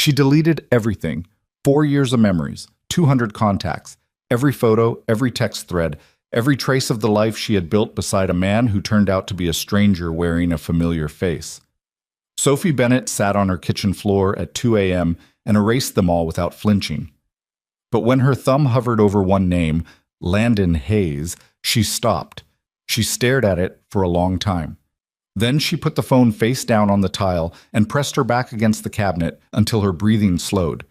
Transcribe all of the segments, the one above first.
She deleted everything, 4 years of memories, 200 contacts, every photo, every text thread, every trace of the life she had built beside a man who turned out to be a stranger wearing a familiar face. Sophie Bennett sat on her kitchen floor at 2 a.m. and erased them all without flinching. But when her thumb hovered over one name, Landon Hayes, she stopped. She stared at it for a long time. Then she put the phone face down on the tile and pressed her back against the cabinet until her breathing slowed.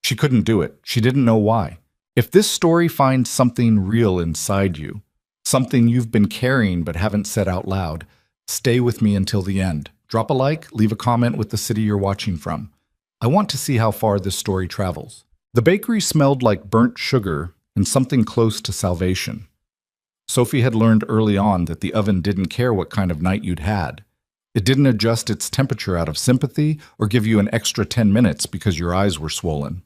She couldn't do it. She didn't know why. If this story finds something real inside you, something you've been carrying but haven't said out loud, stay with me until the end. Drop a like, leave a comment with the city you're watching from. I want to see how far this story travels. The bakery smelled like burnt sugar and something close to salvation. Sophie had learned early on that the oven didn't care what kind of night you'd had. It didn't adjust its temperature out of sympathy or give you an extra 10 minutes because your eyes were swollen.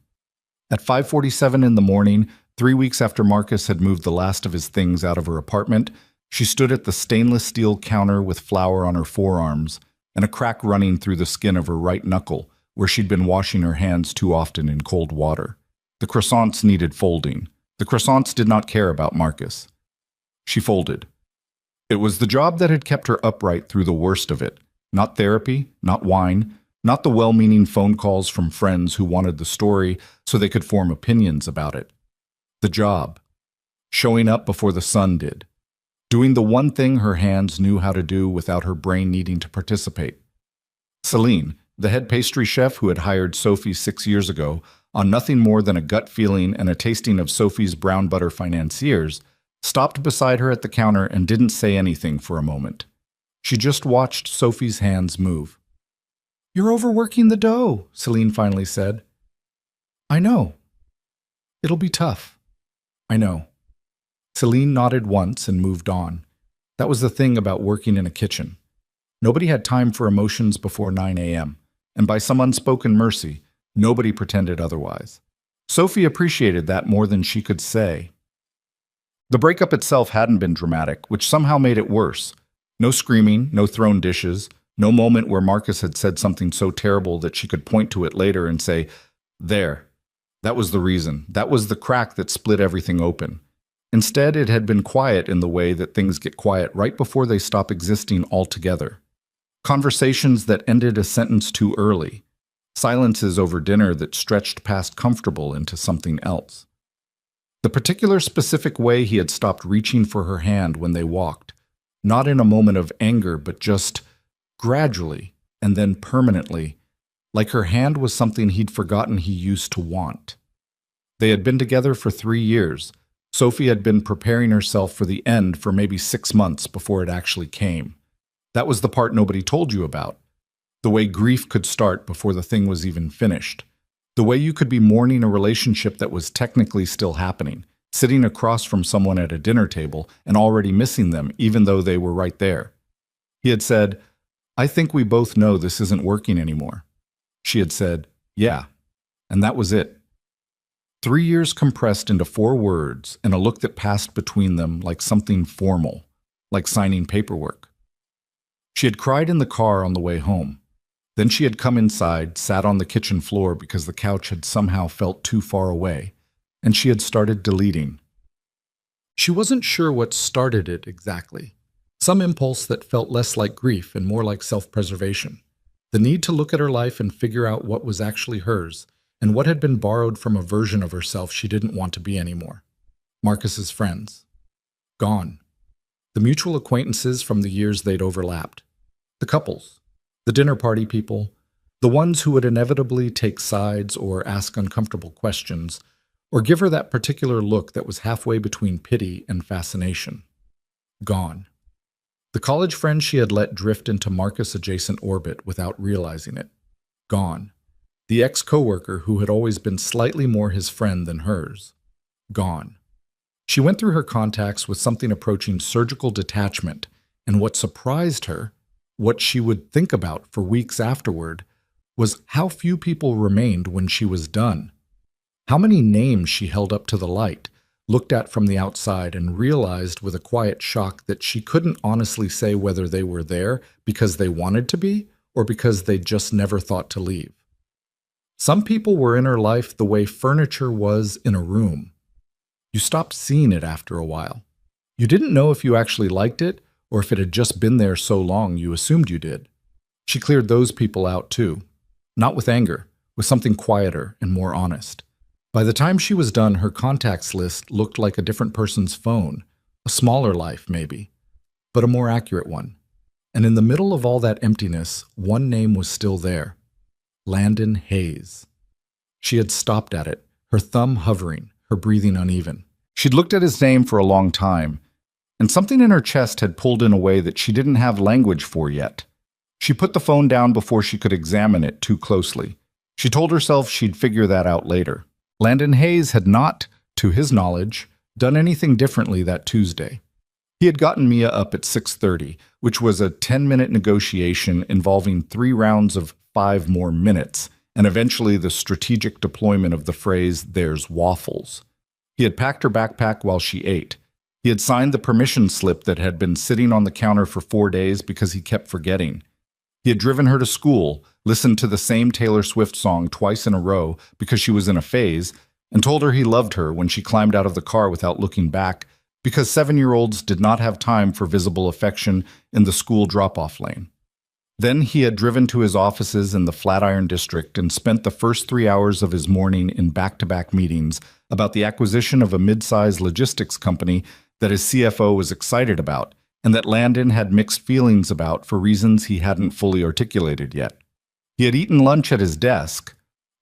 At 5:47 in the morning, 3 weeks after Marcus had moved the last of his things out of her apartment, she stood at the stainless steel counter with flour on her forearms and a crack running through the skin of her right knuckle, where she'd been washing her hands too often in cold water. The croissants needed folding. The croissants did not care about Marcus. She folded. It was the job that had kept her upright through the worst of it. Not therapy, not wine, not the well-meaning phone calls from friends who wanted the story so they could form opinions about it. The job. Showing up before the sun did. Doing the one thing her hands knew how to do without her brain needing to participate. Celine, the head pastry chef who had hired Sophie 6 years ago, on nothing more than a gut feeling and a tasting of Sophie's brown butter financiers, stopped beside her at the counter and didn't say anything for a moment. She just watched Sophie's hands move. "You're overworking the dough," Celine finally said. "I know. It'll be tough. I know." Celine nodded once and moved on. That was the thing about working in a kitchen. Nobody had time for emotions before 9 a.m., and by some unspoken mercy, nobody pretended otherwise. Sophie appreciated that more than she could say. The breakup itself hadn't been dramatic, which somehow made it worse. No screaming, no thrown dishes, no moment where Marcus had said something so terrible that she could point to it later and say, "There. That was the reason. That was the crack that split everything open." Instead, it had been quiet in the way that things get quiet right before they stop existing altogether. Conversations that ended a sentence too early. Silences over dinner that stretched past comfortable into something else. The particular specific way he had stopped reaching for her hand when they walked, not in a moment of anger, but just gradually and then permanently, like her hand was something he'd forgotten he used to want. They had been together for 3 years. Sophie had been preparing herself for the end for maybe 6 months before it actually came. That was the part nobody told you about. The way grief could start before the thing was even finished. The way you could be mourning a relationship that was technically still happening, sitting across from someone at a dinner table and already missing them even though they were right there. He had said, "I think we both know this isn't working anymore." She had said, "Yeah," and that was it. 3 years compressed into 4 words and a look that passed between them like something formal, like signing paperwork. She had cried in the car on the way home. Then she had come inside, sat on the kitchen floor because the couch had somehow felt too far away, and she had started deleting. She wasn't sure what started it exactly. Some impulse that felt less like grief and more like self-preservation. The need to look at her life and figure out what was actually hers, and what had been borrowed from a version of herself she didn't want to be anymore. Marcus's friends. Gone. The mutual acquaintances from the years they'd overlapped. The couples. The dinner party people. The ones who would inevitably take sides or ask uncomfortable questions, or give her that particular look that was halfway between pity and fascination. Gone. The college friend she had let drift into Marcus-adjacent orbit without realizing it. Gone. The ex-coworker who had always been slightly more his friend than hers. Gone. She went through her contacts with something approaching surgical detachment, and what surprised her, what she would think about for weeks afterward, was how few people remained when she was done. How many names she held up to the light, looked at from the outside, and realized with a quiet shock that she couldn't honestly say whether they were there because they wanted to be or because they just never thought to leave. Some people were in her life the way furniture was in a room. You stopped seeing it after a while. You didn't know if you actually liked it or if it had just been there so long you assumed you did. She cleared those people out too. Not with anger, with something quieter and more honest. By the time she was done, her contacts list looked like a different person's phone. A smaller life, maybe, but a more accurate one. And in the middle of all that emptiness, one name was still there. Landon Hayes. She had stopped at it, her thumb hovering, her breathing uneven. She'd looked at his name for a long time, and something in her chest had pulled in a way that she didn't have language for yet. She put the phone down before she could examine it too closely. She told herself she'd figure that out later. Landon Hayes had not, to his knowledge, done anything differently that Tuesday. He had gotten Mia up at 6:30, which was a 10-minute negotiation involving 3 rounds of 5 more minutes, and eventually the strategic deployment of the phrase, "there's waffles." He had packed her backpack while she ate. He had signed the permission slip that had been sitting on the counter for 4 days because he kept forgetting. He had driven her to school, listened to the same Taylor Swift song twice in a row because she was in a phase, and told her he loved her when she climbed out of the car without looking back because 7-year-olds did not have time for visible affection in the school drop-off lane. Then he had driven to his offices in the Flatiron District and spent the first 3 hours of his morning in back-to-back meetings about the acquisition of a mid-sized logistics company that his CFO was excited about and that Landon had mixed feelings about for reasons he hadn't fully articulated yet. He had eaten lunch at his desk,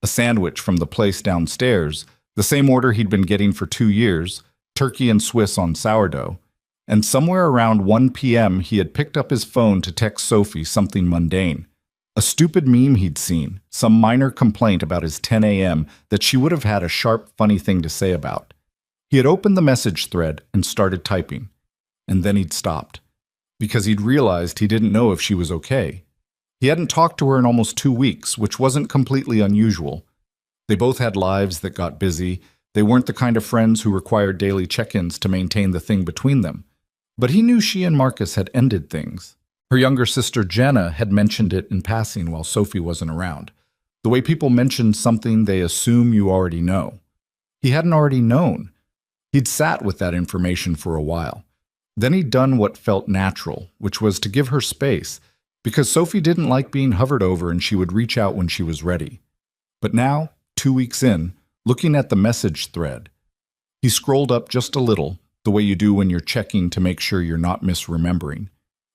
a sandwich from the place downstairs, the same order he'd been getting for 2 years, turkey and Swiss on sourdough, and somewhere around 1 p.m. he had picked up his phone to text Sophie something mundane. A stupid meme he'd seen, some minor complaint about his 10 a.m. that she would have had a sharp, funny thing to say about. He had opened the message thread and started typing, and then he'd stopped, because he'd realized he didn't know if she was okay. He hadn't talked to her in almost 2 weeks, which wasn't completely unusual. They both had lives that got busy. They weren't the kind of friends who required daily check-ins to maintain the thing between them. But he knew she and Marcus had ended things. Her younger sister Jenna had mentioned it in passing while Sophie wasn't around. The way people mention something they assume you already know. He hadn't already known. He'd sat with that information for a while. Then he'd done what felt natural, which was to give her space, because Sophie didn't like being hovered over and she would reach out when she was ready. But now, 2 weeks in, looking at the message thread, he scrolled up just a little, the way you do when you're checking to make sure you're not misremembering,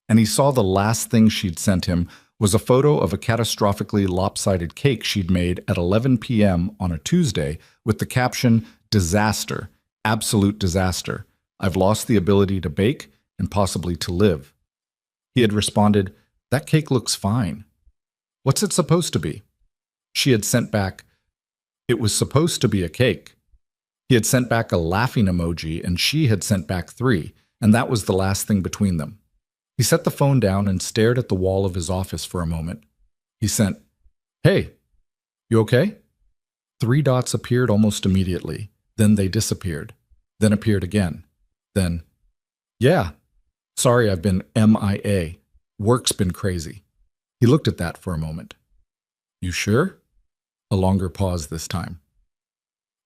and he saw the last thing she'd sent him was a photo of a catastrophically lopsided cake she'd made at 11 p.m. on a Tuesday with the caption, "Disaster, absolute disaster. I've lost the ability to bake and possibly to live." He had responded, "That cake looks fine. What's it supposed to be?" She had sent back, "It was supposed to be a cake." He had sent back a laughing emoji, and she had sent back 3, and that was the last thing between them. He set the phone down and stared at the wall of his office for a moment. He sent, "Hey, you okay?" 3 dots appeared almost immediately. Then they disappeared. Then appeared again. Then, "Yeah, sorry I've been MIA. Work's been crazy." He looked at that for a moment. "You sure?" A longer pause this time.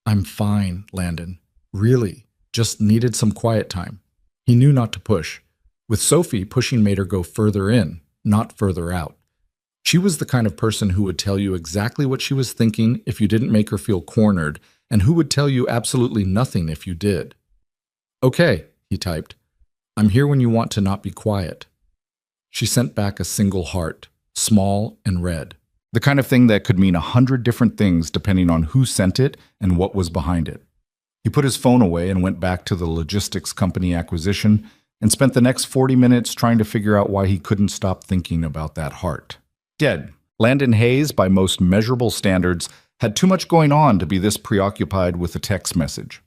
"I'm fine, Landon. Really, just needed some quiet time." He knew not to push. With Sophie, pushing made her go further in, not further out. She was the kind of person who would tell you exactly what she was thinking if you didn't make her feel cornered, and who would tell you absolutely nothing if you did. "Okay," he typed. "I'm here when you want to not be quiet." She sent back a single heart, small and red. The kind of thing that could mean 100 different things depending on who sent it and what was behind it. He put his phone away and went back to the logistics company acquisition and spent the next 40 minutes trying to figure out why he couldn't stop thinking about that heart. Dead. Landon Hayes, by most measurable standards, had too much going on to be this preoccupied with a text message.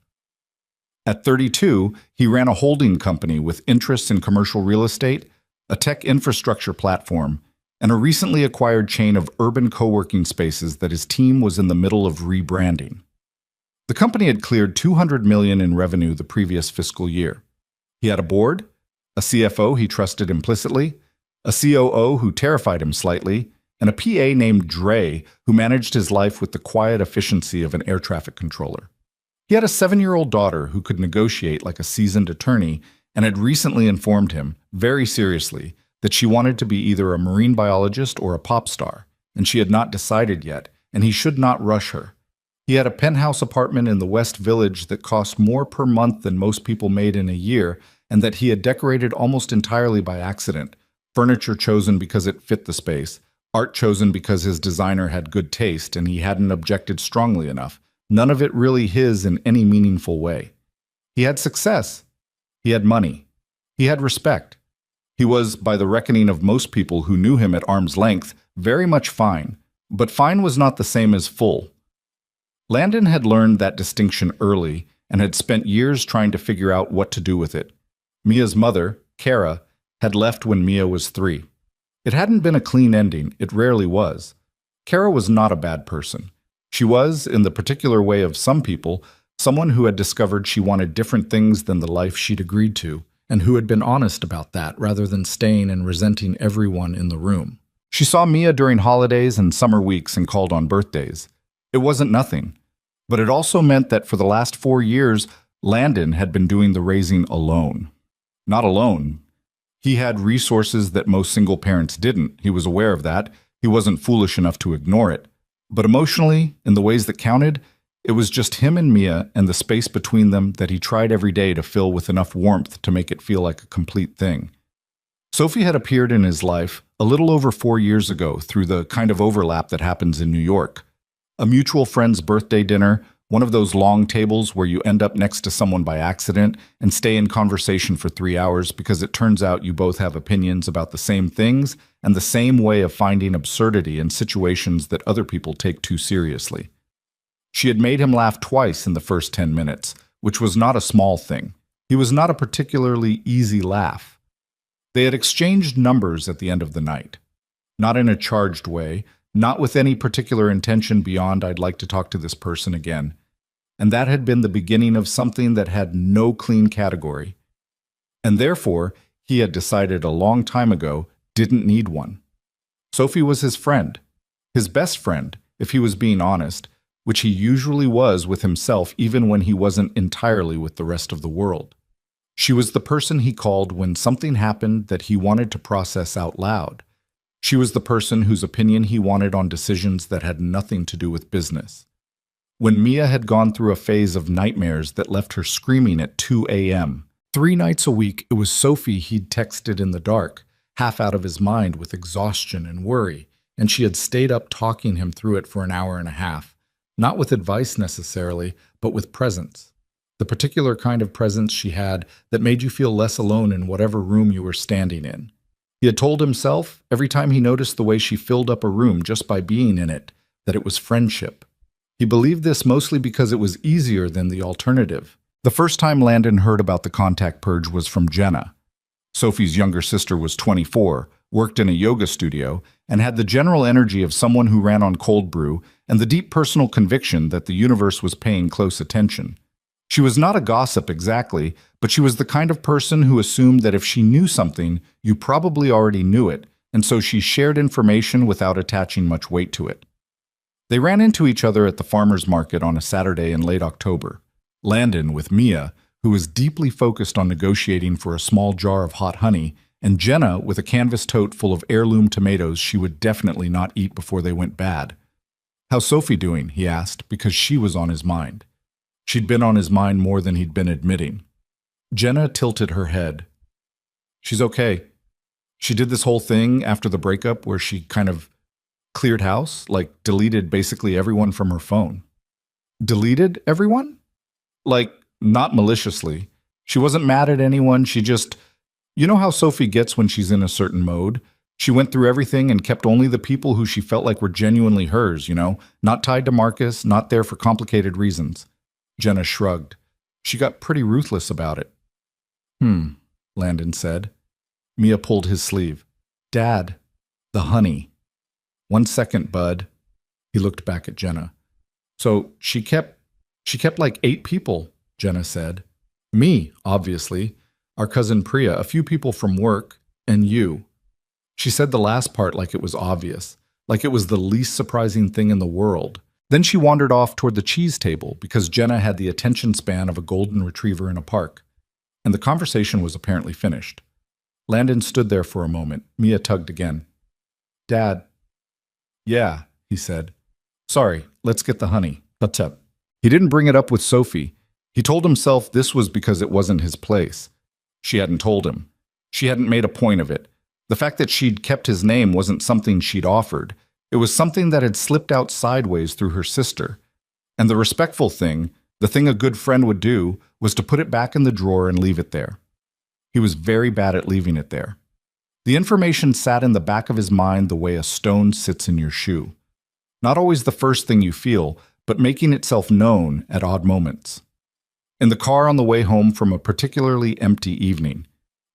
At 32, he ran a holding company with interests in commercial real estate, a tech infrastructure platform, and a recently acquired chain of urban co-working spaces that his team was in the middle of rebranding. The company had cleared $200 million in revenue the previous fiscal year. He had a board, a CFO he trusted implicitly, a COO who terrified him slightly, and a PA named Dre who managed his life with the quiet efficiency of an air traffic controller. He had a 7-year-old daughter who could negotiate like a seasoned attorney and had recently informed him, very seriously, that she wanted to be either a marine biologist or a pop star, and she had not decided yet, and he should not rush her. He had a penthouse apartment in the West Village that cost more per month than most people made in a year, and that he had decorated almost entirely by accident, furniture chosen because it fit the space, art chosen because his designer had good taste and he hadn't objected strongly enough, none of it really his in any meaningful way. He had success. He had money. He had respect. He was, by the reckoning of most people who knew him at arm's length, very much fine, but fine was not the same as full. Landon had learned that distinction early and had spent years trying to figure out what to do with it. Mia's mother, Kara, had left when Mia was 3. It hadn't been a clean ending, it rarely was. Kara was not a bad person. She was, in the particular way of some people, someone who had discovered she wanted different things than the life she'd agreed to, and who had been honest about that rather than staying and resenting everyone in the room. She saw Mia during holidays and summer weeks and called on birthdays. It wasn't nothing, but it also meant that for the last 4 years, Landon had been doing the raising alone. Not alone. He had resources that most single parents didn't. He was aware of that. He wasn't foolish enough to ignore it. But emotionally, in the ways that counted, it was just him and Mia and the space between them that he tried every day to fill with enough warmth to make it feel like a complete thing. Sophie had appeared in his life a little over 4 years ago through the kind of overlap that happens in New York. A mutual friend's birthday dinner, one of those long tables where you end up next to someone by accident and stay in conversation for 3 hours because it turns out you both have opinions about the same things and the same way of finding absurdity in situations that other people take too seriously. She had made him laugh twice in the first 10 minutes, which was not a small thing. He was not a particularly easy laugh. They had exchanged numbers at the end of the night. Not in a charged way, not with any particular intention beyond I'd like to talk to this person again. And that had been the beginning of something that had no clean category. And therefore, he had decided a long time ago, didn't need one. Sophie was his friend, his best friend, if he was being honest, which he usually was with himself even when he wasn't entirely with the rest of the world. She was the person he called when something happened that he wanted to process out loud. She was the person whose opinion he wanted on decisions that had nothing to do with business. When Mia had gone through a phase of nightmares that left her screaming at 2 a.m., 3 nights a week it was Sophie he'd texted in the dark, half out of his mind with exhaustion and worry, and she had stayed up talking him through it for an hour and a half, not with advice necessarily, but with presence. The particular kind of presence she had that made you feel less alone in whatever room you were standing in. He had told himself, every time he noticed the way she filled up a room just by being in it, that it was friendship. He believed this mostly because it was easier than the alternative. The first time Landon heard about the contact purge was from Jenna. Sophie's younger sister was 24, worked in a yoga studio, and had the general energy of someone who ran on cold brew and the deep personal conviction that the universe was paying close attention. She was not a gossip exactly, but she was the kind of person who assumed that if she knew something, you probably already knew it, and so she shared information without attaching much weight to it. They ran into each other at the farmer's market on a Saturday in late October. Landon with Mia, who was deeply focused on negotiating for a small jar of hot honey, and Jenna with a canvas tote full of heirloom tomatoes she would definitely not eat before they went bad. "How's Sophie doing?" he asked, because she was on his mind. She'd been on his mind more than he'd been admitting. Jenna tilted her head. "She's okay. She did this whole thing after the breakup where she kind of cleared house, like deleted basically everyone from her phone." "Deleted everyone?" "Like, not maliciously. She wasn't mad at anyone, she just... You know how Sophie gets when she's in a certain mode? She went through everything and kept only the people who she felt like were genuinely hers, not tied to Marcus, not there for complicated reasons." Jenna shrugged. She got pretty ruthless about it. Landon said. Mia pulled his sleeve. "Dad, the honey." "1 second, bud." He looked back at Jenna. "So she kept like 8 people," Jenna said. "Me, obviously, our cousin Priya, a few people from work, and you." She said the last part like it was obvious, like it was the least surprising thing in the world. Then she wandered off toward the cheese table because Jenna had the attention span of a golden retriever in a park, and the conversation was apparently finished. Landon stood there for a moment. Mia tugged again. "Dad." "Yeah," he said. "Sorry, let's get the honey. What's up?" He didn't bring it up with Sophie. He told himself this was because it wasn't his place. She hadn't told him. She hadn't made a point of it. The fact that she'd kept his name wasn't something she'd offered. It was something that had slipped out sideways through her sister. And the respectful thing, the thing a good friend would do, was to put it back in the drawer and leave it there. He was very bad at leaving it there. The information sat in the back of his mind the way a stone sits in your shoe. Not always the first thing you feel, but making itself known at odd moments. In the car on the way home from a particularly empty evening.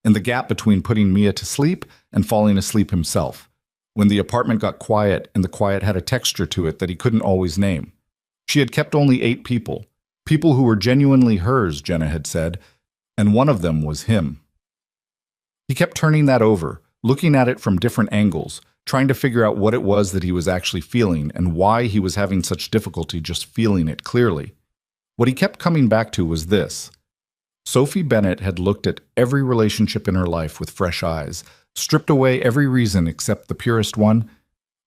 In the gap between putting Mia to sleep and falling asleep himself. When the apartment got quiet and the quiet had a texture to it that he couldn't always name. She had kept only 8 people. People who were genuinely hers, Jenna had said, and one of them was him. He kept turning that over, looking at it from different angles, trying to figure out what it was that he was actually feeling and why he was having such difficulty just feeling it clearly. What he kept coming back to was this. Sophie Bennett had looked at every relationship in her life with fresh eyes, stripped away every reason except the purest one.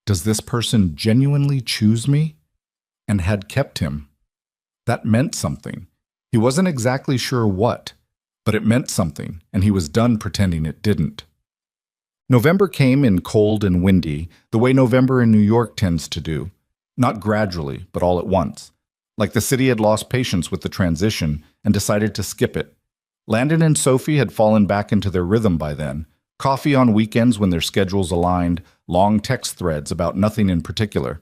Does this person genuinely choose me? And had kept him. That meant something. He wasn't exactly sure what, but it meant something, and he was done pretending it didn't. November came in cold and windy, the way November in New York tends to do. Not gradually, but all at once. Like the city had lost patience with the transition and decided to skip it. Landon and Sophie had fallen back into their rhythm by then. Coffee on weekends when their schedules aligned, long text threads about nothing in particular.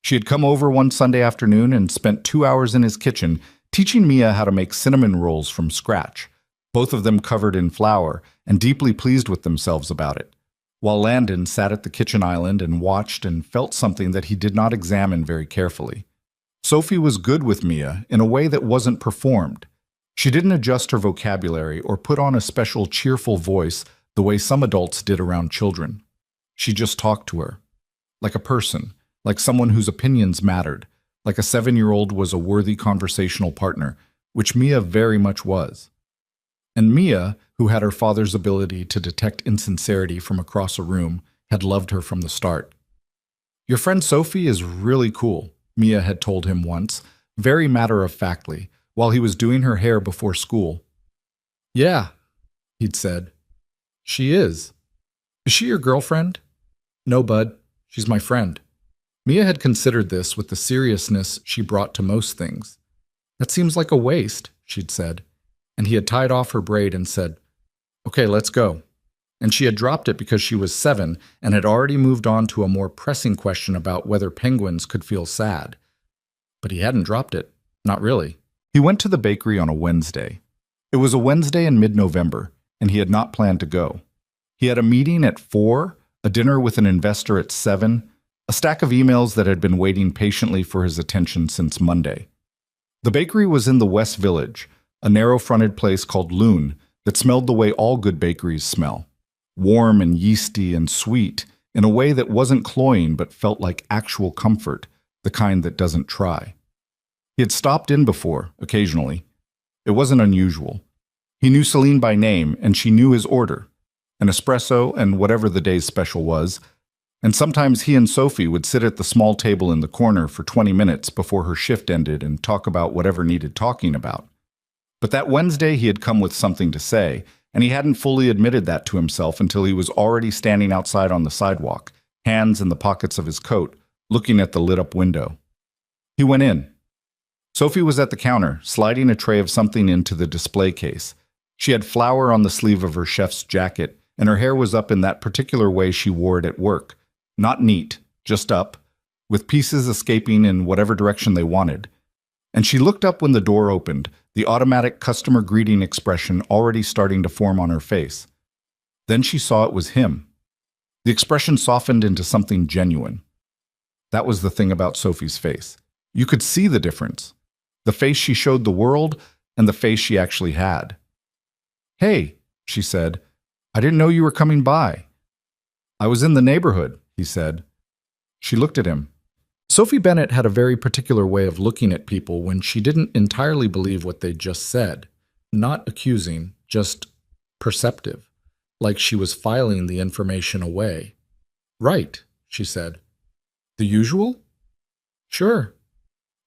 She had come over one Sunday afternoon and spent 2 hours in his kitchen teaching Mia how to make cinnamon rolls from scratch, both of them covered in flour and deeply pleased with themselves about it, while Landon sat at the kitchen island and watched and felt something that he did not examine very carefully. Sophie was good with Mia in a way that wasn't performed. She didn't adjust her vocabulary or put on a special cheerful voice the way some adults did around children. She just talked to her, like a person, like someone whose opinions mattered, like a 7-year-old was a worthy conversational partner, which Mia very much was. And Mia, who had her father's ability to detect insincerity from across a room, had loved her from the start. "Your friend Sophie is really cool," Mia had told him once, very matter-of-factly, while he was doing her hair before school. "Yeah," he'd said. "She is. Is she your girlfriend?" "No, bud. She's my friend." Mia had considered this with the seriousness she brought to most things. "That seems like a waste," she'd said, and he had tied off her braid and said, "Okay, let's go." And she had dropped it because she was 7 and had already moved on to a more pressing question about whether penguins could feel sad. But he hadn't dropped it. Not really. He went to the bakery on a Wednesday. It was a Wednesday in mid-November, and he had not planned to go. He had a meeting at 4, a dinner with an investor at 7, a stack of emails that had been waiting patiently for his attention since Monday. The bakery was in the West Village, a narrow-fronted place called Loon that smelled the way all good bakeries smell. Warm and yeasty and sweet, in a way that wasn't cloying but felt like actual comfort, the kind that doesn't try. He had stopped in before, occasionally. It wasn't unusual. He knew Celine by name, and she knew his order, an espresso and whatever the day's special was, and sometimes he and Sophie would sit at the small table in the corner for 20 minutes before her shift ended and talk about whatever needed talking about. But that Wednesday he had come with something to say, and he hadn't fully admitted that to himself until he was already standing outside on the sidewalk, hands in the pockets of his coat, looking at the lit-up window. He went in. Sophie was at the counter, sliding a tray of something into the display case. She had flour on the sleeve of her chef's jacket, and her hair was up in that particular way she wore it at work. Not neat, just up, with pieces escaping in whatever direction they wanted. And she looked up when the door opened, the automatic customer greeting expression already starting to form on her face. Then she saw it was him. The expression softened into something genuine. That was the thing about Sophie's face. You could see the difference. The face she showed the world and the face she actually had. "Hey," she said, "I didn't know you were coming by." "I was in the neighborhood," he said. She looked at him. Sophie Bennett had a very particular way of looking at people when she didn't entirely believe what they'd just said. Not accusing, just perceptive, like she was filing the information away. Right, she said. The usual? Sure.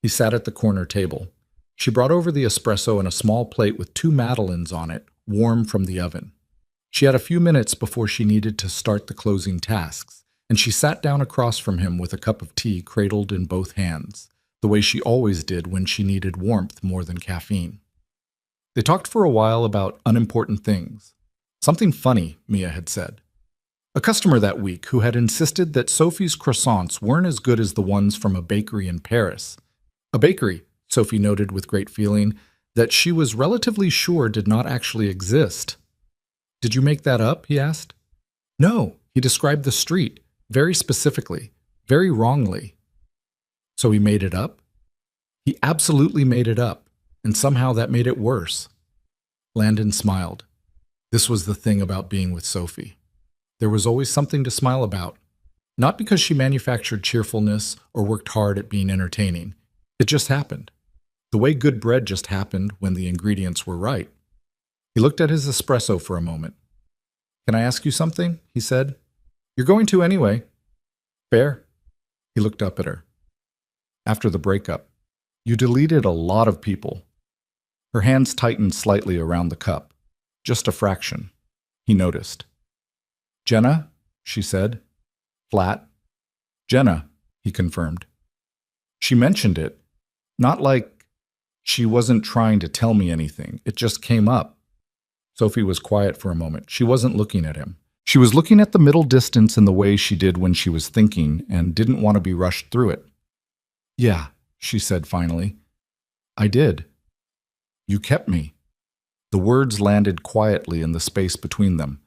He sat at the corner table. She brought over the espresso and a small plate with 2 madeleines on it, warm from the oven. She had a few minutes before she needed to start the closing tasks, and she sat down across from him with a cup of tea cradled in both hands, the way she always did when she needed warmth more than caffeine. They talked for a while about unimportant things. Something funny, Mia had said. A customer that week who had insisted that Sophie's croissants weren't as good as the ones from a bakery in Paris. A bakery, Sophie noted with great feeling, that she was relatively sure did not actually exist. Did you make that up? He asked. No, he described the street, very specifically, very wrongly. So he made it up? He absolutely made it up, and somehow that made it worse. Landon smiled. This was the thing about being with Sophie. There was always something to smile about, not because she manufactured cheerfulness or worked hard at being entertaining. It just happened. The way good bread just happened when the ingredients were right. He looked at his espresso for a moment. Can I ask you something? He said. You're going to anyway. Fair. He looked up at her. After the breakup, you deleted a lot of people. Her hands tightened slightly around the cup. Just a fraction. He noticed. Jenna, she said. Flat. Jenna, he confirmed. She mentioned it. Not like she wasn't trying to tell me anything. It just came up. Sophie was quiet for a moment. She wasn't looking at him. She was looking at the middle distance in the way she did when she was thinking and didn't want to be rushed through it. Yeah, she said finally. I did. You kept me. The words landed quietly in the space between them.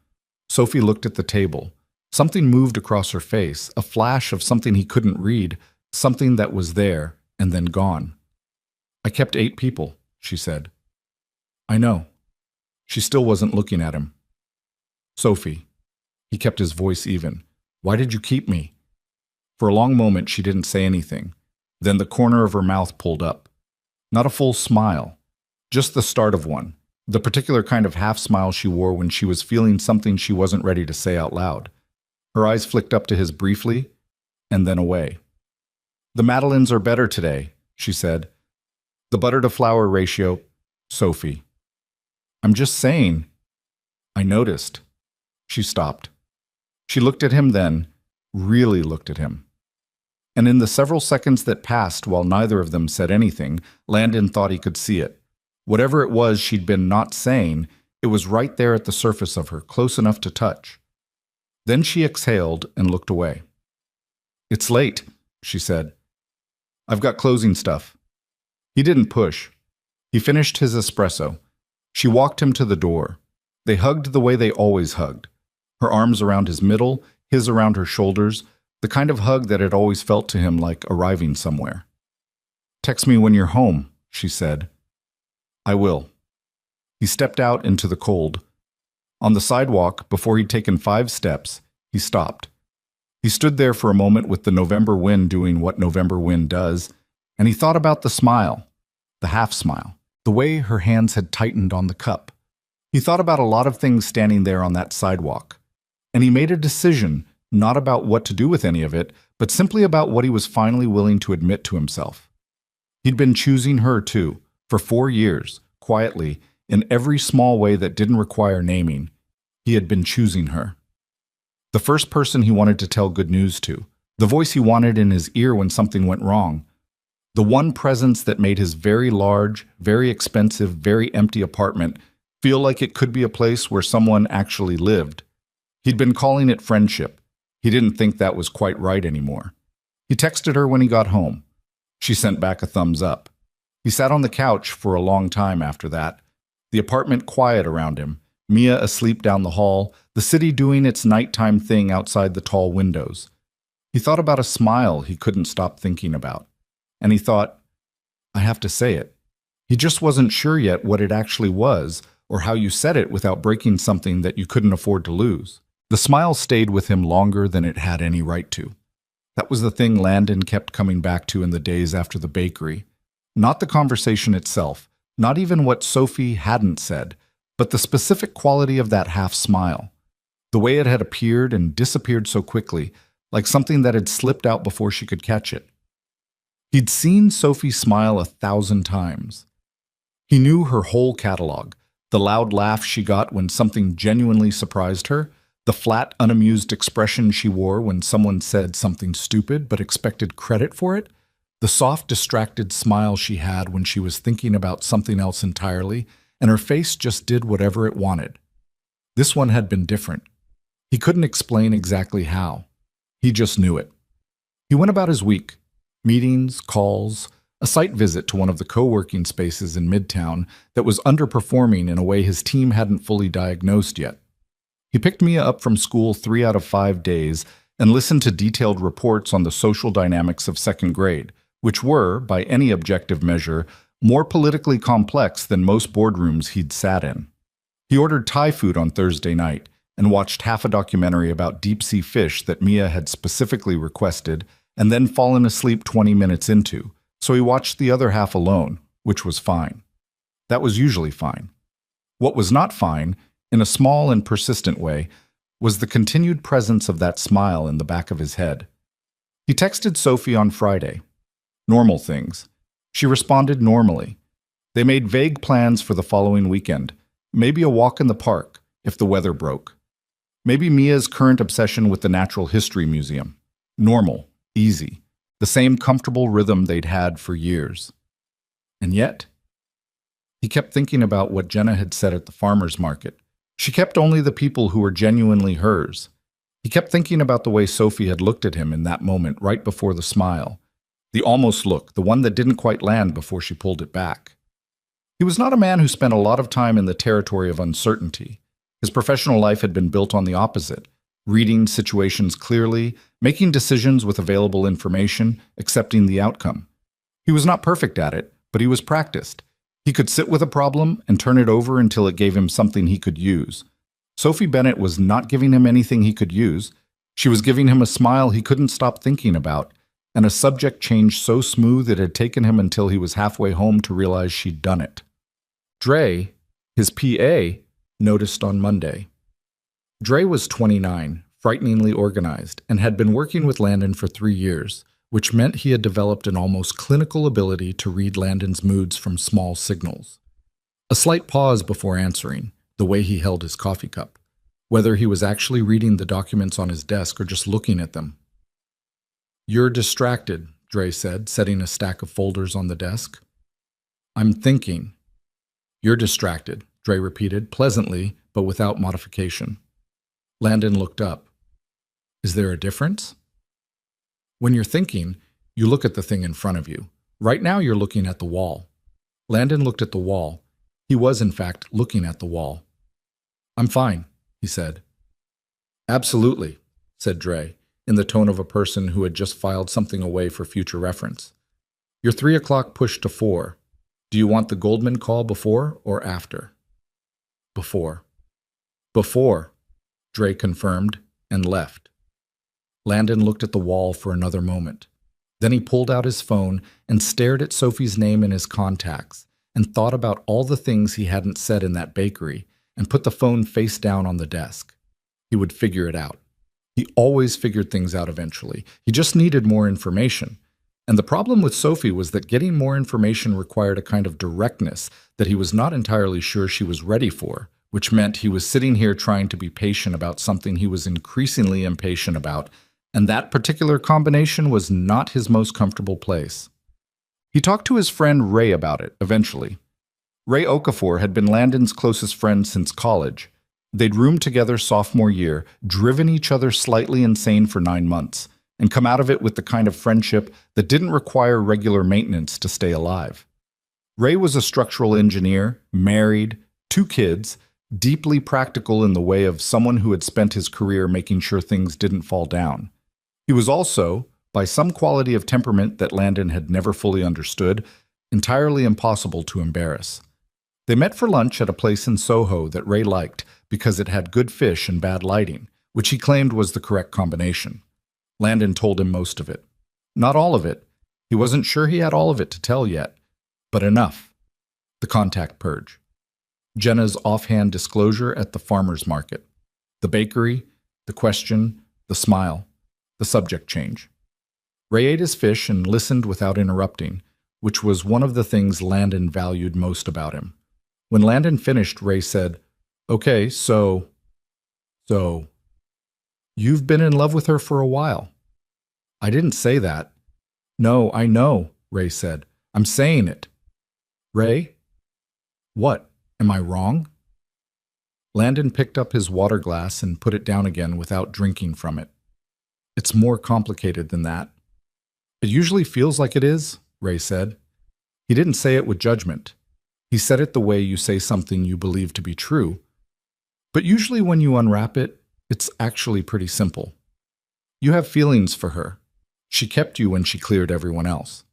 Sophie looked at the table. Something moved across her face, a flash of something he couldn't read, something that was there and then gone. I kept 8 people, she said. I know. She still wasn't looking at him. Sophie. He kept his voice even. Why did you keep me? For a long moment she didn't say anything. Then the corner of her mouth pulled up. Not a full smile, just the start of one, the particular kind of half smile she wore when she was feeling something she wasn't ready to say out loud. Her eyes flicked up to his briefly, and then away. The madeleines are better today, she said. The butter to flour ratio, Sophie. I'm just saying. I noticed. She stopped. She looked at him then, really looked at him. And in the several seconds that passed while neither of them said anything, Landon thought he could see it. Whatever it was she'd been not saying, it was right there at the surface of her, close enough to touch. Then she exhaled and looked away. It's late, she said. I've got closing stuff. He didn't push. He finished his espresso. She walked him to the door. They hugged the way they always hugged. Her arms around his middle, his around her shoulders, the kind of hug that had always felt to him like arriving somewhere. Text me when you're home, she said. I will. He stepped out into the cold. On the sidewalk, before he'd taken 5 steps, he stopped. He stood there for a moment with the November wind doing what November wind does, and he thought about the smile, the half smile, the way her hands had tightened on the cup. He thought about a lot of things standing there on that sidewalk, and he made a decision not about what to do with any of it, but simply about what he was finally willing to admit to himself. He'd been choosing her, too, for 4 years, quietly, in every small way that didn't require naming. He had been choosing her. The first person he wanted to tell good news to, the voice he wanted in his ear when something went wrong, the one presence that made his very large, very expensive, very empty apartment feel like it could be a place where someone actually lived. He'd been calling it friendship. He didn't think that was quite right anymore. He texted her when he got home. She sent back a thumbs up. He sat on the couch for a long time after that, the apartment quiet around him, Mia asleep down the hall, the city doing its nighttime thing outside the tall windows. He thought about a smile he couldn't stop thinking about. And he thought, I have to say it. He just wasn't sure yet what it actually was, or how you said it without breaking something that you couldn't afford to lose. The smile stayed with him longer than it had any right to. That was the thing Landon kept coming back to in the days after the bakery. Not the conversation itself, not even what Sophie hadn't said, but the specific quality of that half smile. The way it had appeared and disappeared so quickly, like something that had slipped out before she could catch it. He'd seen Sophie smile 1,000 times. He knew her whole catalog, the loud laugh she got when something genuinely surprised her, the flat, unamused expression she wore when someone said something stupid but expected credit for it, the soft, distracted smile she had when she was thinking about something else entirely, and her face just did whatever it wanted. This one had been different. He couldn't explain exactly how. He just knew it. He went about his week. Meetings, calls, a site visit to one of the co-working spaces in Midtown that was underperforming in a way his team hadn't fully diagnosed yet. He picked Mia up from school 3 out of 5 days and listened to detailed reports on the social dynamics of second grade, which were, by any objective measure, more politically complex than most boardrooms he'd sat in. He ordered Thai food on Thursday night and watched half a documentary about deep-sea fish that Mia had specifically requested and then fallen asleep 20 minutes into, so he watched the other half alone, which was fine. That was usually fine. What was not fine, in a small and persistent way, was the continued presence of that smile in the back of his head. He texted Sophie on Friday. Normal things. She responded normally. They made vague plans for the following weekend, maybe a walk in the park, if the weather broke. Maybe Mia's current obsession with the Natural History Museum. Normal, easy, the same comfortable rhythm they'd had for years. And yet, he kept thinking about what Jenna had said at the farmer's market. She kept only the people who were genuinely hers. He kept thinking about the way Sophie had looked at him in that moment right before the smile. The almost look, the one that didn't quite land before she pulled it back. He was not a man who spent a lot of time in the territory of uncertainty. His professional life had been built on the opposite, reading situations clearly, making decisions with available information, accepting the outcome. He was not perfect at it, but he was practiced. He could sit with a problem and turn it over until it gave him something he could use. Sophie Bennett was not giving him anything he could use. She was giving him a smile he couldn't stop thinking about, and a subject change so smooth it had taken him until he was halfway home to realize she'd done it. Dre, his PA, noticed on Monday. Dre was 29, frighteningly organized, and had been working with Landon for 3 years, which meant he had developed an almost clinical ability to read Landon's moods from small signals. A slight pause before answering, the way he held his coffee cup, whether he was actually reading the documents on his desk or just looking at them. "You're distracted," Dre said, setting a stack of folders on the desk. "I'm thinking." "You're distracted," Dre repeated, pleasantly, but without modification. Landon looked up. "Is there a difference?" "When you're thinking, you look at the thing in front of you. Right now you're looking at the wall." Landon looked at the wall. He was, in fact, looking at the wall. "I'm fine," he said. "Absolutely," said Dre, in the tone of a person who had just filed something away for future reference. "Your 3 o'clock pushed to 4. Do you want the Goldman call before or after?" "Before." "Before," Dre confirmed and left. Landon looked at the wall for another moment. Then he pulled out his phone and stared at Sophie's name in his contacts and thought about all the things he hadn't said in that bakery and put the phone face down on the desk. He would figure it out. He always figured things out eventually. He just needed more information. And the problem with Sophie was that getting more information required a kind of directness that he was not entirely sure she was ready for, which meant he was sitting here trying to be patient about something he was increasingly impatient about, and that particular combination was not his most comfortable place. He talked to his friend Ray about it, eventually. Ray Okafor had been Landon's closest friend since college. They'd roomed together sophomore year, driven each other slightly insane for 9 months, and come out of it with the kind of friendship that didn't require regular maintenance to stay alive. Ray was a structural engineer, married, 2 kids, deeply practical in the way of someone who had spent his career making sure things didn't fall down. He was also, by some quality of temperament that Landon had never fully understood, entirely impossible to embarrass. They met for lunch at a place in Soho that Ray liked because it had good fish and bad lighting, which he claimed was the correct combination. Landon told him most of it. Not all of it. He wasn't sure he had all of it to tell yet, but enough. The contact purge. Jenna's offhand disclosure at the farmer's market. The bakery, the question, the smile, the subject change. Ray ate his fish and listened without interrupting, which was one of the things Landon valued most about him. When Landon finished, Ray said, "Okay, so, you've been in love with her for a while." "I didn't say that." "No, I know," Ray said. "I'm saying it." "Ray? What? Am I wrong?" Landon picked up his water glass and put it down again without drinking from it. "It's more complicated than that." "It usually feels like it is," Ray said. He didn't say it with judgment. He said it the way you say something you believe to be true. But usually when you unwrap it, it's actually pretty simple. You have feelings for her. She kept you when she cleared everyone else.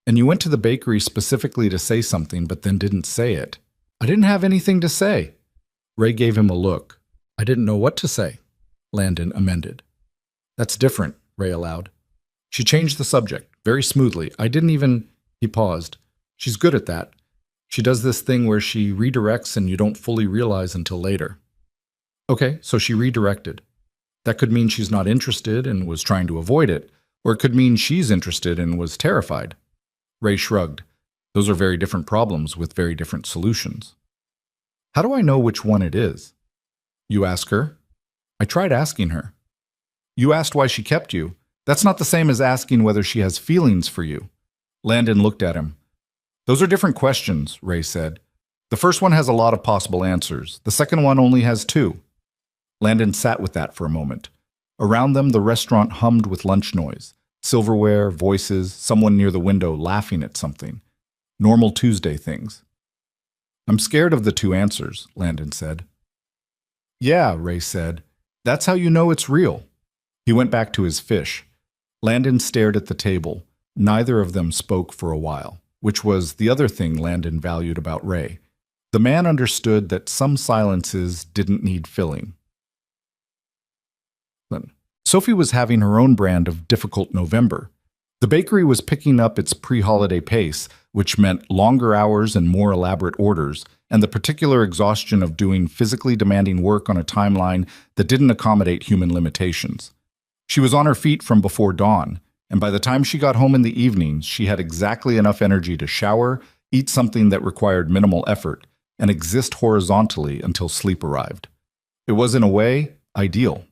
And you went to the bakery specifically to say something, but then didn't say it. "I didn't have anything to say." Ray gave him a look. "I didn't know what to say," Landon amended. "That's different," Ray allowed. "She changed the subject, very smoothly. I didn't even—" He paused. "She's good at that. She does this thing where she redirects and you don't fully realize until later." "Okay, so she redirected. That could mean she's not interested and was trying to avoid it, or it could mean she's interested and was terrified." Ray shrugged. "Those are very different problems with very different solutions." "How do I know which one it is?" "You ask her." "I tried asking her." "You asked why she kept you. That's not the same as asking whether she has feelings for you." Landon looked at him. "Those are different questions," Ray said. "The first one has a lot of possible answers. The second one only has two." Landon sat with that for a moment. Around them, the restaurant hummed with lunch noise. Silverware, voices, someone near the window laughing at something. Normal Tuesday things. "I'm scared of the two answers," Landon said. "Yeah," Ray said. "That's how you know it's real." He went back to his fish. Landon stared at the table. Neither of them spoke for a while, which was the other thing Landon valued about Ray. The man understood that some silences didn't need filling. Sophie was having her own brand of difficult November. The bakery was picking up its pre-holiday pace, which meant longer hours and more elaborate orders, and the particular exhaustion of doing physically demanding work on a timeline that didn't accommodate human limitations. She was on her feet from before dawn, and by the time she got home in the evenings, she had exactly enough energy to shower, eat something that required minimal effort, and exist horizontally until sleep arrived. It was, in a way, ideal.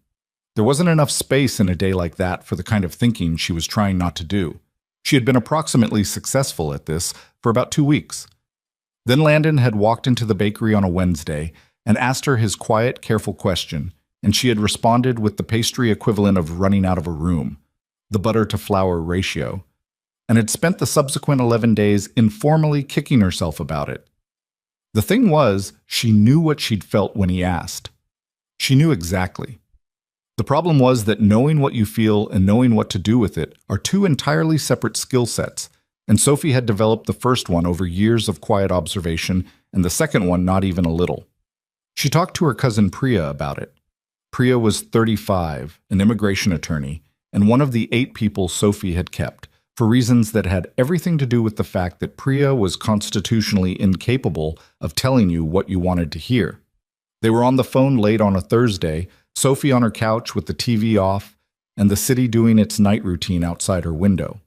There wasn't enough space in a day like that for the kind of thinking she was trying not to do. She had been approximately successful at this for about 2 weeks. Then Landon had walked into the bakery on a Wednesday and asked her his quiet, careful question, and she had responded with the pastry equivalent of running out of a room, the butter-to-flour ratio, and had spent the subsequent 11 days informally kicking herself about it. The thing was, she knew what she'd felt when he asked. She knew exactly. The problem was that knowing what you feel and knowing what to do with it are two entirely separate skill sets, and Sophie had developed the first one over years of quiet observation and the second one not even a little. She talked to her cousin Priya about it. Priya was 35, an immigration attorney, and one of the 8 people Sophie had kept, for reasons that had everything to do with the fact that Priya was constitutionally incapable of telling you what you wanted to hear. They were on the phone late on a Thursday, Sophie on her couch with the TV off, and the city doing its night routine outside her window.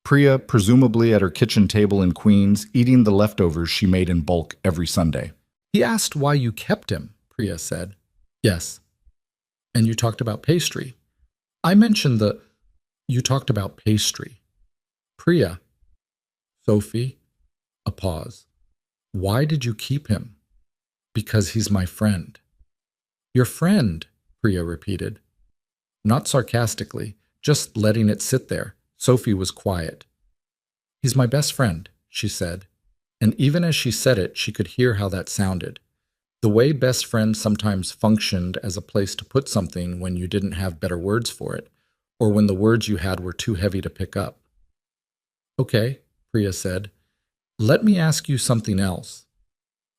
Priya, presumably at her kitchen table in Queens, eating the leftovers she made in bulk every Sunday. "He asked why you kept him," Priya said. "Yes." "And you talked about pastry." "I mentioned the—" "You talked about pastry." "Priya." "Sophie." A pause. "Why did you keep him?" "Because he's my friend." "Your friend," Priya repeated. Not sarcastically, just letting it sit there. Sophie was quiet. "He's my best friend," she said. And even as she said it, she could hear how that sounded. The way best friends sometimes functioned as a place to put something when you didn't have better words for it, or when the words you had were too heavy to pick up. "Okay," Priya said. "Let me ask you something else.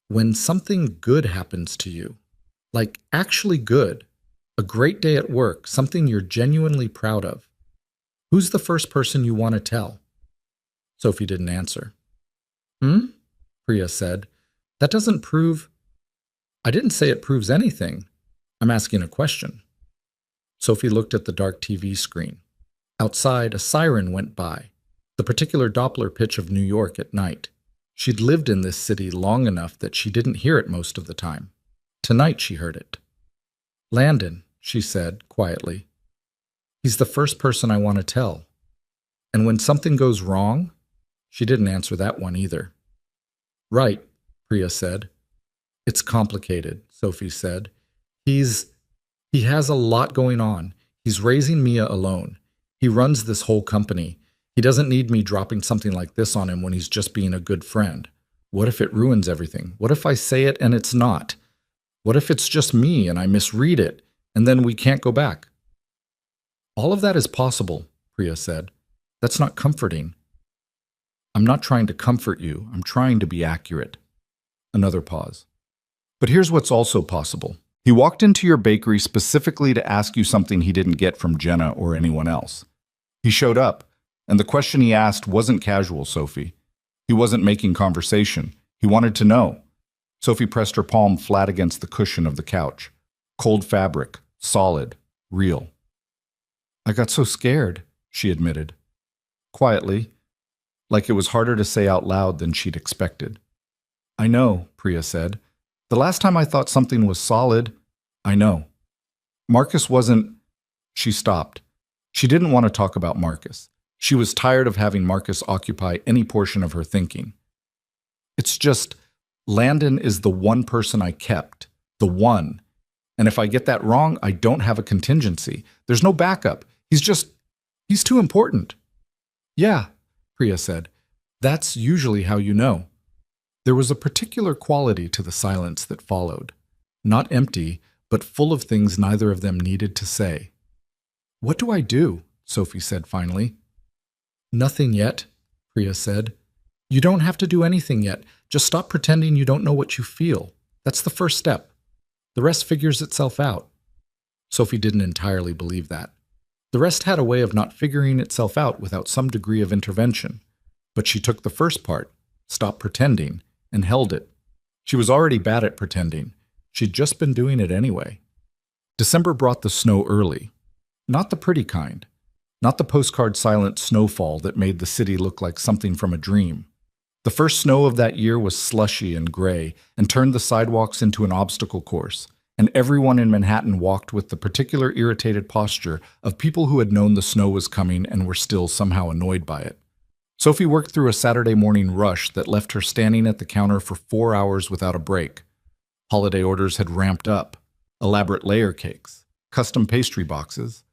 When something good happens to you, like actually good, a great day at work, something you're genuinely proud of, Who's the first person you want to tell? Sophie didn't answer. Hmm? Priya said. That doesn't prove... I didn't say it proves anything. I'm asking a question. Sophie looked at the dark TV screen. Outside, a siren went by, the particular Doppler pitch of New York at night. She'd lived in this city long enough that she didn't hear it most of the time. Tonight she heard it. Landon, she said quietly. He's the first person I want to tell. And when something goes wrong, she didn't answer that one either. Right, Priya said. It's complicated, Sophie said. He has a lot going on. He's raising Mia alone. He runs this whole company. He doesn't need me dropping something like this on him when he's just being a good friend. What if it ruins everything? What if I say it and it's not? What if it's just me and I misread it, and then we can't go back? All of that is possible, Priya said. That's not comforting. I'm not trying to comfort you. I'm trying to be accurate. Another pause. But here's what's also possible. He walked into your bakery specifically to ask you something he didn't get from Jenna or anyone else. He showed up, and the question he asked wasn't casual, Sophie. He wasn't making conversation. He wanted to know. Sophie pressed her palm flat against the cushion of the couch. Cold fabric, solid, real. I got so scared, she admitted. Quietly, like it was harder to say out loud than she'd expected. I know, Priya said. The last time I thought something was solid, I know. Marcus wasn't... She stopped. She didn't want to talk about Marcus. She was tired of having Marcus occupy any portion of her thinking. It's just, Landon is the one person I kept. The one. And if I get that wrong, I don't have a contingency. There's no backup. He's too important. Yeah, Priya said. That's usually how you know. There was a particular quality to the silence that followed. Not empty, but full of things neither of them needed to say. What do I do? Sophie said finally. Nothing yet, Priya said. You don't have to do anything yet. Just stop pretending you don't know what you feel. That's the first step. The rest figures itself out. Sophie didn't entirely believe that. The rest had a way of not figuring itself out without some degree of intervention. But she took the first part, stop pretending, and held it. She was already bad at pretending. She'd just been doing it anyway. December brought the snow early. Not the pretty kind. Not the postcard silent snowfall that made the city look like something from a dream. The first snow of that year was slushy and gray and turned the sidewalks into an obstacle course, and everyone in Manhattan walked with the particular irritated posture of people who had known the snow was coming and were still somehow annoyed by it. Sophie worked through a Saturday morning rush that left her standing at the counter for 4 hours without a break. Holiday orders had ramped up. Elaborate layer cakes, custom pastry boxes.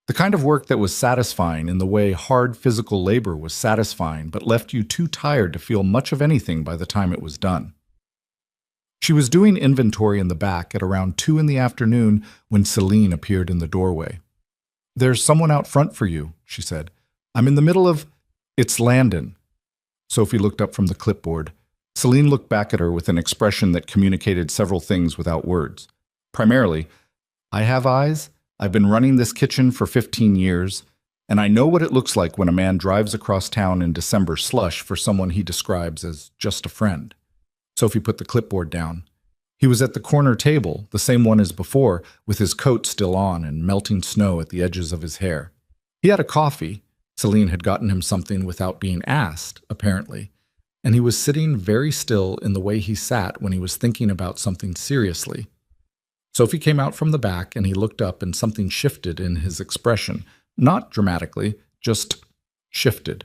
The kind of work that was satisfying in the way hard physical labor was satisfying but left you too tired to feel much of anything by the time it was done. She was doing inventory in the back at around 2 in the afternoon when Celine appeared in the doorway. There's someone out front for you, she said. I'm in the middle of... It's Landon. Sophie looked up from the clipboard. Celine looked back at her with an expression that communicated several things without words. Primarily, I have eyes, I've been running this kitchen for 15 years, and I know what it looks like when a man drives across town in December slush for someone he describes as just a friend. Sophie put the clipboard down. He was at the corner table, the same one as before, with his coat still on and melting snow at the edges of his hair. He had a coffee. Celine had gotten him something without being asked, apparently, and he was sitting very still in the way he sat when he was thinking about something seriously. Sophie came out from the back and he looked up and something shifted in his expression, not dramatically, just shifted.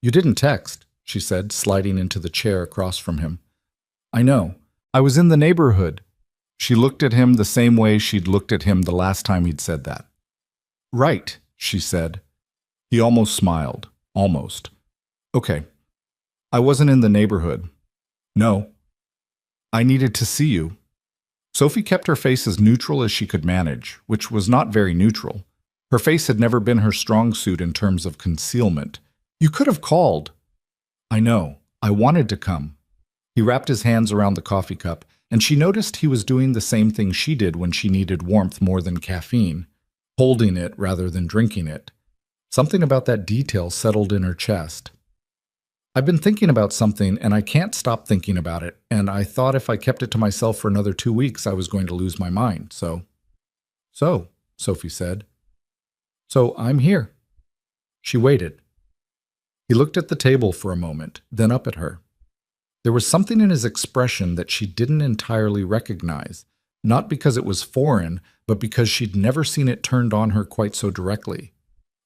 You didn't text, she said, sliding into the chair across from him. I know. I was in the neighborhood. She looked at him the same way she'd looked at him the last time he'd said that. Right, she said. He almost smiled. Almost. Okay. I wasn't in the neighborhood. No. I needed to see you. Sophie kept her face as neutral as she could manage, which was not very neutral. Her face had never been her strong suit in terms of concealment. You could have called. I know. I wanted to come. He wrapped his hands around the coffee cup, and she noticed he was doing the same thing she did when she needed warmth more than caffeine, holding it rather than drinking it. Something about that detail settled in her chest. I've been thinking about something and I can't stop thinking about it, and I thought if I kept it to myself for another 2 weeks, I was going to lose my mind, So, Sophie said. So I'm here. She waited. He looked at the table for a moment, then up at her. There was something in his expression that she didn't entirely recognize, not because it was foreign, but because she'd never seen it turned on her quite so directly.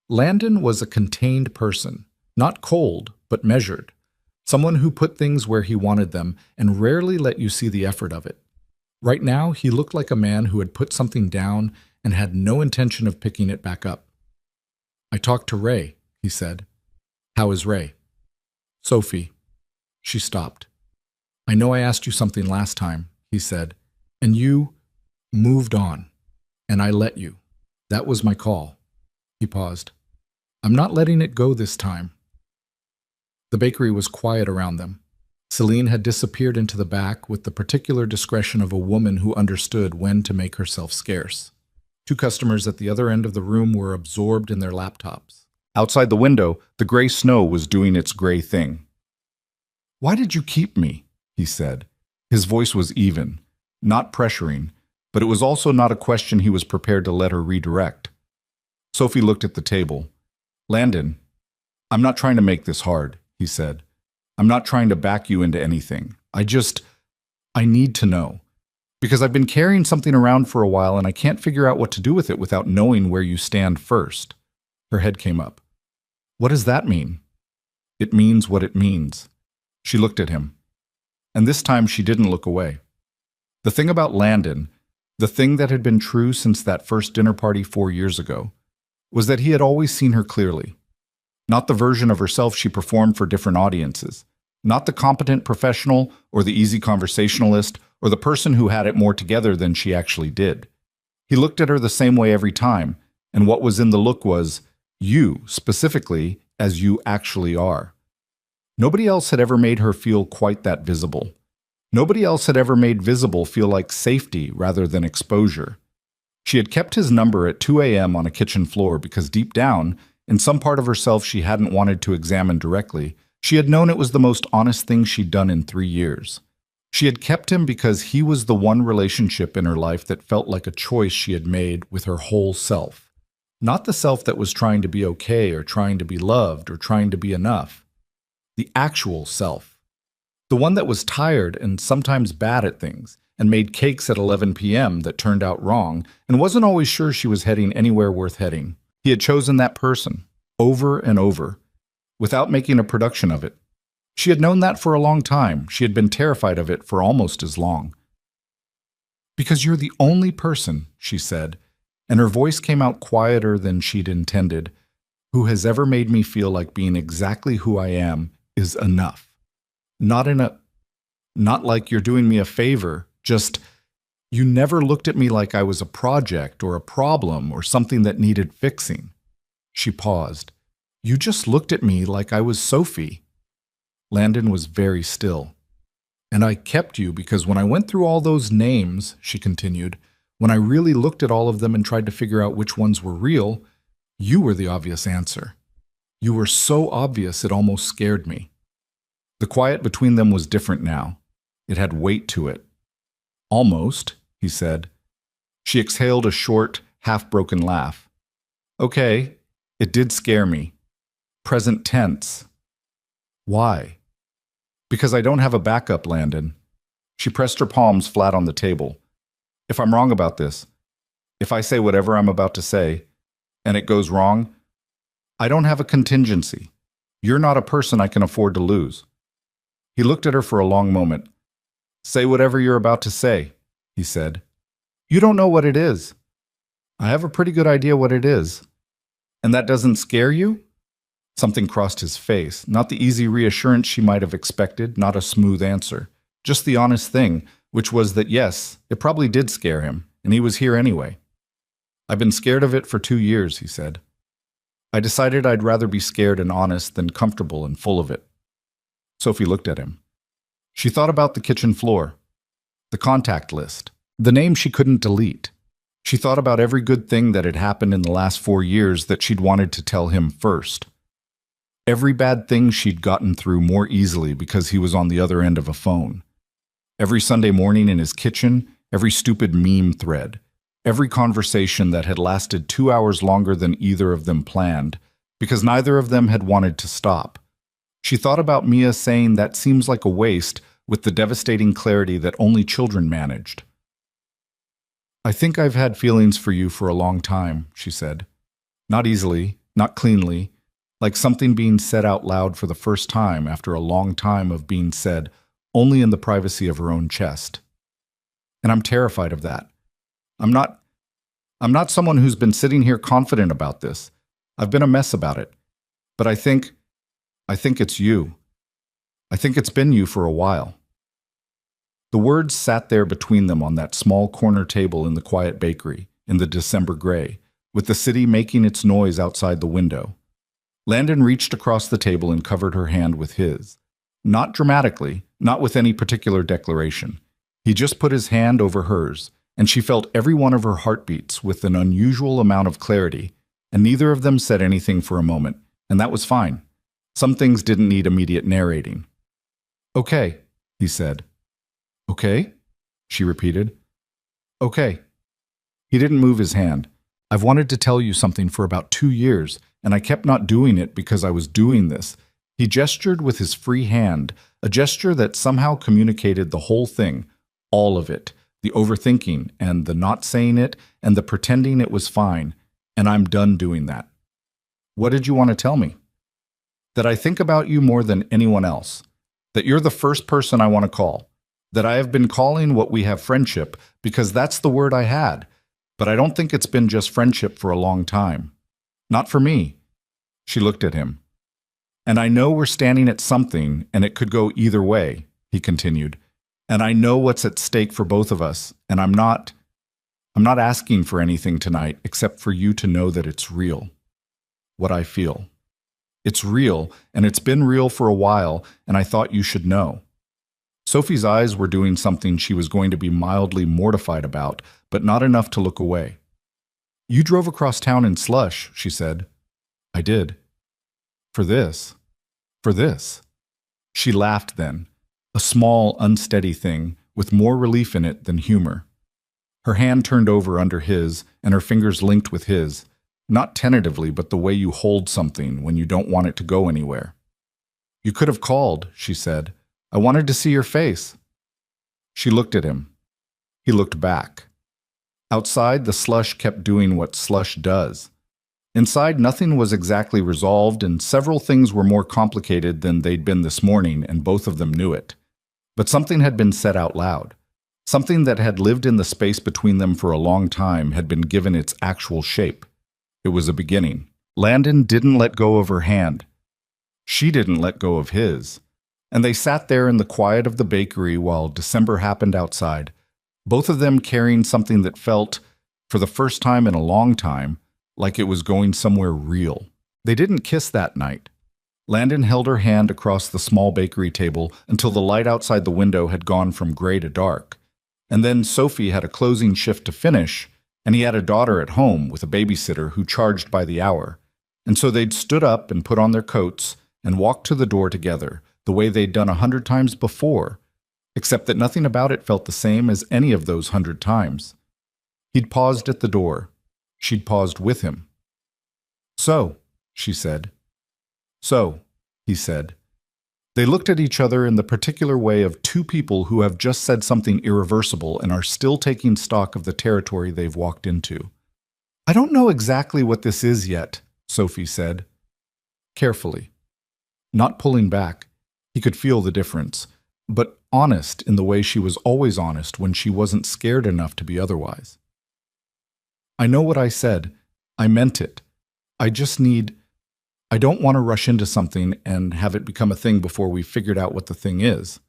Landon was a contained person, not cold, but measured. Someone who put things where he wanted them and rarely let you see the effort of it. Right now, he looked like a man who had put something down and had no intention of picking it back up. I talked to Ray, he said. How is Ray? Sophie. She stopped. I know I asked you something last time, he said, and you moved on, and I let you. That was my call. He paused. I'm not letting it go this time. The bakery was quiet around them. Celine had disappeared into the back with the particular discretion of a woman who understood when to make herself scarce. 2 customers at the other end of the room were absorbed in their laptops. Outside the window, the gray snow was doing its gray thing. Why did you keep me? He said. His voice was even, not pressuring, but it was also not a question he was prepared to let her redirect. Sophie looked at the table. Landon, I'm not trying to make this hard, he said. I'm not trying to back you into anything. I need to know. Because I've been carrying something around for a while and I can't figure out what to do with it without knowing where you stand first. Her head came up. What does that mean? It means what it means. She looked at him. And this time she didn't look away. The thing about Landon, the thing that had been true since that first dinner party 4 years ago, was that he had always seen her clearly. Not the version of herself she performed for different audiences. Not the competent professional or the easy conversationalist or the person who had it more together than she actually did. He looked at her the same way every time, and what was in the look was, you, specifically, as you actually are. Nobody else had ever made her feel quite that visible. Nobody else had ever made visible feel like safety rather than exposure. She had kept his number at 2 a.m. on a kitchen floor because deep down, in some part of herself she hadn't wanted to examine directly, she had known it was the most honest thing she'd done in 3 years. She had kept him because he was the one relationship in her life that felt like a choice she had made with her whole self. Not the self that was trying to be okay or trying to be loved or trying to be enough. The actual self. The one that was tired and sometimes bad at things and made cakes at 11 p.m. that turned out wrong and wasn't always sure she was heading anywhere worth heading. He had chosen that person, over and over, without making a production of it. She had known that for a long time. She had been terrified of it for almost as long. Because you're the only person, she said, and her voice came out quieter than she'd intended, who has ever made me feel like being exactly who I am is enough. Not like you're doing me a favor, just you never looked at me like I was a project or a problem or something that needed fixing. She paused. You just looked at me like I was Sophie. Landon was very still. And I kept you because when I went through all those names, she continued, when I really looked at all of them and tried to figure out which ones were real, you were the obvious answer. You were so obvious it almost scared me. The quiet between them was different now. It had weight to it. Almost, he said. She exhaled a short, half-broken laugh. Okay, it did scare me. Present tense. Why? Because I don't have a backup, Landon. She pressed her palms flat on the table. If I'm wrong about this, if I say whatever I'm about to say, and it goes wrong, I don't have a contingency. You're not a person I can afford to lose. He looked at her for a long moment. Say whatever you're about to say, he said. You don't know what it is. I have a pretty good idea what it is. And that doesn't scare you? Something crossed his face, not the easy reassurance she might have expected, not a smooth answer. Just the honest thing, which was that yes, it probably did scare him, and he was here anyway. I've been scared of it for 2 years, he said. I decided I'd rather be scared and honest than comfortable and full of it. Sophie looked at him. She thought about the kitchen floor, the contact list, the name she couldn't delete. She thought about every good thing that had happened in the last 4 years that she'd wanted to tell him first. Every bad thing she'd gotten through more easily because he was on the other end of a phone. Every Sunday morning in his kitchen, every stupid meme thread, every conversation that had lasted 2 hours longer than either of them planned, because neither of them had wanted to stop. She thought about Mia saying that seems like a waste with the devastating clarity that only children managed. I think I've had feelings for you for a long time, she said. Not easily, not cleanly, like something being said out loud for the first time after a long time of being said only in the privacy of her own chest. And I'm terrified of that. I'm not someone who's been sitting here confident about this. I've been a mess about it. But I think it's you. I think it's been you for a while. The words sat there between them on that small corner table in the quiet bakery, in the December gray, with the city making its noise outside the window. Landon reached across the table and covered her hand with his. Not dramatically, not with any particular declaration. He just put his hand over hers, and she felt every one of her heartbeats with an unusual amount of clarity, and neither of them said anything for a moment, and that was fine. Some things didn't need immediate narrating. Okay, he said. Okay? She repeated. Okay. He didn't move his hand. I've wanted to tell you something for about 2 years, and I kept not doing it because I was doing this. He gestured with his free hand, a gesture that somehow communicated the whole thing, all of it, the overthinking and the not saying it and the pretending it was fine, and I'm done doing that. What did you want to tell me? That I think about you more than anyone else, that you're the first person I want to call, that I have been calling what we have friendship because that's the word I had, but I don't think it's been just friendship for a long time. Not for me. She looked at him. And I know we're standing at something, and it could go either way, he continued. And I know what's at stake for both of us, and I'm not asking for anything tonight except for you to know that it's real. What I feel. It's real, and it's been real for a while, and I thought you should know. Sophie's eyes were doing something she was going to be mildly mortified about, but not enough to look away. You drove across town in slush, she said. I did. For this. For this. She laughed then, a small, unsteady thing, with more relief in it than humor. Her hand turned over under his, and her fingers linked with his, not tentatively, but the way you hold something when you don't want it to go anywhere. You could have called, she said. I wanted to see your face. She looked at him. He looked back. Outside, the slush kept doing what slush does. Inside, nothing was exactly resolved, and several things were more complicated than they'd been this morning, and both of them knew it. But something had been said out loud. Something that had lived in the space between them for a long time had been given its actual shape. It was a beginning. Landon didn't let go of her hand. She didn't let go of his. And they sat there in the quiet of the bakery while December happened outside, both of them carrying something that felt, for the first time in a long time, like it was going somewhere real. They didn't kiss that night. Landon held her hand across the small bakery table until the light outside the window had gone from gray to dark. And then Sophie had a closing shift to finish, and he had a daughter at home with a babysitter who charged by the hour. And so they'd stood up and put on their coats and walked to the door together, the way they'd done 100 times before, except that nothing about it felt the same as any of those 100 times. He'd paused at the door. She'd paused with him. So, she said. So, he said. They looked at each other in the particular way of two people who have just said something irreversible and are still taking stock of the territory they've walked into. I don't know exactly what this is yet, Sophie said. Carefully. Not pulling back. He could feel the difference, but honest in the way she was always honest when she wasn't scared enough to be otherwise. I know what I said. I meant it. I don't want to rush into something and have it become a thing before we've figured out what the thing is.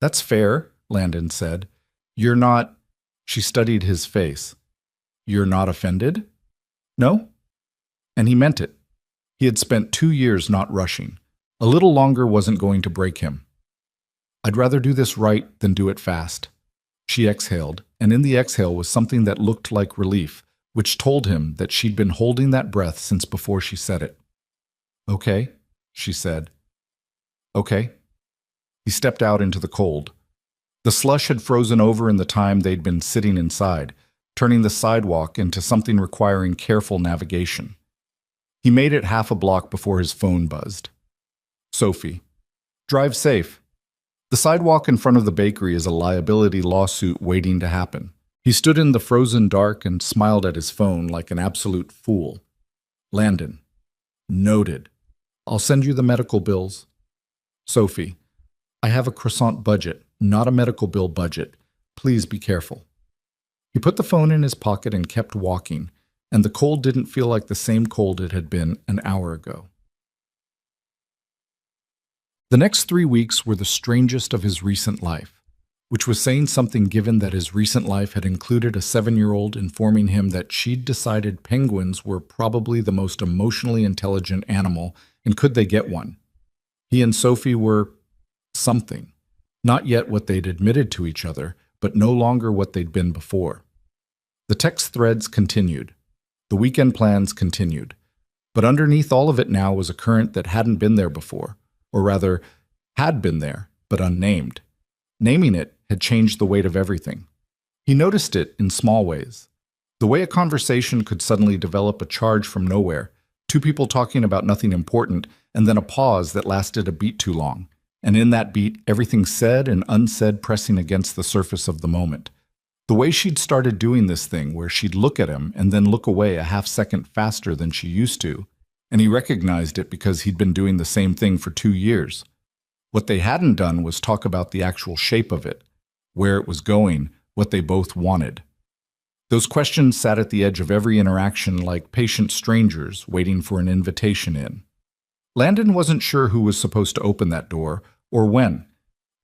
That's fair, Landon said. You're not... She studied his face. You're not offended? No? And he meant it. He had spent 2 years not rushing. A little longer wasn't going to break him. I'd rather do this right than do it fast. She exhaled, and in the exhale was something that looked like relief, which told him that she'd been holding that breath since before she said it. "Okay," she said. "Okay." He stepped out into the cold. The slush had frozen over in the time they'd been sitting inside, turning the sidewalk into something requiring careful navigation. He made it half a block before his phone buzzed. "Sophie, drive safe." The sidewalk in front of the bakery is a liability lawsuit waiting to happen. He stood in the frozen dark and smiled at his phone like an absolute fool. "Landon. Noted. I'll send you the medical bills." "Sophie, I have a croissant budget, not a medical bill budget. Please be careful." He put the phone in his pocket and kept walking, and the cold didn't feel like the same cold it had been an hour ago. The next 3 weeks were the strangest of his recent life, which was saying something given that his recent life had included a 7-year-old informing him that she'd decided penguins were probably the most emotionally intelligent animal, and could they get one? He and Sophie were something. Not yet what they'd admitted to each other, but no longer what they'd been before. The text threads continued. The weekend plans continued. But underneath all of it now was a current that hadn't been there before, or rather, had been there, but unnamed. Naming it had changed the weight of everything. He noticed it in small ways. The way a conversation could suddenly develop a charge from nowhere, two people talking about nothing important, and then a pause that lasted a beat too long. And in that beat, everything said and unsaid pressing against the surface of the moment. The way she'd started doing this thing where she'd look at him and then look away a half-second faster than she used to, and he recognized it because he'd been doing the same thing for 2 years. What they hadn't done was talk about the actual shape of it, where it was going, what they both wanted. Those questions sat at the edge of every interaction like patient strangers waiting for an invitation in. Landon wasn't sure who was supposed to open that door, or when.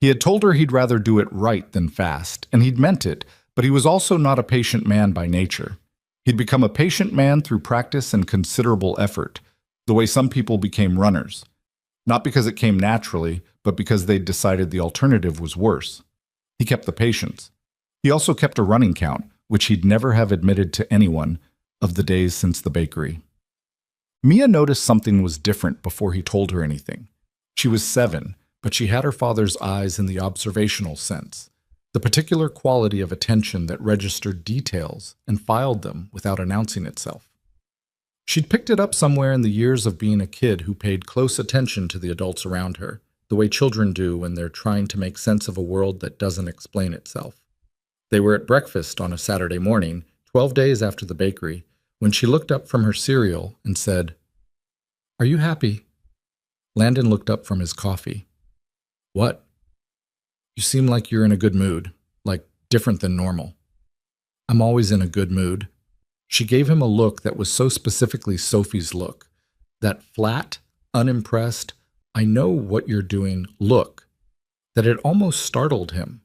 He had told her he'd rather do it right than fast, and he'd meant it, but he was also not a patient man by nature. He'd become a patient man through practice and considerable effort, the way some people became runners. Not because it came naturally, but because they'd decided the alternative was worse. He kept the patience. He also kept a running count, which he'd never have admitted to anyone, of the days since the bakery. Mia noticed something was different before he told her anything. She was 7, but she had her father's eyes in the observational sense, the particular quality of attention that registered details and filed them without announcing itself. She'd picked it up somewhere in the years of being a kid who paid close attention to the adults around her, the way children do when they're trying to make sense of a world that doesn't explain itself. They were at breakfast on a Saturday morning, 12 days after the bakery, when she looked up from her cereal and said, "Are you happy?" Landon looked up from his coffee. "What?" "You seem like you're in a good mood, like different than normal." "I'm always in a good mood." She gave him a look that was so specifically Sophie's look, that flat, unimpressed, "I know what you're doing" look, that it almost startled him.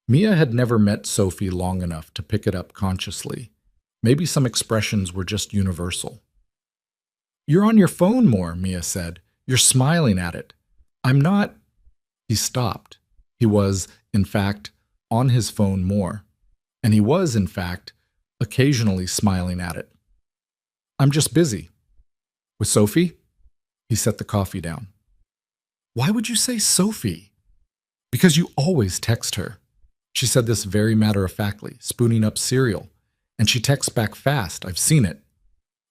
Mia had never met Sophie long enough to pick it up consciously. Maybe some expressions were just universal. "You're on your phone more," Mia said. "You're smiling at it." "I'm not." He stopped. He was, in fact, on his phone more. And he was, in fact, occasionally smiling at it. "I'm just busy." "With Sophie?" He set the coffee down. "Why would you say Sophie?" "Because you always text her." She said this very matter-of-factly, spooning up cereal. "And she texts back fast. I've seen it."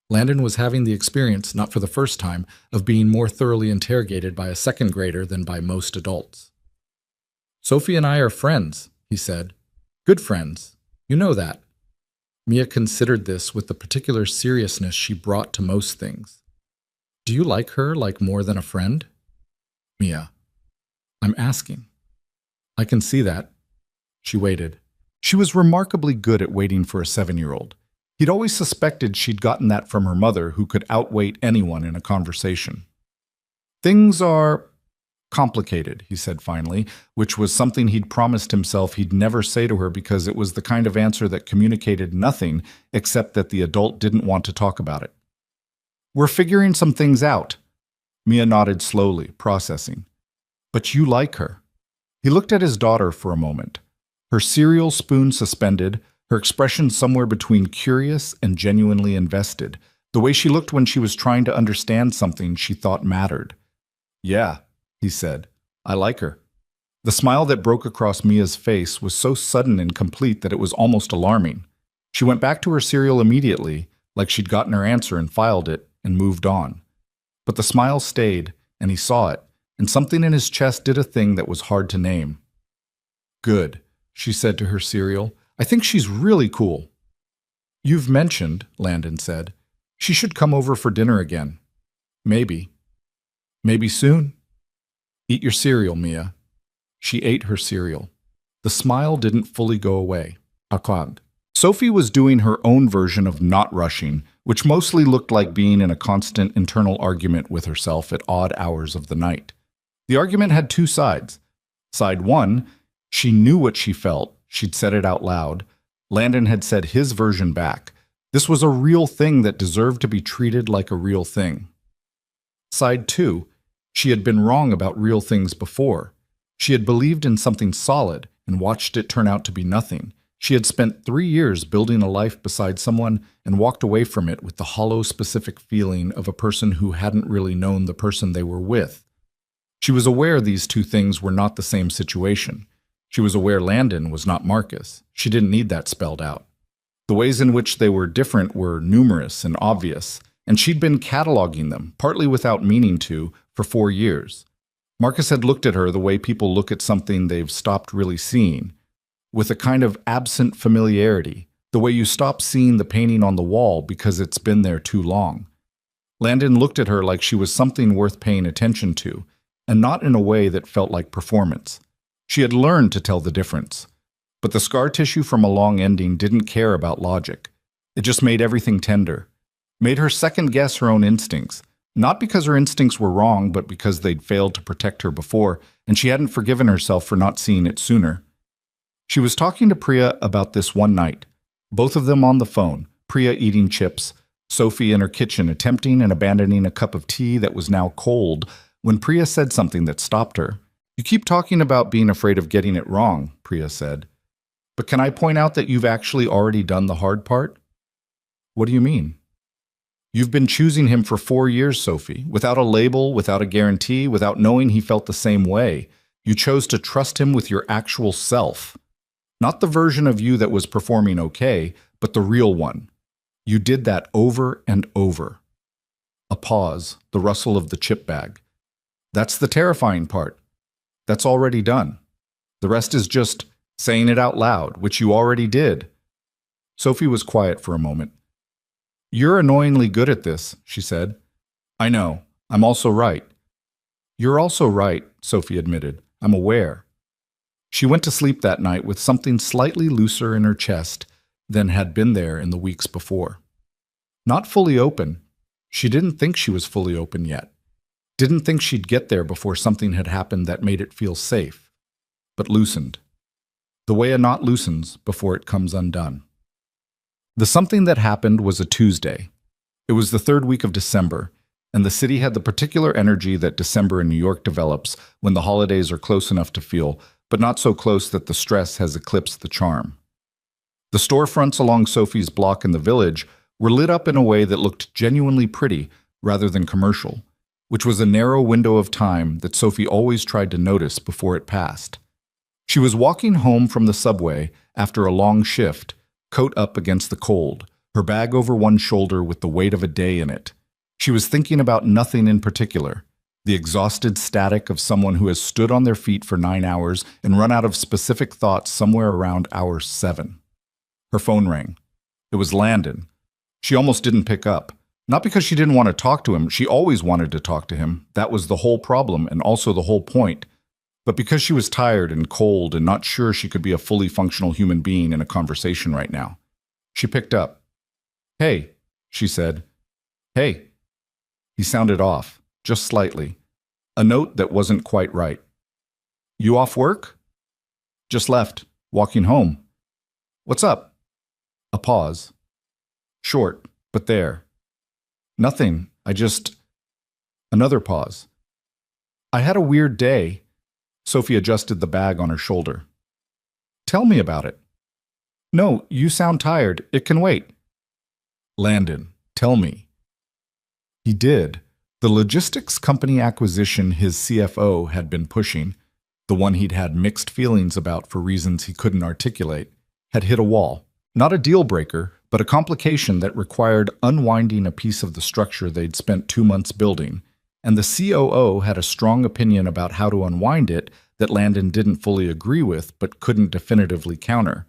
Landon was having the experience, not for the first time, of being more thoroughly interrogated by a second grader than by most adults. "Sophie and I are friends," he said. "Good friends. You know that." Mia considered this with the particular seriousness she brought to most things. "Do you like her like more than a friend?" "Mia, I'm asking." "I can see that." She waited. She was remarkably good at waiting for a 7-year-old. He'd always suspected she'd gotten that from her mother, who could outwait anyone in a conversation. "Things are complicated," he said finally, which was something he'd promised himself he'd never say to her because it was the kind of answer that communicated nothing except that the adult didn't want to talk about it. "We're figuring some things out." Mia nodded slowly, processing. "But you like her." He looked at his daughter for a moment. her cereal spoon suspended, her expression somewhere between curious and genuinely invested, the way she looked when she was trying to understand something she thought mattered. "Yeah," he said, "I like her." The smile that broke across Mia's face was so sudden and complete that it was almost alarming. She went back to her cereal immediately, like she'd gotten her answer and filed it, and moved on. But the smile stayed, and he saw it, and something in his chest did a thing that was hard to name. "Good," she said to her cereal. "I think she's really cool." "You've mentioned," Landon said, "she should come over for dinner again. Maybe. Maybe soon. Eat your cereal, Mia." She ate her cereal. The smile didn't fully go away. Akad. Sophie was doing her own version of not rushing, which mostly looked like being in a constant internal argument with herself at odd hours of the night. The argument had two sides. Side one, she knew what she felt. She'd said it out loud. Landon had said his version back. This was a real thing that deserved to be treated like a real thing. Side two, she had been wrong about real things before. She had believed in something solid and watched it turn out to be nothing. She had spent 3 years building a life beside someone and walked away from it with the hollow, specific feeling of a person who hadn't really known the person they were with. She was aware these two things were not the same situation. She was aware Landon was not Marcus. She didn't need that spelled out. The ways in which they were different were numerous and obvious, and she'd been cataloging them, partly without meaning to, for 4 years. Marcus had looked at her the way people look at something they've stopped really seeing, with a kind of absent familiarity, the way you stop seeing the painting on the wall because it's been there too long. Landon looked at her like she was something worth paying attention to, and not in a way that felt like performance. She had learned to tell the difference. But the scar tissue from a long ending didn't care about logic. It just made everything tender. Made her second-guess her own instincts. Not because her instincts were wrong, but because they'd failed to protect her before, and she hadn't forgiven herself for not seeing it sooner. She was talking to Priya about this one night. Both of them on the phone, Priya eating chips, Sophie in her kitchen attempting and abandoning a cup of tea that was now cold, when Priya said something that stopped her. "You keep talking about being afraid of getting it wrong," Priya said. "But can I point out that you've actually already done the hard part?" "What do you mean?" "You've been choosing him for 4 years, Sophie, without a label, without a guarantee, without knowing he felt the same way. You chose to trust him with your actual self. Not the version of you that was performing okay, but the real one. You did that over and over." A pause, the rustle of the chip bag. "That's the terrifying part. That's already done. The rest is just saying it out loud, which you already did." Sophie was quiet for a moment. "You're annoyingly good at this," she said. "I know. I'm also right." "You're also right," Sophie admitted. "I'm aware." She went to sleep that night with something slightly looser in her chest than had been there in the weeks before. Not fully open. She didn't think she was fully open yet. Didn't think she'd get there before something had happened that made it feel safe. But loosened. The way a knot loosens before it comes undone. The something that happened was a Tuesday. It was the 3rd week of December, and the city had the particular energy that December in New York develops when the holidays are close enough to feel, but not so close that the stress has eclipsed the charm. The storefronts along Sophie's block in the village were lit up in a way that looked genuinely pretty rather than commercial, which was a narrow window of time that Sophie always tried to notice before it passed. She was walking home from the subway after a long shift, coat up against the cold, her bag over one shoulder with the weight of a day in it. She was thinking about nothing in particular, the exhausted static of someone who has stood on their feet for 9 hours and run out of specific thoughts somewhere around hour 7. Her phone rang. It was Landon. She almost didn't pick up. Not because she didn't want to talk to him. She always wanted to talk to him. That was the whole problem and also the whole point. But because she was tired and cold and not sure she could be a fully functional human being in a conversation right now. She picked up. "Hey," she said. "Hey." He sounded off, just slightly. A note that wasn't quite right. "You off work?" "Just left. Walking home." "What's up?" A pause. Short, but there. "Nothing. I just..." Another pause. "I had a weird day." Sophie adjusted the bag on her shoulder. Tell me about it. No, you sound tired. It can wait. Landon, tell me. He did. The logistics company acquisition his CFO had been pushing, the one he'd had mixed feelings about for reasons he couldn't articulate, had hit a wall. Not a deal breaker, but a complication that required unwinding a piece of the structure they'd spent 2 months building, and the COO had a strong opinion about how to unwind it that Landon didn't fully agree with but couldn't definitively counter.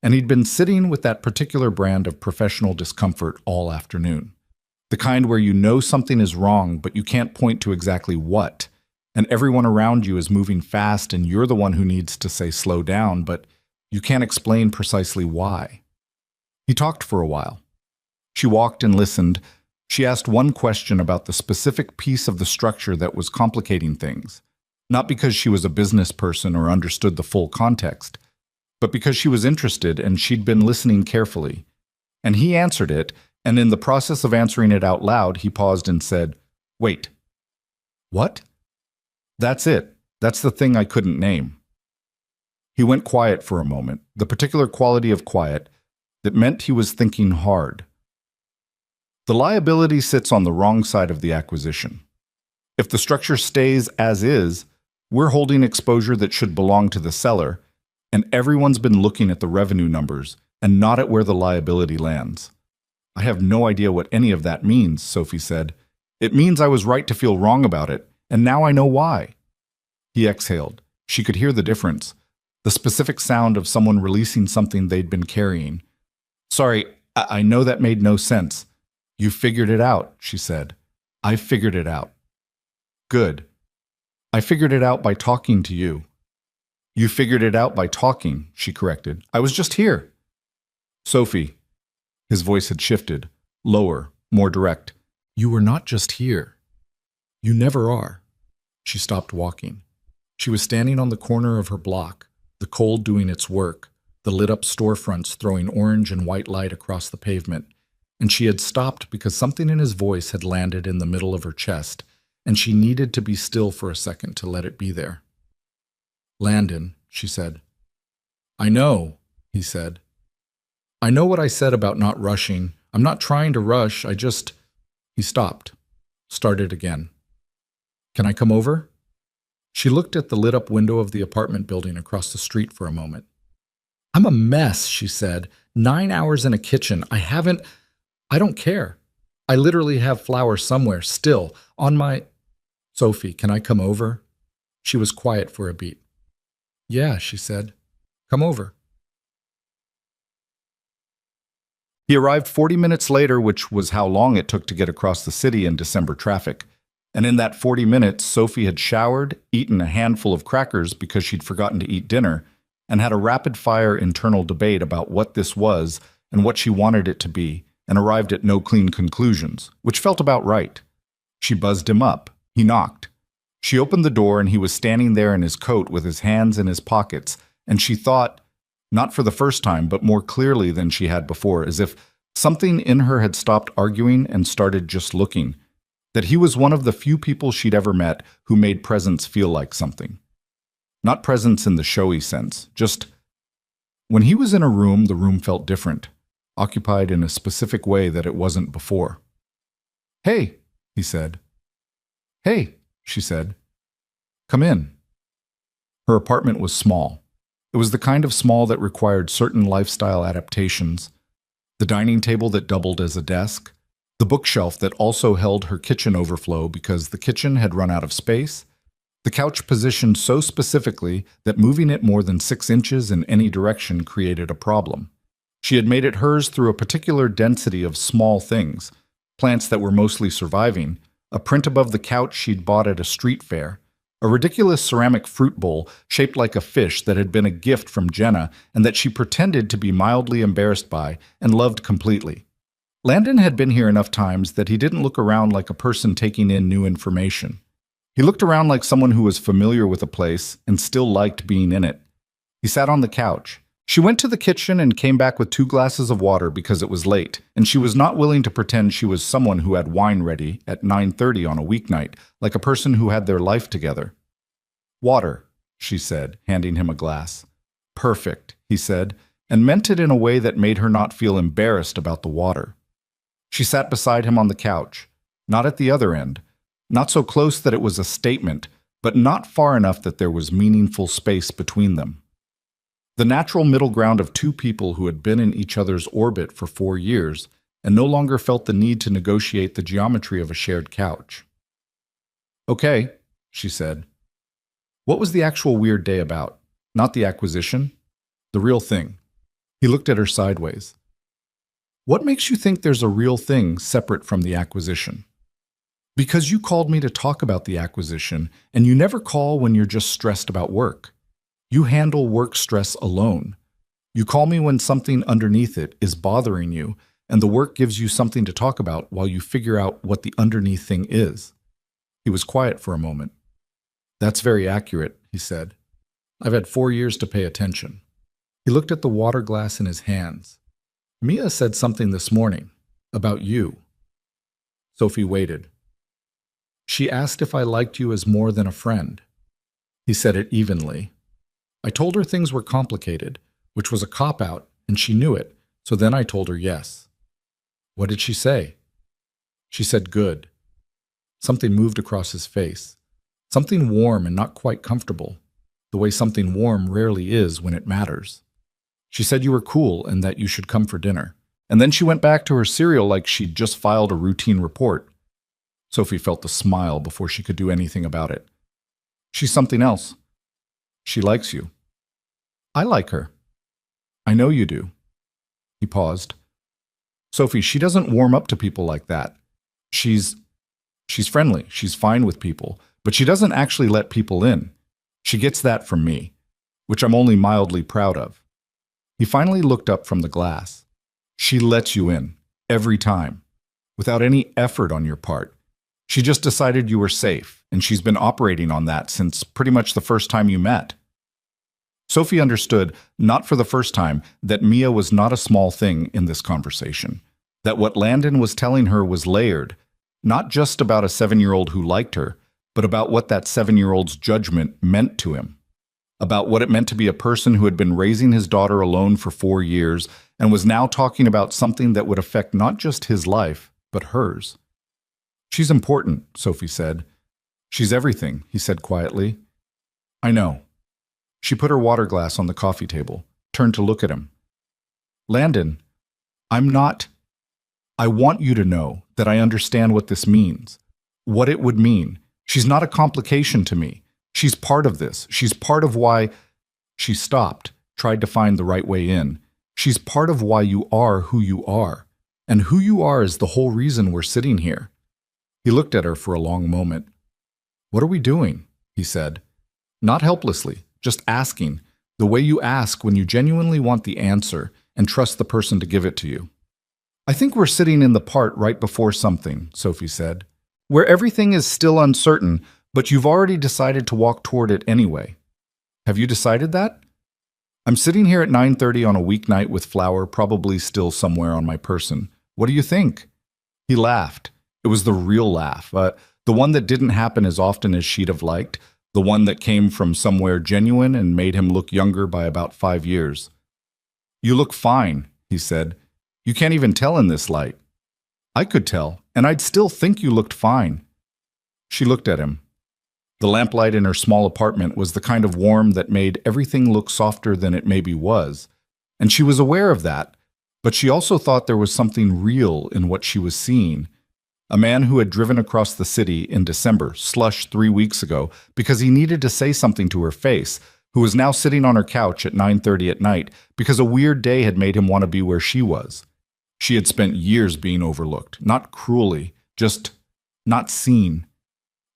And he'd been sitting with that particular brand of professional discomfort all afternoon. The kind where you know something is wrong, but you can't point to exactly what, and everyone around you is moving fast and you're the one who needs to say slow down, but you can't explain precisely why. He talked for a while. She walked and listened. She asked one question about the specific piece of the structure that was complicating things, not because she was a business person or understood the full context, but because she was interested and she'd been listening carefully. And he answered it, and in the process of answering it out loud, he paused and said, "Wait. What?" "That's it. That's the thing I couldn't name." He went quiet for a moment, the particular quality of quiet that meant he was thinking hard. The liability sits on the wrong side of the acquisition. If the structure stays as is, we're holding exposure that should belong to the seller, and everyone's been looking at the revenue numbers and not at where the liability lands. "I have no idea what any of that means," Sophie said. "It means I was right to feel wrong about it, and now I know why." He exhaled. She could hear the difference, the specific sound of someone releasing something they'd been carrying. "Sorry, I know that made no sense." "You figured it out," she said. "I figured it out." "Good. I figured it out by talking to you." "You figured it out by talking," she corrected. "I was just here." "Sophie." His voice had shifted, lower, more direct. "You were not just here. You never are." She stopped walking. She was standing on the corner of her block, the cold doing its work, the lit-up storefronts throwing orange and white light across the pavement, and she had stopped because something in his voice had landed in the middle of her chest, and she needed to be still for a second to let it be there. "Landon," she said. "I know," he said. "I know what I said about not rushing. I'm not trying to rush, I just—" He stopped, started again. "Can I come over?" She looked at the lit-up window of the apartment building across the street for a moment. "I'm a mess," she said. 9 hours in a kitchen. I don't care. I literally have flowers somewhere, still, on my— "Sophie, can I come over?" She was quiet for a beat. "Yeah," she said. "Come over." He arrived 40 minutes later, which was how long it took to get across the city in December traffic. And in that 40 minutes, Sophie had showered, eaten a handful of crackers because she'd forgotten to eat dinner, and had a rapid-fire internal debate about what this was and what she wanted it to be, and arrived at no clean conclusions, which felt about right. She buzzed him up. He knocked. She opened the door, and he was standing there in his coat with his hands in his pockets, and she thought, not for the first time, but more clearly than she had before, as if something in her had stopped arguing and started just looking, that he was one of the few people she'd ever met who made presence feel like something. Not presence in the showy sense, just when he was in a room, the room felt different, occupied in a specific way that it wasn't before. "Hey," he said. "Hey," she said. "Come in." Her apartment was small. It was the kind of small that required certain lifestyle adaptations. The dining table that doubled as a desk, the bookshelf that also held her kitchen overflow because the kitchen had run out of space, the couch positioned so specifically that moving it more than 6 inches in any direction created a problem. She had made it hers through a particular density of small things, plants that were mostly surviving, a print above the couch she'd bought at a street fair, a ridiculous ceramic fruit bowl shaped like a fish that had been a gift from Jenna and that she pretended to be mildly embarrassed by and loved completely. Landon had been here enough times that he didn't look around like a person taking in new information. He looked around like someone who was familiar with a place and still liked being in it. He sat on the couch. She went to the kitchen and came back with 2 glasses of water because it was late, and she was not willing to pretend she was someone who had wine ready at 9:30 on a weeknight, like a person who had their life together. "Water," she said, handing him a glass. Perfect, he said, and meant it in a way that made her not feel embarrassed about the water. She sat beside him on the couch, not at the other end, not so close that it was a statement, but not far enough that there was meaningful space between them. The natural middle ground of two people who had been in each other's orbit for 4 years and no longer felt the need to negotiate the geometry of a shared couch. Okay, she said. What was the actual weird day about? Not the acquisition? The real thing. He looked at her sideways. What makes you think there's a real thing separate from the acquisition? Because you called me to talk about the acquisition, and you never call when you're just stressed about work. You handle work stress alone. You call me when something underneath it is bothering you, and the work gives you something to talk about while you figure out what the underneath thing is. He was quiet for a moment. That's very accurate, he said. I've had 4 years to pay attention. He looked at the water glass in his hands. Mia said something this morning about you. Sophie waited. She asked if I liked you as more than a friend. He said it evenly. I told her things were complicated, which was a cop-out, and she knew it, so then I told her yes. What did she say? She said good. Something moved across his face. Something warm and not quite comfortable, the way something warm rarely is when it matters. She said you were cool and that you should come for dinner. And then she went back to her cereal like she'd just filed a routine report. Sophie felt the smile before she could do anything about it. She's something else. She likes you. I like her. I know you do. He paused. Sophie, she doesn't warm up to people like that. She's friendly. She's fine with people. But she doesn't actually let people in. She gets that from me, which I'm only mildly proud of. He finally looked up from the glass. She lets you in, every time, without any effort on your part. She just decided you were safe, and she's been operating on that since pretty much the first time you met. Sophie understood, not for the first time, that Mia was not a small thing in this conversation, that what Landon was telling her was layered, not just about a 7-year-old who liked her, but about what that 7-year-old's judgment meant to him, about what it meant to be a person who had been raising his daughter alone for 4 years and was now talking about something that would affect not just his life, but hers. She's important, Sophie said. She's everything, he said quietly. I know. She put her water glass on the coffee table, turned to look at him. Landon, I want you to know that I understand what this means, what it would mean. She's not a complication to me. She's part of this. She's part of why... She stopped, tried to find the right way in. She's part of why you are who you are. And who you are is the whole reason we're sitting here. He looked at her for a long moment. What are we doing? He said. Not helplessly, just asking, the way you ask when you genuinely want the answer and trust the person to give it to you. I think we're sitting in the part right before something, Sophie said, where everything is still uncertain, but you've already decided to walk toward it anyway. Have you decided that? I'm sitting here at 9:30 on a weeknight with flour probably still somewhere on my person. What do you think? He laughed. It was the real laugh, the one that didn't happen as often as she'd have liked, the one that came from somewhere genuine and made him look younger by about 5 years. You look fine, he said. You can't even tell in this light. I could tell, and I'd still think you looked fine. She looked at him. The lamplight in her small apartment was the kind of warm that made everything look softer than it maybe was, and she was aware of that, but she also thought there was something real in what she was seeing. A man who had driven across the city in December, slush 3 weeks ago, because he needed to say something to her face, who was now sitting on her couch at 9:30 at night because a weird day had made him want to be where she was. She had spent years being overlooked, not cruelly, just not seen.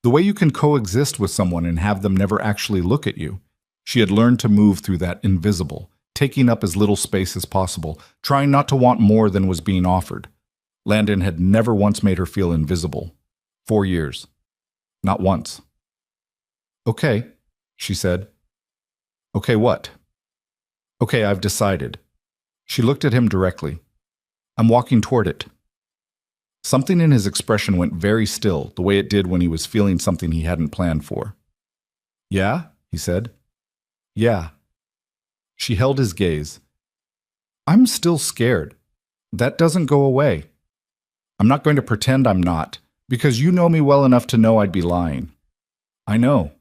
The way you can coexist with someone and have them never actually look at you. She had learned to move through that invisible, taking up as little space as possible, trying not to want more than was being offered. Landon had never once made her feel invisible. 4 years. Not once. Okay, she said. Okay, what? Okay, I've decided. She looked at him directly. I'm walking toward it. Something in his expression went very still, the way it did when he was feeling something he hadn't planned for. Yeah? He said. Yeah. She held his gaze. I'm still scared. That doesn't go away. I'm not going to pretend I'm not, because you know me well enough to know I'd be lying. I know.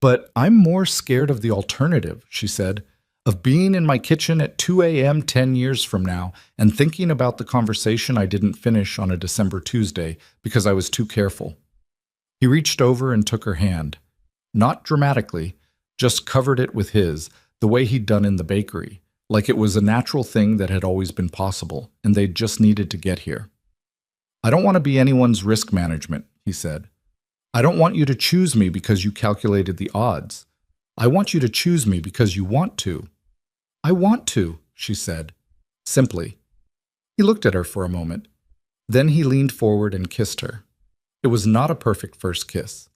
But I'm more scared of the alternative, she said, of being in my kitchen at 2 a.m. 10 years from now and thinking about the conversation I didn't finish on a December Tuesday because I was too careful. He reached over and took her hand. Not dramatically, just covered it with his, the way he'd done in the bakery, like it was a natural thing that had always been possible, and they'd just needed to get here. I don't want to be anyone's risk management, he said. I don't want you to choose me because you calculated the odds. I want you to choose me because you want to. I want to, she said, simply. He looked at her for a moment. Then he leaned forward and kissed her. It was not a perfect first kiss.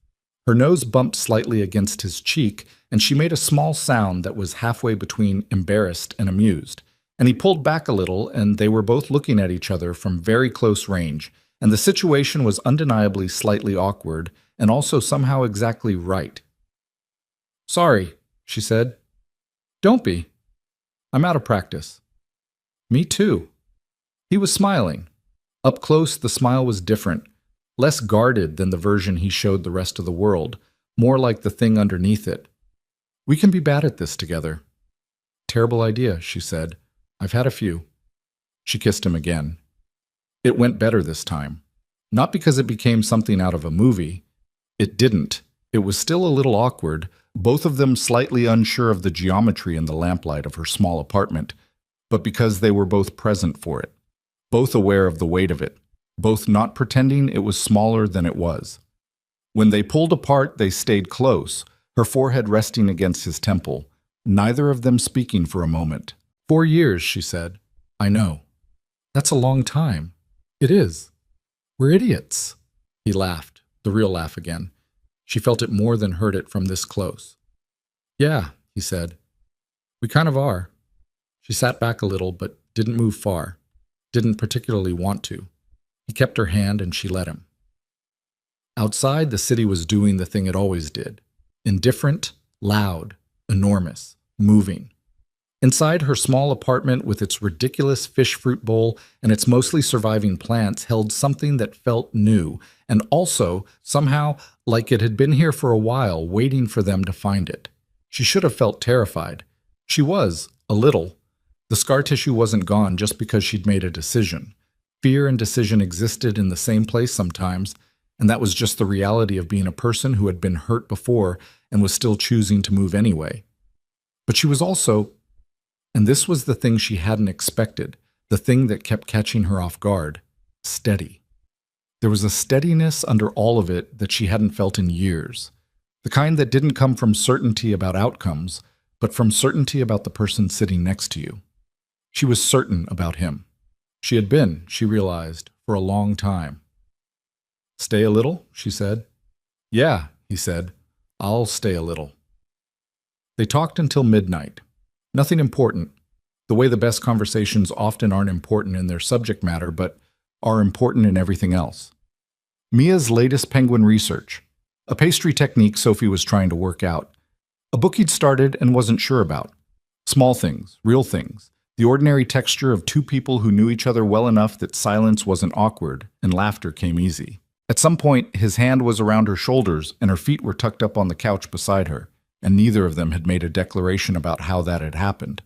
Her nose bumped slightly against his cheek, and she made a small sound that was halfway between embarrassed and amused. And he pulled back a little, and they were both looking at each other from very close range, and the situation was undeniably slightly awkward, and also somehow exactly right. Sorry, she said. Don't be. I'm out of practice. Me too. He was smiling. Up close, the smile was different, less guarded than the version he showed the rest of the world, more like the thing underneath it. We can be bad at this together. Terrible idea, she said. I've had a few. She kissed him again. It went better this time. Not because it became something out of a movie. It didn't. It was still a little awkward, both of them slightly unsure of the geometry in the lamplight of her small apartment, but because they were both present for it, both aware of the weight of it, both not pretending it was smaller than it was. When they pulled apart, they stayed close, her forehead resting against his temple, neither of them speaking for a moment. 4 years, she said. I know. That's a long time. It is. We're idiots. He laughed, the real laugh again. She felt it more than heard it from this close. Yeah, he said. We kind of are. She sat back a little, but didn't move far. Didn't particularly want to. He kept her hand and she let him. Outside, the city was doing the thing it always did. Indifferent, loud, enormous, moving. Inside, her small apartment with its ridiculous fish fruit bowl and its mostly surviving plants held something that felt new, and also, somehow, like it had been here for a while, waiting for them to find it. She should have felt terrified. She was, a little. The scar tissue wasn't gone just because she'd made a decision. Fear and decision existed in the same place sometimes, and that was just the reality of being a person who had been hurt before and was still choosing to move anyway. But she was also, and this was the thing she hadn't expected, the thing that kept catching her off guard, steady. There was a steadiness under all of it that she hadn't felt in years, the kind that didn't come from certainty about outcomes, but from certainty about the person sitting next to you. She was certain about him. She had been, she realized, for a long time. Stay a little, she said. Yeah, he said. I'll stay a little. They talked until midnight. Nothing important, the way the best conversations often aren't important in their subject matter, but are important in everything else. Mia's latest penguin research, a pastry technique Sophie was trying to work out, a book he'd started and wasn't sure about. Small things, real things, the ordinary texture of two people who knew each other well enough that silence wasn't awkward and laughter came easy. At some point, his hand was around her shoulders and her feet were tucked up on the couch beside her, and neither of them had made a declaration about how that had happened.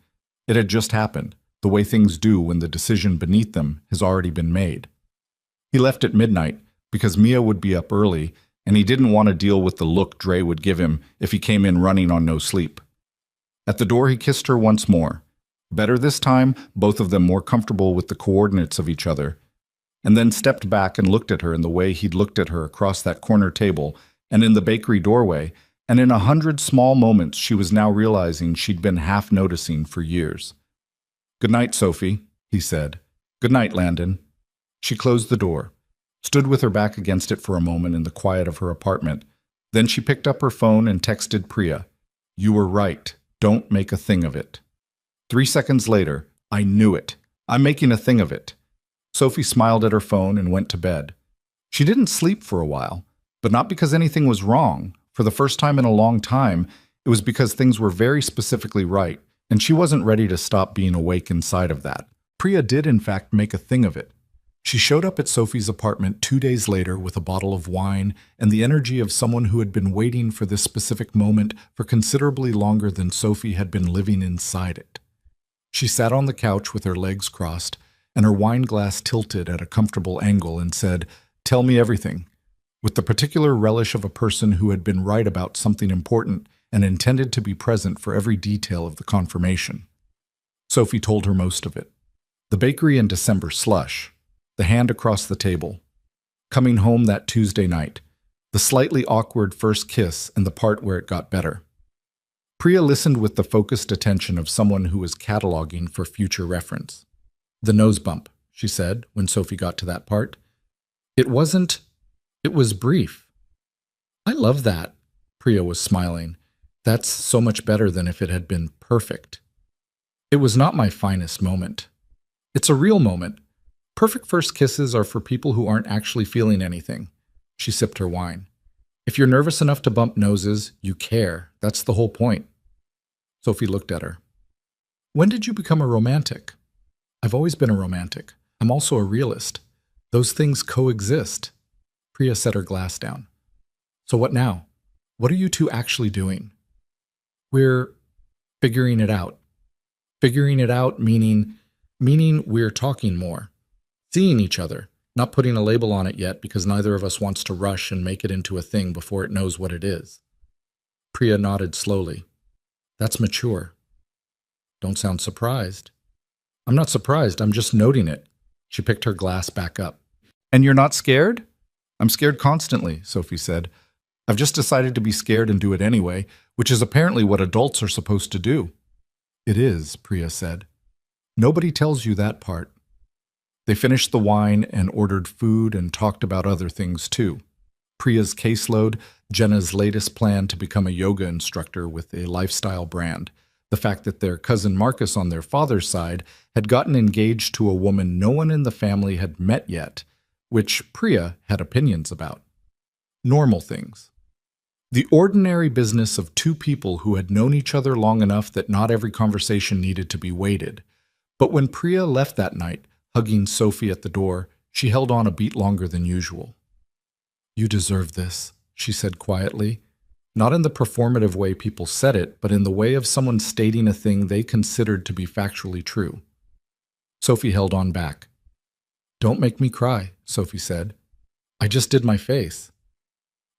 It had just happened, the way things do when the decision beneath them has already been made. He left at midnight because Mia would be up early, and he didn't want to deal with the look Dre would give him if he came in running on no sleep. At the door, he kissed her once more. Better this time, both of them more comfortable with the coordinates of each other, and then stepped back and looked at her in the way he'd looked at her across that corner table and in the bakery doorway, and in 100 small moments she was now realizing she'd been half noticing for years. Good night, Sophie, he said. Good night, Landon. She closed the door, stood with her back against it for a moment in the quiet of her apartment. Then she picked up her phone and texted Priya. You were right. Don't make a thing of it. 3 seconds later, I knew it. I'm making a thing of it. Sophie smiled at her phone and went to bed. She didn't sleep for a while, but not because anything was wrong. For the first time in a long time, it was because things were very specifically right, and she wasn't ready to stop being awake inside of that. Priya did, in fact, make a thing of it. She showed up at Sophie's apartment 2 days later with a bottle of wine and the energy of someone who had been waiting for this specific moment for considerably longer than Sophie had been living inside it. She sat on the couch with her legs crossed and her wine glass tilted at a comfortable angle and said, "Tell me everything," with the particular relish of a person who had been right about something important and intended to be present for every detail of the confirmation. Sophie told her most of it. The bakery in December slush, the hand across the table, coming home that Tuesday night, the slightly awkward first kiss and the part where it got better. Priya listened with the focused attention of someone who was cataloging for future reference. "The nose bump," she said when Sophie got to that part. It was brief." "I love that." Priya was smiling. "That's so much better than if it had been perfect." "It was not my finest moment." "It's a real moment. Perfect first kisses are for people who aren't actually feeling anything." She sipped her wine. "If you're nervous enough to bump noses, you care. That's the whole point." Sophie looked at her. "When did you become a romantic?" "I've always been a romantic. I'm also a realist. Those things coexist." Priya set her glass down. "So what now? What are you two actually doing?" "We're figuring it out." Figuring it out meaning we're talking more. Seeing each other, not putting a label on it yet because neither of us wants to rush and make it into a thing before it knows what it is. Priya nodded slowly. "That's mature." "Don't sound surprised." "I'm not surprised, I'm just noting it." She picked her glass back up. "And you're not scared?" "I'm scared constantly," Sophie said. "I've just decided to be scared and do it anyway, which is apparently what adults are supposed to do." "It is," Priya said. "Nobody tells you that part." They finished the wine and ordered food and talked about other things too. Priya's caseload, Jenna's latest plan to become a yoga instructor with a lifestyle brand, the fact that their cousin Marcus on their father's side had gotten engaged to a woman no one in the family had met yet, which Priya had opinions about. Normal things. The ordinary business of two people who had known each other long enough that not every conversation needed to be weighted. But when Priya left that night, hugging Sophie at the door, she held on a beat longer than usual. "You deserve this," she said quietly, not in the performative way people said it, but in the way of someone stating a thing they considered to be factually true. Sophie held on back. "Don't make me cry," Sophie said. "I just did my face."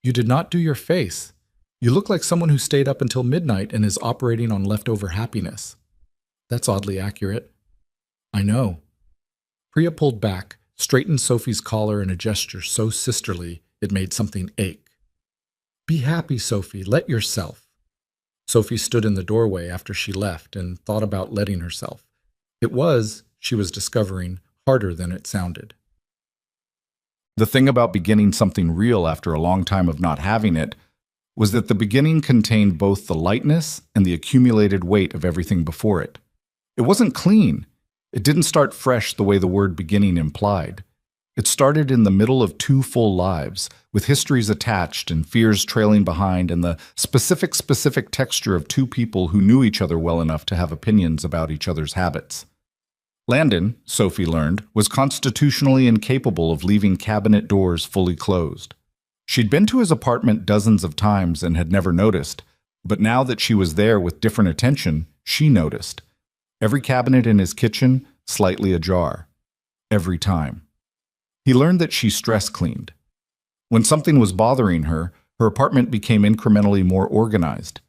"You did not do your face. You look like someone who stayed up until midnight and is operating on leftover happiness." "That's oddly accurate." "I know." Priya pulled back, straightened Sophie's collar in a gesture so sisterly it made something ache. "Be happy, Sophie. Let yourself." Sophie stood in the doorway after she left and thought about letting herself. It was, she was discovering, harder than it sounded. The thing about beginning something real after a long time of not having it was that the beginning contained both the lightness and the accumulated weight of everything before it. It wasn't clean. It didn't start fresh the way the word beginning implied. It started in the middle of two full lives, with histories attached and fears trailing behind and the specific texture of two people who knew each other well enough to have opinions about each other's habits. Landon, Sophie learned, was constitutionally incapable of leaving cabinet doors fully closed. She'd been to his apartment dozens of times and had never noticed, but now that she was there with different attention, she noticed. Every cabinet in his kitchen slightly ajar. Every time. He learned that she stress cleaned. When something was bothering her, her apartment became incrementally more organized.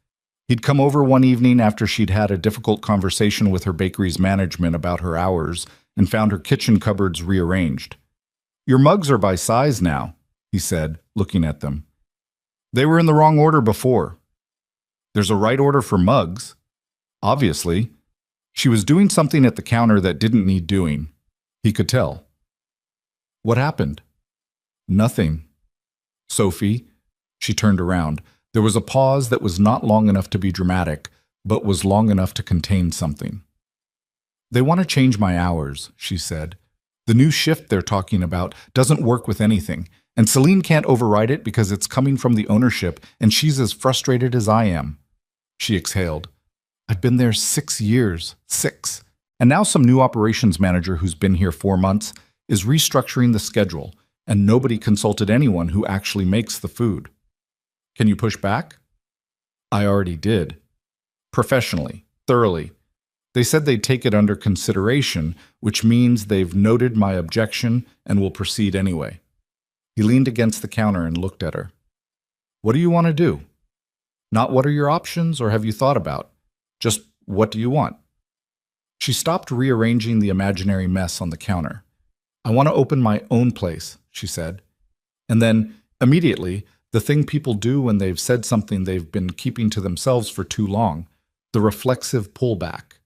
He'd come over one evening after she'd had a difficult conversation with her bakery's management about her hours and found her kitchen cupboards rearranged. "Your mugs are by size now," he said, looking at them. "They were in the wrong order before." "There's a right order for mugs." Obviously. She was doing something at the counter that didn't need doing. He could tell. "What happened?" "Nothing." "Sophie," she turned around. There was a pause that was not long enough to be dramatic, but was long enough to contain something. "They want to change my hours," she said. "The new shift they're talking about doesn't work with anything, and Celine can't override it because it's coming from the ownership, and she's as frustrated as I am." She exhaled. I've been there 6 years. 6. And now some new operations manager who's been here 4 months is restructuring the schedule, and nobody consulted anyone who actually makes the food. Can you push back? I already did. Professionally, thoroughly. They said they'd take it under consideration, which means they've noted my objection and will proceed anyway. He leaned against the counter and looked at her. What do you want to do? Not what are your options or have you thought about? Just what do you want? She stopped rearranging the imaginary mess on the counter. I want to open my own place, she said. And then, immediately, the thing people do when they've said something they've been keeping to themselves for too long, the reflexive pullback.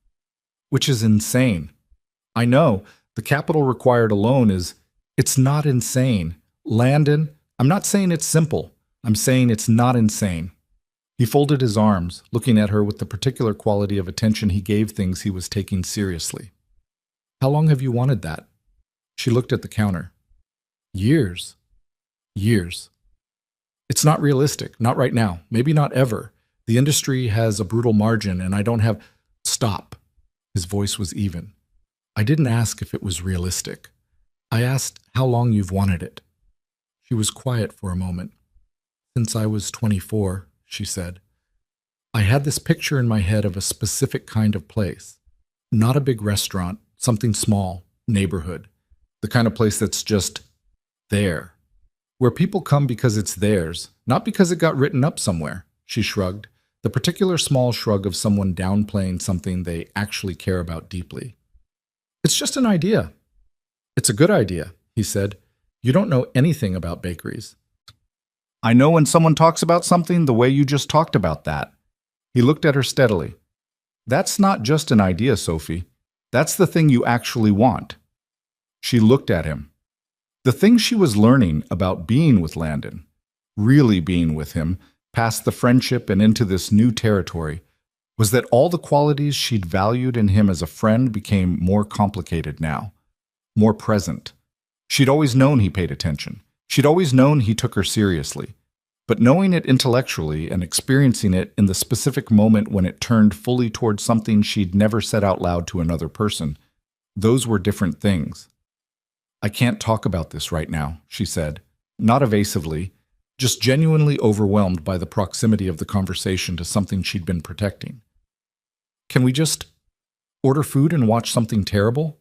Which is insane. I know, the capital required alone it's not insane. Landon, I'm not saying it's simple. I'm saying it's not insane. He folded his arms, looking at her with the particular quality of attention he gave things he was taking seriously. How long have you wanted that? She looked at the counter. Years. Years. It's not realistic, not right now, maybe not ever. The industry has a brutal margin and I don't have... Stop. His voice was even. I didn't ask if it was realistic. I asked how long you've wanted it. She was quiet for a moment. Since I was 24, she said. I had this picture in my head of a specific kind of place. Not a big restaurant, something small, neighborhood. The kind of place that's just there. Where people come because it's theirs, not because it got written up somewhere, she shrugged. The particular small shrug of someone downplaying something they actually care about deeply. It's just an idea. It's a good idea, he said. You don't know anything about bakeries. I know when someone talks about something the way you just talked about that. He looked at her steadily. That's not just an idea, Sophie. That's the thing you actually want. She looked at him. The thing she was learning about being with Landon, really being with him, past the friendship and into this new territory, was that all the qualities she'd valued in him as a friend became more complicated now, more present. She'd always known he paid attention. She'd always known he took her seriously. But knowing it intellectually and experiencing it in the specific moment when it turned fully towards something she'd never said out loud to another person, those were different things. I can't talk about this right now, she said, not evasively, just genuinely overwhelmed by the proximity of the conversation to something she'd been protecting. Can we just order food and watch something terrible?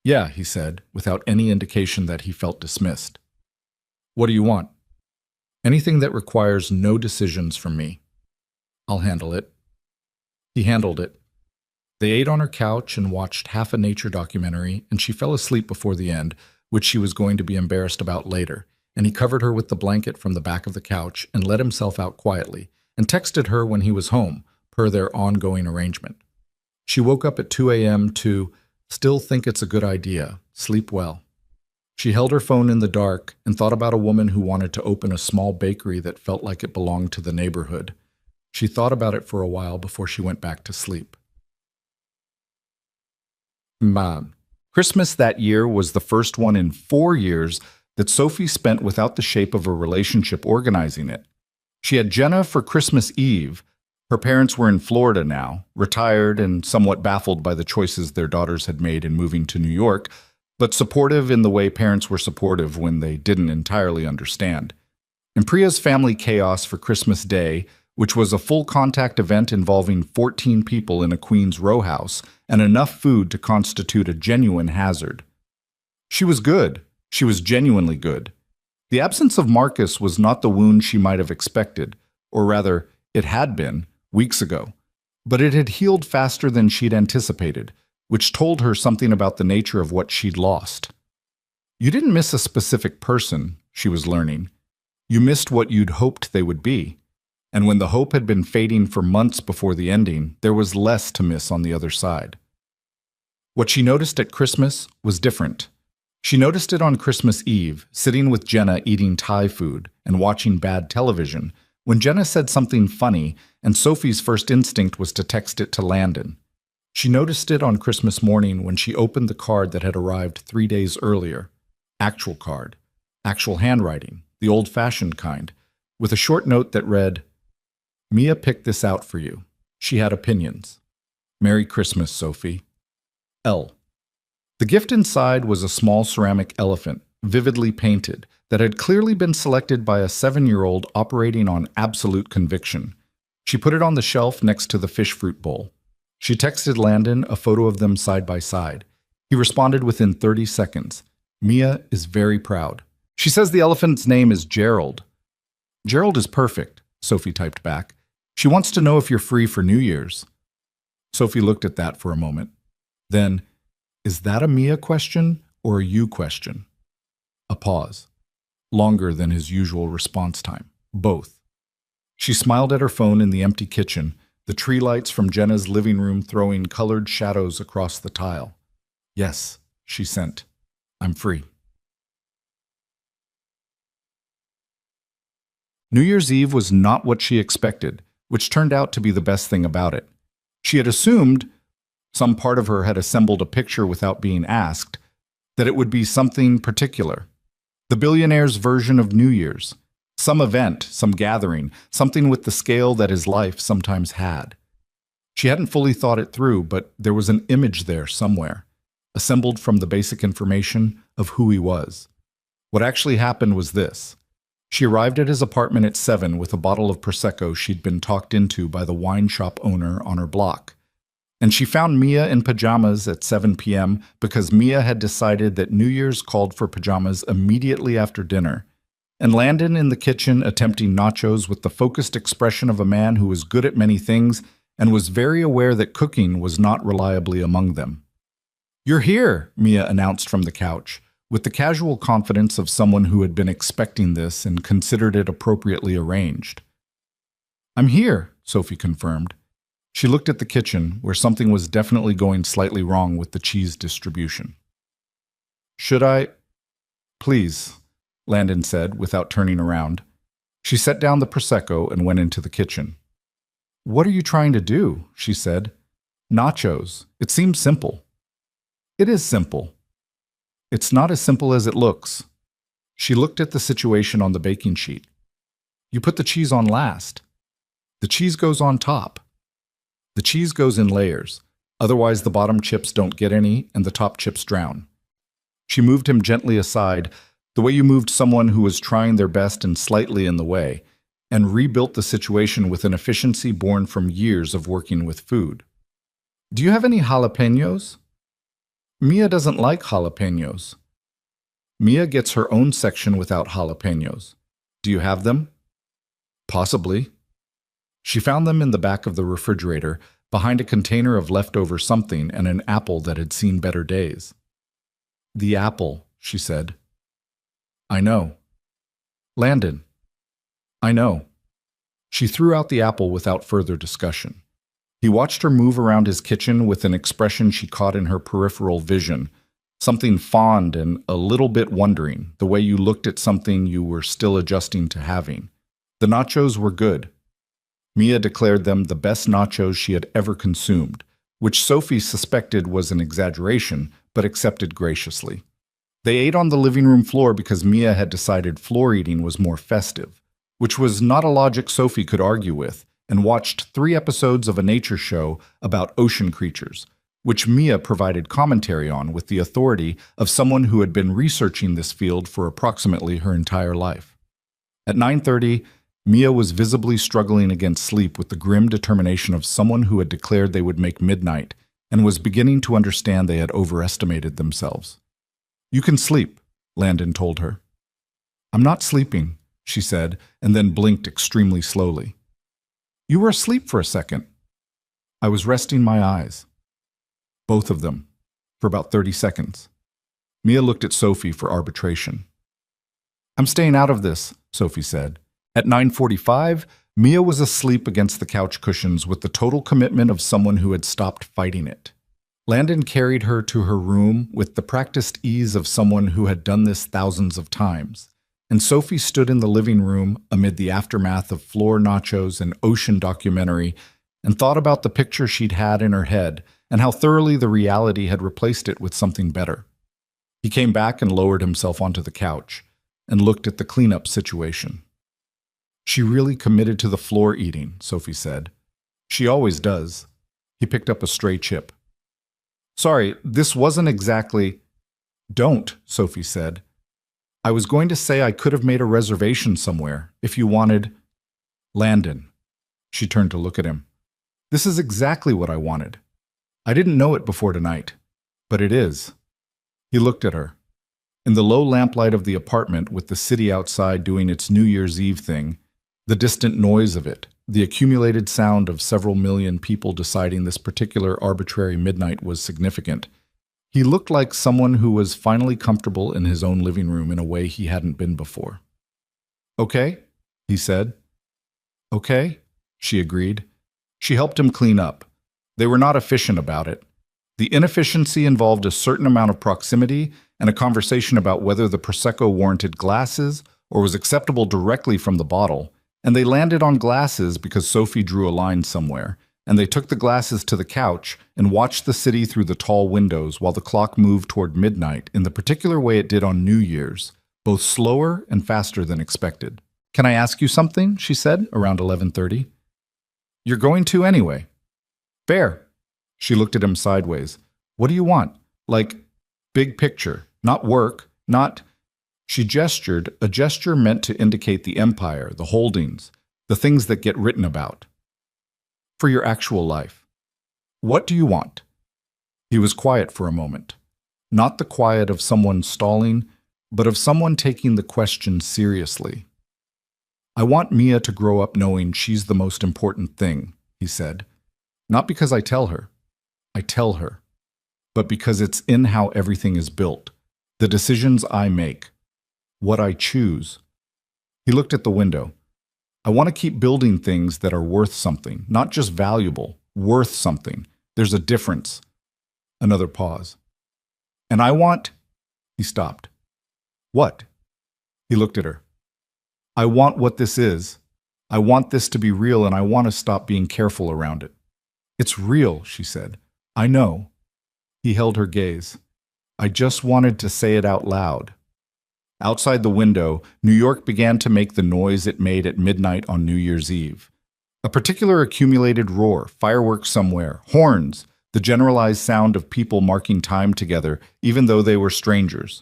Yeah, he said, without any indication that he felt dismissed. What do you want? Anything that requires no decisions from me. I'll handle it. He handled it. They ate on her couch and watched half a nature documentary, and she fell asleep before the end, which she was going to be embarrassed about later, and he covered her with the blanket from the back of the couch and let himself out quietly, and texted her when he was home, per their ongoing arrangement. She woke up at 2 a.m. to still think it's a good idea, sleep well. She held her phone in the dark and thought about a woman who wanted to open a small bakery that felt like it belonged to the neighborhood. She thought about it for a while before she went back to sleep. Christmas that year was the first one in 4 years that Sophie spent without the shape of a relationship organizing it. She had Jenna for Christmas Eve. Her parents were in Florida now, retired and somewhat baffled by the choices their daughters had made in moving to New York, but supportive in the way parents were supportive when they didn't entirely understand. And Priya's family chaos for Christmas Day, which was a full-contact event involving 14 people in a Queens row house and enough food to constitute a genuine hazard. She was good. She was genuinely good. The absence of Marcus was not the wound she might have expected, or rather, it had been, weeks ago. But it had healed faster than she'd anticipated, which told her something about the nature of what she'd lost. You didn't miss a specific person, she was learning. You missed what you'd hoped they would be. And when the hope had been fading for months before the ending, there was less to miss on the other side. What she noticed at Christmas was different. She noticed it on Christmas Eve, sitting with Jenna eating Thai food and watching bad television, when Jenna said something funny and Sophie's first instinct was to text it to Landon. She noticed it on Christmas morning when she opened the card that had arrived 3 days earlier. Actual card. Actual handwriting, the old-fashioned kind, with a short note that read, Mia picked this out for you. She had opinions. Merry Christmas, Sophie. L. The gift inside was a small ceramic elephant, vividly painted, that had clearly been selected by a 7-year-old operating on absolute conviction. She put it on the shelf next to the fish fruit bowl. She texted Landon a photo of them side by side. He responded within 30 seconds. Mia is very proud. She says the elephant's name is Gerald. Gerald is perfect, Sophie typed back. She wants to know if you're free for New Year's. Sophie looked at that for a moment. Then, is that a Mia question or a you question? A pause. Longer than his usual response time. Both. She smiled at her phone in the empty kitchen, the tree lights from Jenna's living room throwing colored shadows across the tile. Yes, she sent. I'm free. New Year's Eve was not what she expected, which turned out to be the best thing about it. She had assumed, some part of her had assembled a picture without being asked, that it would be something particular. The Billionaire's version of New Year's. Some event, some gathering, something with the scale that his life sometimes had. She hadn't fully thought it through, but there was an image there somewhere, assembled from the basic information of who he was. What actually happened was this. She arrived at his apartment at 7 with a bottle of Prosecco she'd been talked into by the wine shop owner on her block. And she found Mia in pajamas at 7 p.m. because Mia had decided that New Year's called for pajamas immediately after dinner, and Landon in the kitchen attempting nachos with the focused expression of a man who was good at many things and was very aware that cooking was not reliably among them. "You're here," Mia announced from the couch, with the casual confidence of someone who had been expecting this and considered it appropriately arranged. "I'm here," Sophie confirmed. She looked at the kitchen, where something was definitely going slightly wrong with the cheese distribution. "Should I?" "Please," Landon said, without turning around. She set down the Prosecco and went into the kitchen. "What are you trying to do?" she said. "Nachos. It seems simple." "It is simple. It's not as simple as it looks." She looked at the situation on the baking sheet. "You put the cheese on last. The cheese goes on top. The cheese goes in layers, otherwise the bottom chips don't get any and the top chips drown." She moved him gently aside, the way you moved someone who was trying their best and slightly in the way, and rebuilt the situation with an efficiency born from years of working with food. "Do you have any jalapenos?" "Mia doesn't like jalapenos." "Mia gets her own section without jalapenos. Do you have them?" "Possibly." She found them in the back of the refrigerator, behind a container of leftover something and an apple that had seen better days. "The apple," she said. "I know." "Landon." "I know." She threw out the apple without further discussion. He watched her move around his kitchen with an expression she caught in her peripheral vision, something fond and a little bit wondering, the way you looked at something you were still adjusting to having. The nachos were good. Mia declared them the best nachos she had ever consumed, which Sophie suspected was an exaggeration, but accepted graciously. They ate on the living room floor because Mia had decided floor eating was more festive, which was not a logic Sophie could argue with, and watched 3 episodes of a nature show about ocean creatures, which Mia provided commentary on with the authority of someone who had been researching this field for approximately her entire life. At 9:30, Mia was visibly struggling against sleep with the grim determination of someone who had declared they would make midnight and was beginning to understand they had overestimated themselves. "You can sleep," Landon told her. "I'm not sleeping," she said, and then blinked extremely slowly. "You were asleep for a second." "I was resting my eyes." Both of them, for about 30 seconds. Mia looked at Sophie for arbitration. "I'm staying out of this," Sophie said. At 9:45, Mia was asleep against the couch cushions with the total commitment of someone who had stopped fighting it. Landon carried her to her room with the practiced ease of someone who had done this thousands of times, and Sophie stood in the living room amid the aftermath of floor nachos and ocean documentary and thought about the picture she'd had in her head and how thoroughly the reality had replaced it with something better. He came back and lowered himself onto the couch and looked at the cleanup situation. "She really committed to the floor eating," Sophie said. She always does. He picked up a stray chip. Sorry, this wasn't exactly... Don't, Sophie said. I was going to say I could have made a reservation somewhere, if you wanted... Landon. She turned to look at him. This is exactly what I wanted. I didn't know it before tonight, but it is. He looked at her. In the low lamplight of the apartment, with the city outside doing its New Year's Eve thing, the distant noise of it, the accumulated sound of several million people deciding this particular arbitrary midnight was significant, he looked like someone who was finally comfortable in his own living room in a way he hadn't been before. Okay, he said. Okay, she agreed. She helped him clean up. They were not efficient about it. The inefficiency involved a certain amount of proximity and a conversation about whether the Prosecco warranted glasses or was acceptable directly from the bottle, and they landed on glasses because Sophie drew a line somewhere, and they took the glasses to the couch and watched the city through the tall windows while the clock moved toward midnight in the particular way it did on New Year's, both slower and faster than expected. Can I ask you something? She said, around 11:30. You're going to anyway. Fair. She looked at him sideways. What do you want? Like, big picture, not work, not... She gestured, a gesture meant to indicate the empire, the holdings, the things that get written about. For your actual life. What do you want? He was quiet for a moment. Not the quiet of someone stalling, but of someone taking the question seriously. I want Mia to grow up knowing she's the most important thing, he said. Not because I tell her. I tell her. But because it's in how everything is built. The decisions I make. What I choose. He looked at the window. I want to keep building things that are worth something, not just valuable, worth something. There's a difference. Another pause. And I want... He stopped. What? He looked at her. I want what this is. I want this to be real, and I want to stop being careful around it. It's real, she said. I know. He held her gaze. I just wanted to say it out loud. Outside the window, New York began to make the noise it made at midnight on New Year's Eve. A particular accumulated roar, fireworks somewhere, horns, the generalized sound of people marking time together, even though they were strangers.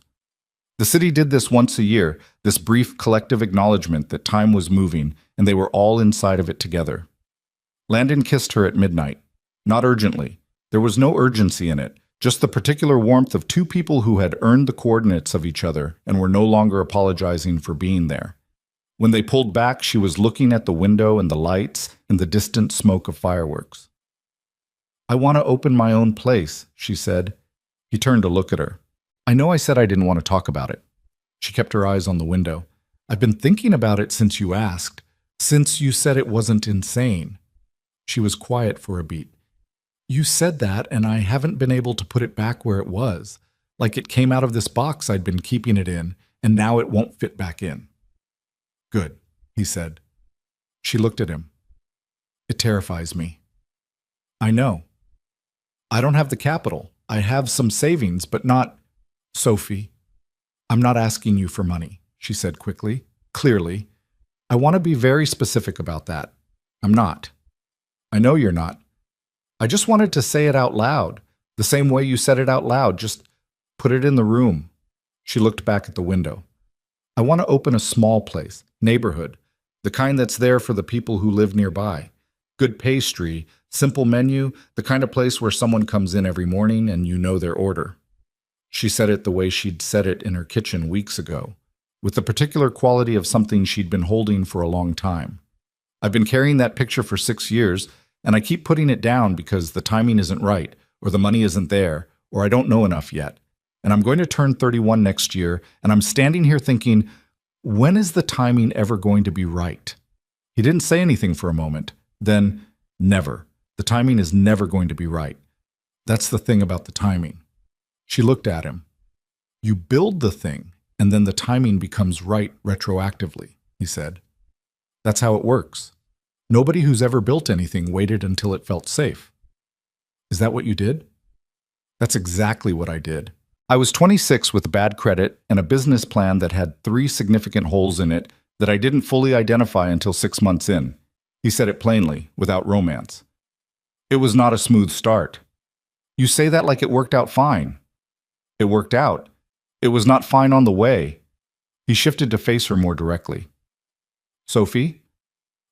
The city did this once a year, this brief collective acknowledgement that time was moving, and they were all inside of it together. Landon kissed her at midnight. Not urgently. There was no urgency in it, just the particular warmth of two people who had earned the coordinates of each other and were no longer apologizing for being there. When they pulled back, she was looking at the window and the lights and the distant smoke of fireworks. I want to open my own place, she said. He turned to look at her. I know I said I didn't want to talk about it. She kept her eyes on the window. I've been thinking about it since you asked, since you said it wasn't insane. She was quiet for a beat. You said that, and I haven't been able to put it back where it was, like it came out of this box I'd been keeping it in, and now it won't fit back in. Good, he said. She looked at him. It terrifies me. I know. I don't have the capital. I have some savings, but not... Sophie, I'm not asking you for money, she said quickly, clearly. I want to be very specific about that. I'm not. I know you're not. I just wanted to say it out loud, the same way you said it out loud, just put it in the room. She looked back at the window. I want to open a small place, neighborhood, the kind that's there for the people who live nearby. Good pastry, simple menu, the kind of place where someone comes in every morning and you know their order. She said it the way she'd said it in her kitchen weeks ago, with the particular quality of something she'd been holding for a long time. I've been carrying that picture for 6 years, and I keep putting it down because the timing isn't right, or the money isn't there, or I don't know enough yet. And I'm going to turn 31 next year, and I'm standing here thinking, when is the timing ever going to be right? He didn't say anything for a moment. Then, never. The timing is never going to be right. That's the thing about the timing. She looked at him. You build the thing, and then the timing becomes right retroactively, he said. That's how it works. Nobody who's ever built anything waited until it felt safe. Is that what you did? That's exactly what I did. I was 26 with bad credit and a business plan that had 3 significant holes in it that I didn't fully identify until 6 months in. He said it plainly, without romance. It was not a smooth start. You say that like it worked out fine. It worked out. It was not fine on the way. He shifted to face her more directly. Sophie,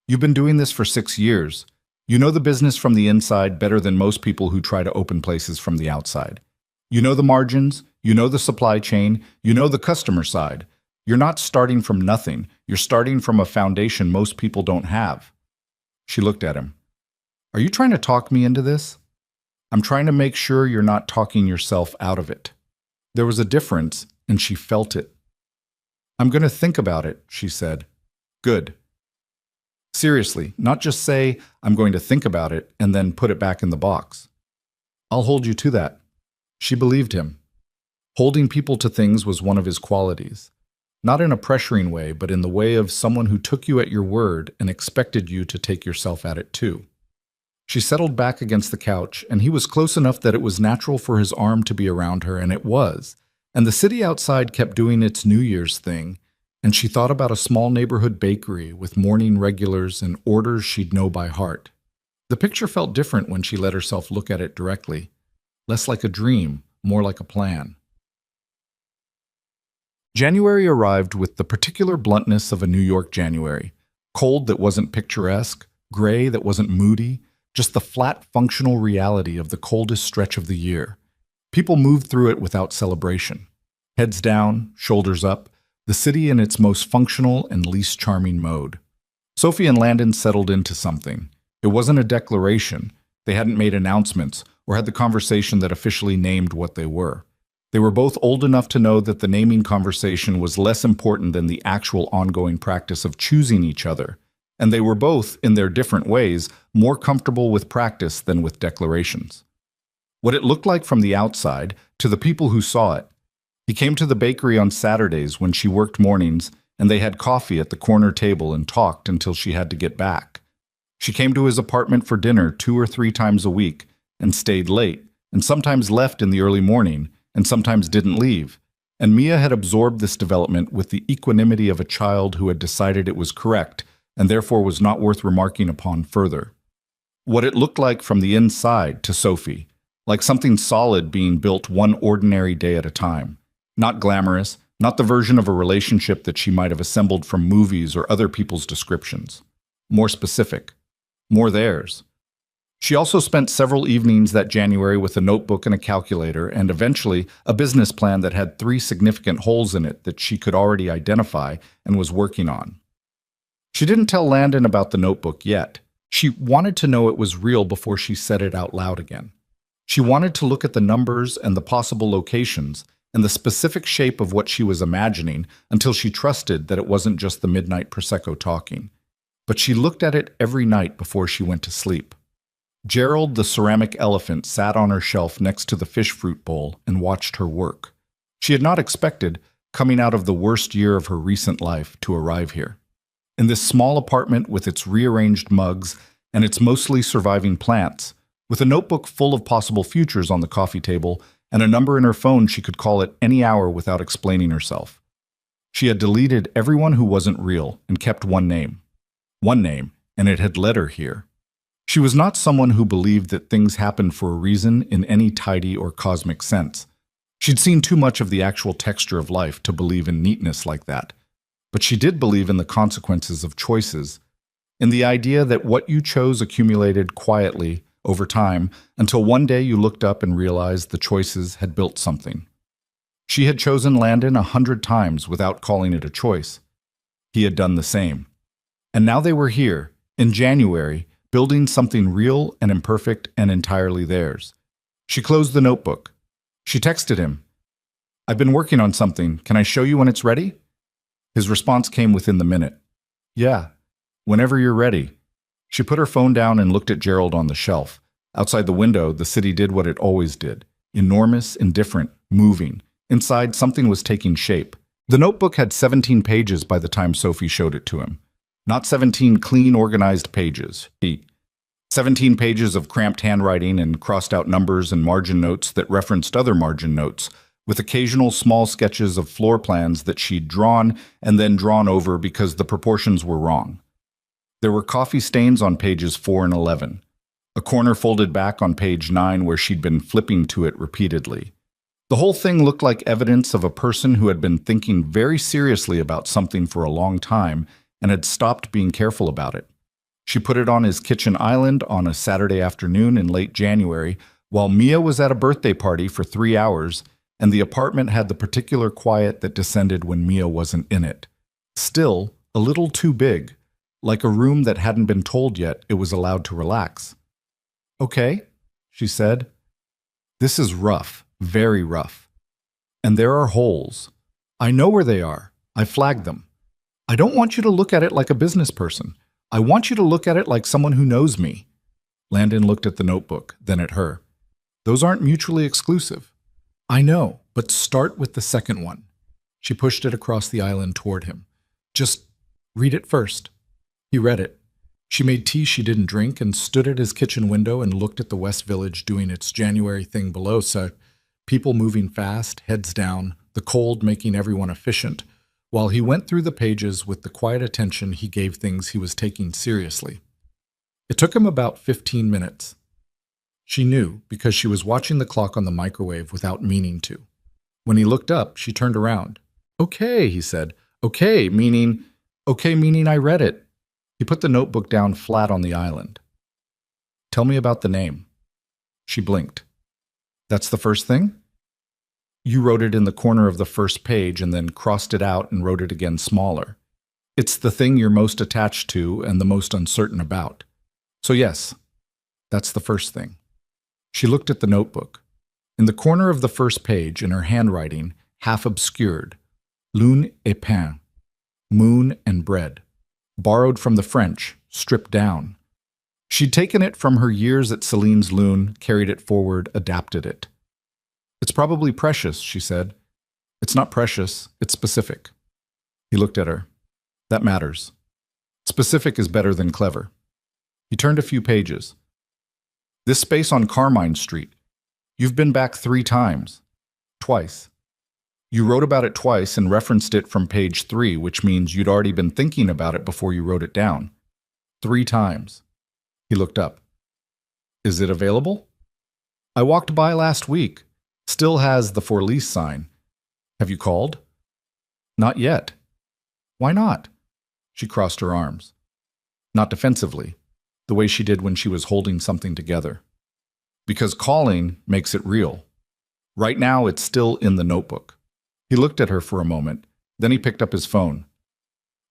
you've been doing this for 6 years. You know the business from the inside better than most people who try to open places from the outside. You know the margins, you know the supply chain, you know the customer side. You're not starting from nothing. You're starting from a foundation most people don't have. She looked at him. Are you trying to talk me into this? I'm trying to make sure you're not talking yourself out of it. There was a difference, and she felt it. I'm going to think about it, she said. Good. Seriously, not just say, I'm going to think about it, and then put it back in the box. I'll hold you to that. She believed him. Holding people to things was one of his qualities. Not in a pressuring way, but in the way of someone who took you at your word and expected you to take yourself at it too. She settled back against the couch, and he was close enough that it was natural for his arm to be around her, and it was. And the city outside kept doing its New Year's thing, and she thought about a small neighborhood bakery with morning regulars and orders she'd know by heart. The picture felt different when she let herself look at it directly. Less like a dream, more like a plan. January arrived with the particular bluntness of a New York January. Cold that wasn't picturesque, gray that wasn't moody, just the flat functional reality of the coldest stretch of the year. People moved through it without celebration. Heads down, shoulders up, the city in its most functional and least charming mode. Sophie and Landon settled into something. It wasn't a declaration. They hadn't made announcements or had the conversation that officially named what they were. They were both old enough to know that the naming conversation was less important than the actual ongoing practice of choosing each other. And they were both, in their different ways, more comfortable with practice than with declarations. What it looked like from the outside, to the people who saw it. He came to the bakery on Saturdays when she worked mornings, and they had coffee at the corner table and talked until she had to get back. She came to his apartment for dinner 2 or 3 times a week, and stayed late, and sometimes left in the early morning, and sometimes didn't leave. And Mia had absorbed this development with the equanimity of a child who had decided it was correct, and therefore was not worth remarking upon further. What it looked like from the inside to Sophie, like something solid being built one ordinary day at a time. Not glamorous, not the version of a relationship that she might have assembled from movies or other people's descriptions. More specific. More theirs. She also spent several evenings that January with a notebook and a calculator, and eventually a business plan that had 3 significant holes in it that she could already identify and was working on. She didn't tell Landon about the notebook yet. She wanted to know it was real before she said it out loud again. She wanted to look at the numbers and the possible locations and the specific shape of what she was imagining until she trusted that it wasn't just the midnight Prosecco talking. But she looked at it every night before she went to sleep. Gerald the ceramic elephant sat on her shelf next to the fish fruit bowl and watched her work. She had not expected, coming out of the worst year of her recent life, to arrive here. In this small apartment with its rearranged mugs and its mostly surviving plants, with a notebook full of possible futures on the coffee table and a number in her phone she could call at any hour without explaining herself. She had deleted everyone who wasn't real and kept one name. One name, and it had led her here. She was not someone who believed that things happened for a reason in any tidy or cosmic sense. She'd seen too much of the actual texture of life to believe in neatness like that. But she did believe in the consequences of choices, in the idea that what you chose accumulated quietly over time until one day you looked up and realized the choices had built something. She had chosen Landon 100 times without calling it a choice. He had done the same. And now they were here, in January, building something real and imperfect and entirely theirs. She closed the notebook. She texted him, "I've been working on something. Can I show you when it's ready?" His response came within the minute. "Yeah, whenever you're ready." She put her phone down and looked at Gerald on the shelf. Outside the window, the city did what it always did. Enormous, indifferent, moving. Inside, something was taking shape. The notebook had 17 pages by the time Sophie showed it to him. Not 17 clean, organized pages. 17 pages of cramped handwriting and crossed-out numbers and margin notes that referenced other margin notes, with occasional small sketches of floor plans that she'd drawn and then drawn over because the proportions were wrong. There were coffee stains on pages 4 and 11. a corner folded back on page 9 where she'd been flipping to it repeatedly. The whole thing looked like evidence of a person who had been thinking very seriously about something for a long time and had stopped being careful about it. She put it on his kitchen island on a Saturday afternoon in late January, while Mia was at a birthday party for 3 hours, and the apartment had the particular quiet that descended when Mia wasn't in it. Still, a little too big, like a room that hadn't been told yet it was allowed to relax. "Okay," she said. "This is rough, very rough. And there are holes. I know where they are. I flagged them. I don't want you to look at it like a business person. I want you to look at it like someone who knows me." Landon looked at the notebook, then at her. "Those aren't mutually exclusive." "I know, but start with the second one." She pushed it across the island toward him. "Just read it first." He read it. She made tea she didn't drink and stood at his kitchen window and looked at the West Village doing its January thing below, so people moving fast, heads down, the cold making everyone efficient, while he went through the pages with the quiet attention he gave things he was taking seriously. It took him about 15 minutes. She knew because she was watching the clock on the microwave without meaning to. When he looked up, she turned around. "Okay," he said. Okay, meaning I read it." He put the notebook down flat on the island. "Tell me about the name." She blinked. "That's the first thing?" "You wrote it in the corner of the first page and then crossed it out and wrote it again smaller. It's the thing you're most attached to and the most uncertain about. So yes, that's the first thing." She looked at the notebook. In the corner of the first page, in her handwriting, half obscured, "Lune et pain," moon and bread. Borrowed from the French, stripped down. She'd taken it from her years at Celine's Lune, carried it forward, adapted it. "It's probably precious," she said. "It's not precious, it's specific." He looked at her. "That matters. Specific is better than clever." He turned a few pages. "This space on Carmine Street. You've been back 3 times. Twice. You wrote about it twice and referenced it from page 3, which means you'd already been thinking about it before you wrote it down. 3 times. He looked up. "Is it available?" "I walked by last week. Still has the for lease sign. Have you called?" "Not yet." "Why not?" She crossed her arms. Not defensively, the way she did when she was holding something together. "Because calling makes it real. Right now it's still in the notebook." He looked at her for a moment, then he picked up his phone.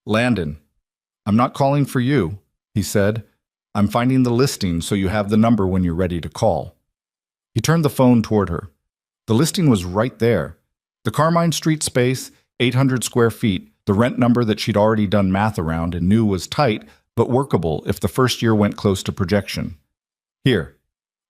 "Landon, I'm not calling for you," he said. "I'm finding the listing so you have the number when you're ready to call." He turned the phone toward her. The listing was right there. The Carmine Street space, 800 square feet, the rent number that she'd already done math around and knew was tight but workable if the first year went close to projection. "Here."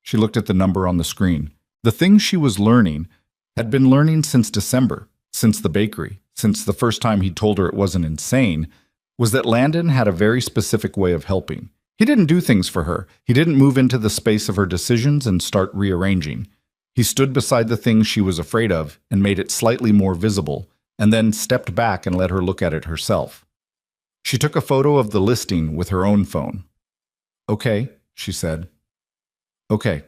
She looked at the number on the screen. The thing she was learning had been learning since December. Since the bakery, since the first time he'd told her it wasn't insane, was that Landon had a very specific way of helping. He didn't do things for her. He didn't move into the space of her decisions and start rearranging. He stood beside the thing she was afraid of and made it slightly more visible, and then stepped back and let her look at it herself. She took a photo of the listing with her own phone. "Okay," she said. "Okay."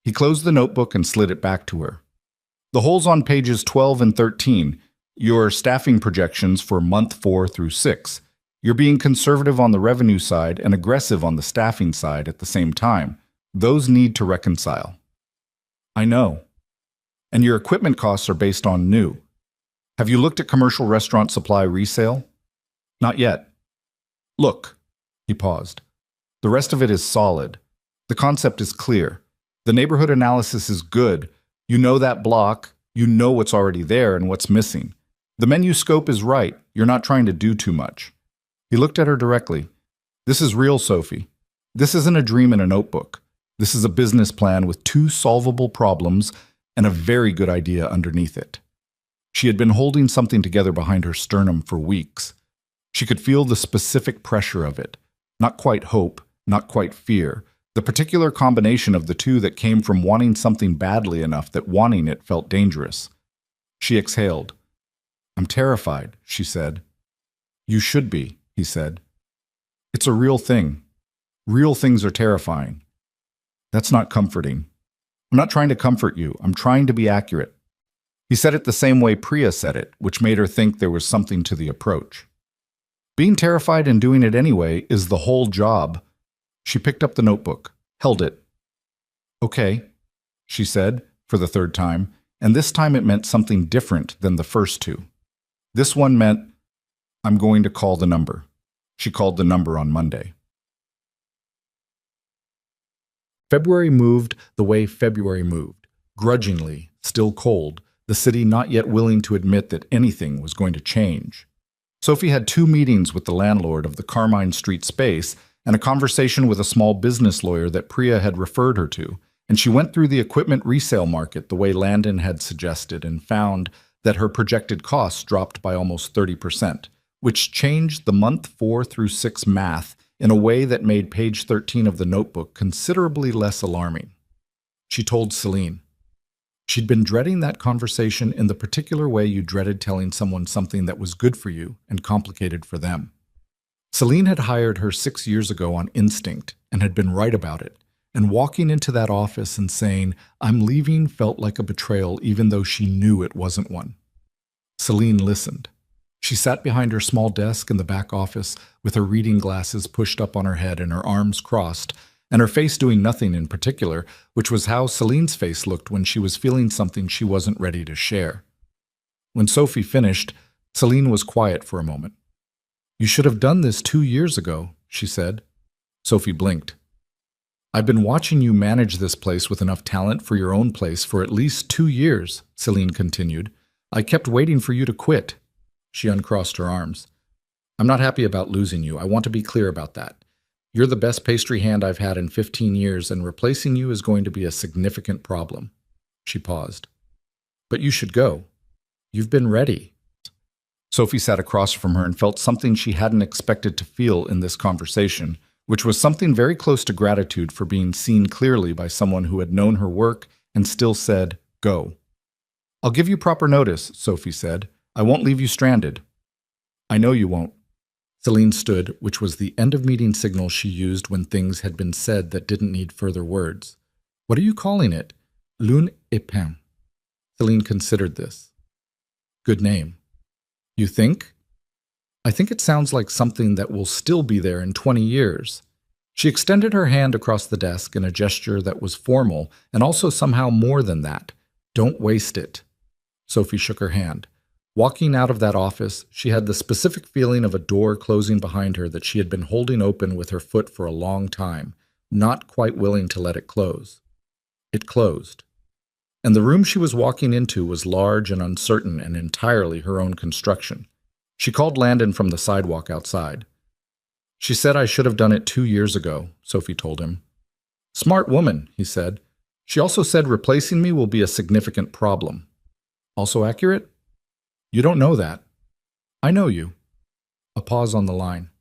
He closed the notebook and slid it back to her. "The holes on pages 12 and 13, your staffing projections for month 4 through 6. You're being conservative on the revenue side and aggressive on the staffing side at the same time. Those need to reconcile." "I know. And your equipment costs are based on new. Have you looked at commercial restaurant supply resale?" "Not yet." "Look." He paused. "The rest of it is solid. The concept is clear. The neighborhood analysis is good. You know that block, you know what's already there and what's missing. The menu scope is right, you're not trying to do too much." He looked at her directly. "This is real, Sophie. This isn't a dream in a notebook. This is a business plan with 2 solvable problems and a very good idea underneath it." She had been holding something together behind her sternum for weeks. She could feel the specific pressure of it. Not quite hope, not quite fear. The particular combination of the two that came from wanting something badly enough that wanting it felt dangerous. She exhaled. "I'm terrified," she said. "You should be," he said. "It's a real thing. Real things are terrifying. That's not comforting. I'm not trying to comfort you. I'm trying to be accurate. He said it the same way Priya said it, which made her think there was something to the approach. Being terrified and doing it anyway is the whole job. She picked up the notebook, held it. Okay, she said, for the third time, and this time it meant something different than the first two. This one meant, I'm going to call the number. She called the number on Monday. February moved the way February moved, grudgingly, still cold, the city not yet willing to admit that anything was going to change. Sophie had 2 meetings with the landlord of the Carmine Street space and a conversation with a small business lawyer that Priya had referred her to, and she went through the equipment resale market the way Landon had suggested and found that her projected costs dropped by almost 30%, which changed the month 4 through 6 math in a way that made page 13 of the notebook considerably less alarming. She told Celine. She'd been dreading that conversation in the particular way you dreaded telling someone something that was good for you and complicated for them. Celine had hired her 6 years ago on instinct and had been right about it, and walking into that office and saying, I'm leaving, felt like a betrayal even though she knew it wasn't one. Celine listened. She sat behind her small desk in the back office with her reading glasses pushed up on her head and her arms crossed, and her face doing nothing in particular, which was how Celine's face looked when she was feeling something she wasn't ready to share. When Sophie finished, Celine was quiet for a moment. You should have done this 2 years ago, she said. Sophie blinked. I've been watching you manage this place with enough talent for your own place for at least 2 years, Celine continued. I kept waiting for you to quit. She uncrossed her arms. I'm not happy about losing you. I want to be clear about that. You're the best pastry hand I've had in 15 years, and replacing you is going to be a significant problem. She paused. But you should go. You've been ready. Sophie sat across from her and felt something she hadn't expected to feel in this conversation, which was something very close to gratitude for being seen clearly by someone who had known her work and still said, go. I'll give you proper notice, Sophie said. I won't leave you stranded. I know you won't. Celine stood, which was the end-of-meeting signal she used when things had been said that didn't need further words. What are you calling it? Lune épin. Celine considered this. Good name. You think? I think it sounds like something that will still be there in 20 years. She extended her hand across the desk in a gesture that was formal and also somehow more than that. Don't waste it. Sophie shook her hand. Walking out of that office, she had the specific feeling of a door closing behind her that she had been holding open with her foot for a long time, not quite willing to let it close. It closed. And the room she was walking into was large and uncertain and entirely her own construction. She called Landon from the sidewalk outside. She said I should have done it 2 years ago, Sophie told him. Smart woman, he said. She also said replacing me will be a significant problem. Also accurate? You don't know that. I know you. A pause on the line.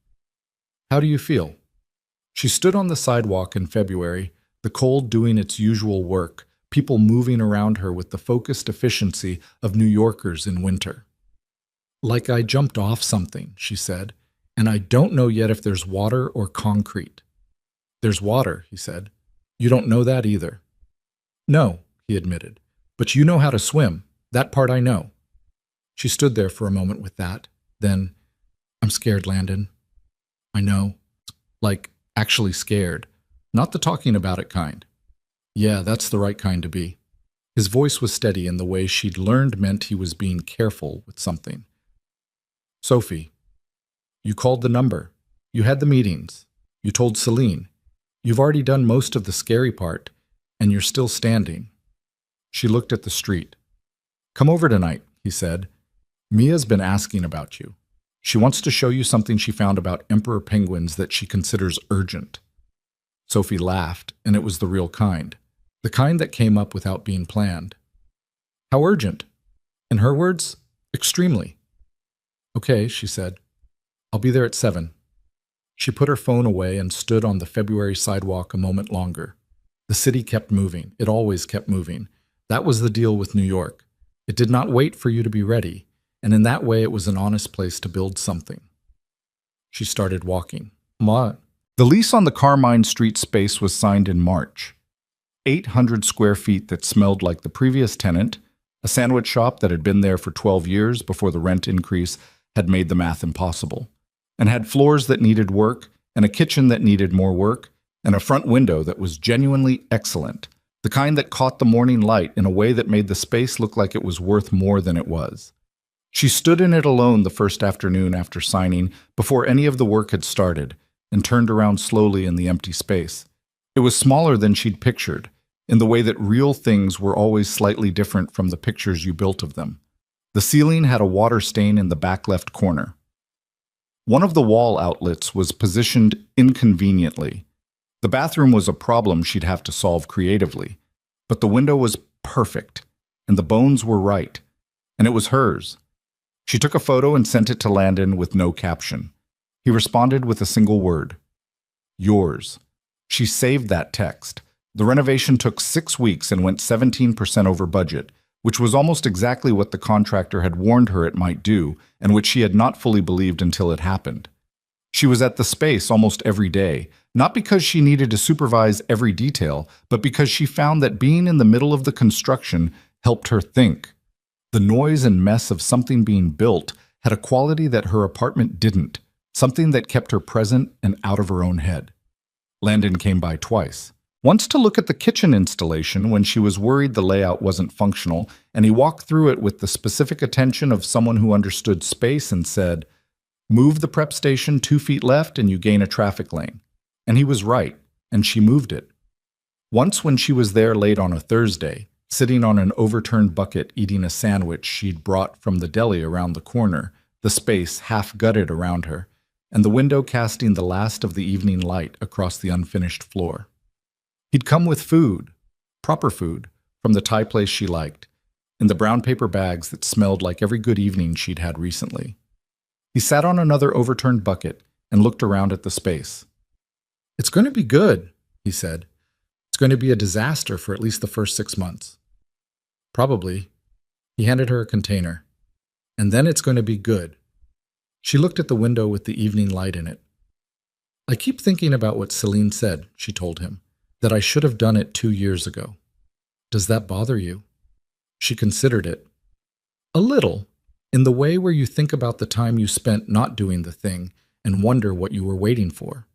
How do you feel? She stood on the sidewalk in February, the cold doing its usual work, people moving around her with the focused efficiency of New Yorkers in winter. Like I jumped off something, she said, and I don't know yet if there's water or concrete. There's water, he said. You don't know that either. No, he admitted, but you know how to swim. That part I know. She stood there for a moment with that. Then, I'm scared, Landon. I know. Like, actually scared. Not the talking about it kind. Yeah, that's the right kind to be. His voice was steady in the way she'd learned meant he was being careful with something. Sophie, you called the number. You had the meetings. You told Celine. You've already done most of the scary part, and you're still standing. She looked at the street. Come over tonight, he said. Mia's been asking about you. She wants to show you something she found about emperor penguins that she considers urgent. Sophie laughed, and it was the real kind. The kind that came up without being planned. How urgent? In her words, extremely. Okay, she said. I'll be there at 7. She put her phone away and stood on the February sidewalk a moment longer. The city kept moving. It always kept moving. That was the deal with New York. It did not wait for you to be ready. And in that way, it was an honest place to build something. She started walking. Ma. The lease on the Carmine Street space was signed in March. 800 square feet that smelled like the previous tenant, a sandwich shop that had been there for 12 years before the rent increase had made the math impossible, and had floors that needed work, and a kitchen that needed more work, and a front window that was genuinely excellent, the kind that caught the morning light in a way that made the space look like it was worth more than it was. She stood in it alone the first afternoon after signing, before any of the work had started, and turned around slowly in the empty space. It was smaller than she'd pictured, in the way that real things were always slightly different from the pictures you built of them. The ceiling had a water stain in the back left corner. One of the wall outlets was positioned inconveniently. The bathroom was a problem she'd have to solve creatively, but the window was perfect, and the bones were right, and it was hers. She took a photo and sent it to Landon with no caption. He responded with a single word: yours. She saved that text. The renovation took 6 weeks and went 17% over budget, which was almost exactly what the contractor had warned her it might do, and which she had not fully believed until it happened. She was at the space almost every day, not because she needed to supervise every detail, but because she found that being in the middle of the construction helped her think. The noise and mess of something being built had a quality that her apartment didn't, something that kept her present and out of her own head. Landon came by twice. Once to look at the kitchen installation when she was worried the layout wasn't functional, and he walked through it with the specific attention of someone who understood space and said, "Move the prep station 2 feet left and you gain a traffic lane." And he was right, and she moved it. Once when she was there late on a Thursday, sitting on an overturned bucket eating a sandwich she'd brought from the deli around the corner, the space half-gutted around her, and the window casting the last of the evening light across the unfinished floor. He'd come with food, proper food, from the Thai place she liked, in the brown paper bags that smelled like every good evening she'd had recently. He sat on another overturned bucket and looked around at the space. "It's going to be good," he said. "It's going to be a disaster for at least the first 6 months. Probably." He handed her a container. "And then it's going to be good." She looked at the window with the evening light in it. "I keep thinking about what Celine said," she told him, "that I should have done it 2 years ago. Does that bother you?" She considered it. "A little, in the way where you think about the time you spent not doing the thing and wonder what you were waiting for."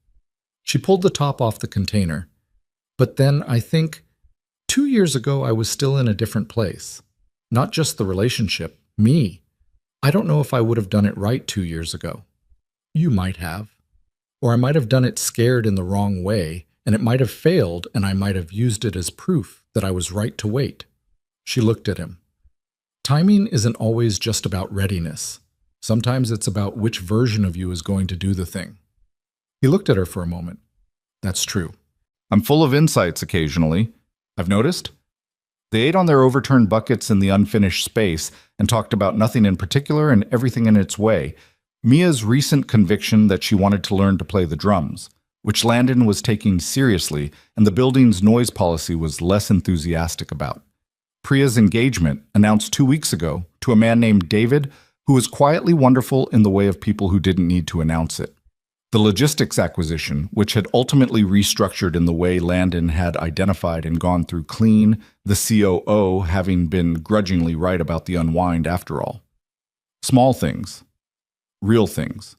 She pulled the top off the container. "But then I think, 2 years ago I was still in a different place. Not just the relationship, me. I don't know if I would have done it right 2 years ago. You might have. Or I might have done it scared in the wrong way, and it might have failed, and I might have used it as proof that I was right to wait." She looked at him. "Timing isn't always just about readiness. Sometimes it's about which version of you is going to do the thing." He looked at her for a moment. "That's true. I'm full of insights occasionally. I've noticed." They ate on their overturned buckets in the unfinished space and talked about nothing in particular and everything in its way. Mia's recent conviction that she wanted to learn to play the drums, which Landon was taking seriously, and the building's noise policy was less enthusiastic about. Priya's engagement, announced 2 weeks ago, to a man named David, who was quietly wonderful in the way of people who didn't need to announce it. The logistics acquisition, which had ultimately restructured in the way Landon had identified and gone through clean, the COO having been grudgingly right about the unwind after all. Small things. Real things.